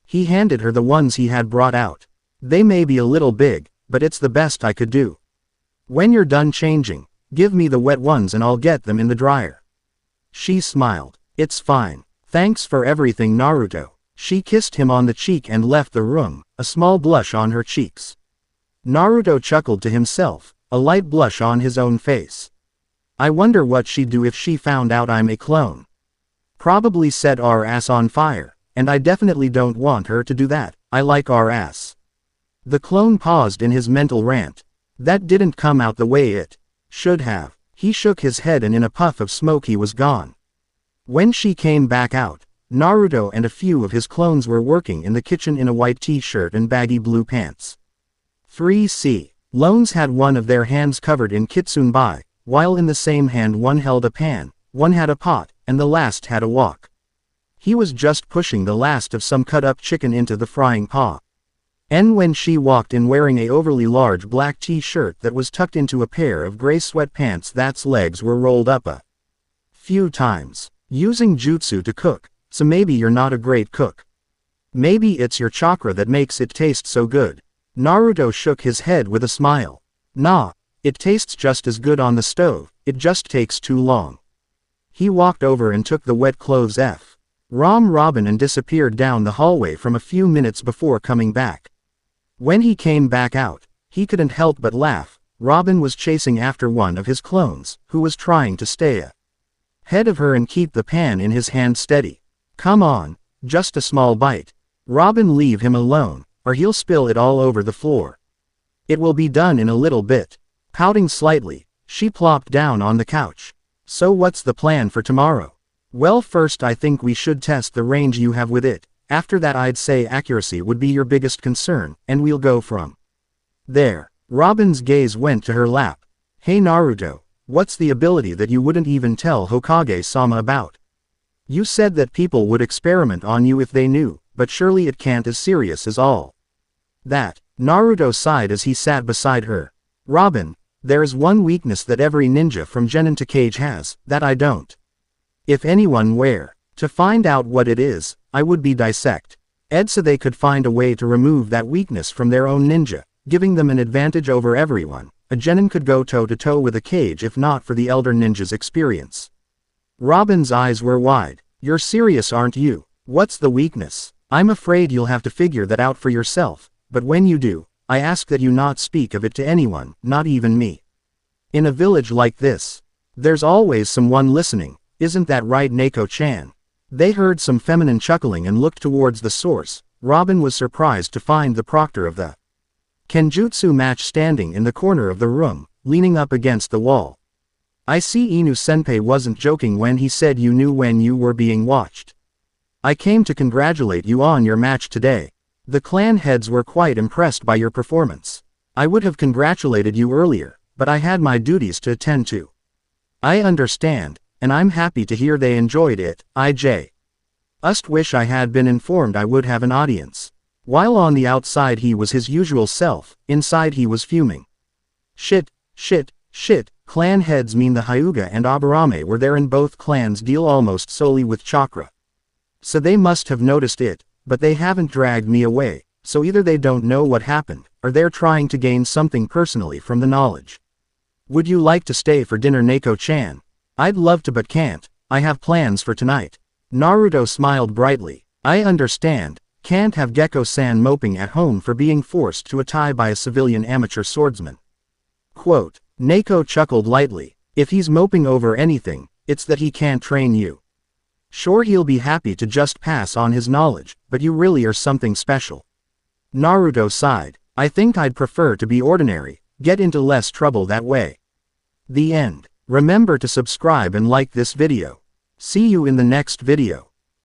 He handed her the ones he had brought out. They may be a little big, but it's the best I could do. When you're done changing, give me the wet ones and I'll get them in the dryer. She smiled. It's fine. Thanks for everything, Naruto. She kissed him on the cheek and left the room, a small blush on her cheeks. Naruto chuckled to himself, a light blush on his own face. I wonder what she'd do if she found out I'm a clone. Probably set our ass on fire, and I definitely don't want her to do that. I like our ass. The clone paused in his mental rant. That didn't come out the way it should have. He shook his head and in a puff of smoke he was gone. When she came back out, Naruto and a few of his clones were working in the kitchen in a white t-shirt and baggy blue pants. 3C. Clones had one of their hands covered in kitsunbai, while in the same hand one held a pan, one had a pot, and the last had a wok. He was just pushing the last of some cut-up chicken into the frying pan. And when she walked in wearing a overly large black t-shirt that was tucked into a pair of gray sweatpants that's legs were rolled up a few times. Using jutsu to cook, so maybe you're not a great cook. Maybe it's your chakra that makes it taste so good. Naruto shook his head with a smile. Nah, it tastes just as good on the stove, it just takes too long. He walked over and took the wet clothes Robin and disappeared down the hallway from a few minutes before coming back. When he came back out, he couldn't help but laugh. Robin was chasing after one of his clones, who was trying to stay ahead of her and keep the pan in his hand steady. Come on, just a small bite. Robin, leave him alone, or he'll spill it all over the floor. It will be done in a little bit. Pouting slightly, she plopped down on the couch. So what's the plan for tomorrow? Well, first I think we should test the range you have with it. After that I'd say accuracy would be your biggest concern, and we'll go from there. Robin's gaze went to her lap. Hey Naruto, what's the ability that you wouldn't even tell Hokage-sama about? You said that people would experiment on you if they knew, but surely it can't as serious as all that. Naruto sighed as he sat beside her. Robin, there's one weakness that every ninja from Genin to Kage has, that I don't. If anyone were to find out what it is, I would be dissect ed so they could find a way to remove that weakness from their own ninja, giving them an advantage over everyone. A Genin could go toe-to-toe with a Kage if not for the elder ninja's experience. Robin's eyes were wide. You're serious, aren't you? What's the weakness? I'm afraid you'll have to figure that out for yourself, but when you do, I ask that you not speak of it to anyone, not even me. In a village like this, there's always someone listening, isn't that right, Neko-chan? They heard some feminine chuckling and looked towards the source. Robin was surprised to find the proctor of the Kenjutsu match standing in the corner of the room, leaning up against the wall. I see Inu-senpai wasn't joking when he said you knew when you were being watched. I came to congratulate you on your match today. The clan heads were quite impressed by your performance. I would have congratulated you earlier, but I had my duties to attend to. I understand, and I'm happy to hear they enjoyed it. I just wish I had been informed I would have an audience. While on the outside he was his usual self, inside he was fuming. Shit. Clan heads mean the Hyuga and Aburame were there, and both clans deal almost solely with chakra. So they must have noticed it, but they haven't dragged me away, so either they don't know what happened, or they're trying to gain something personally from the knowledge. Would you like to stay for dinner, Neko-chan? I'd love to but can't. I have plans for tonight. Naruto smiled brightly. I understand. Can't have Gekko-san moping at home for being forced to a tie by a civilian amateur swordsman. Quote. Neko chuckled lightly. If he's moping over anything, it's that he can't train you. Sure, he'll be happy to just pass on his knowledge, but you really are something special. Naruto sighed. I think I'd prefer to be ordinary, get into less trouble that way. The end. Remember to subscribe and like this video. See you in the next video.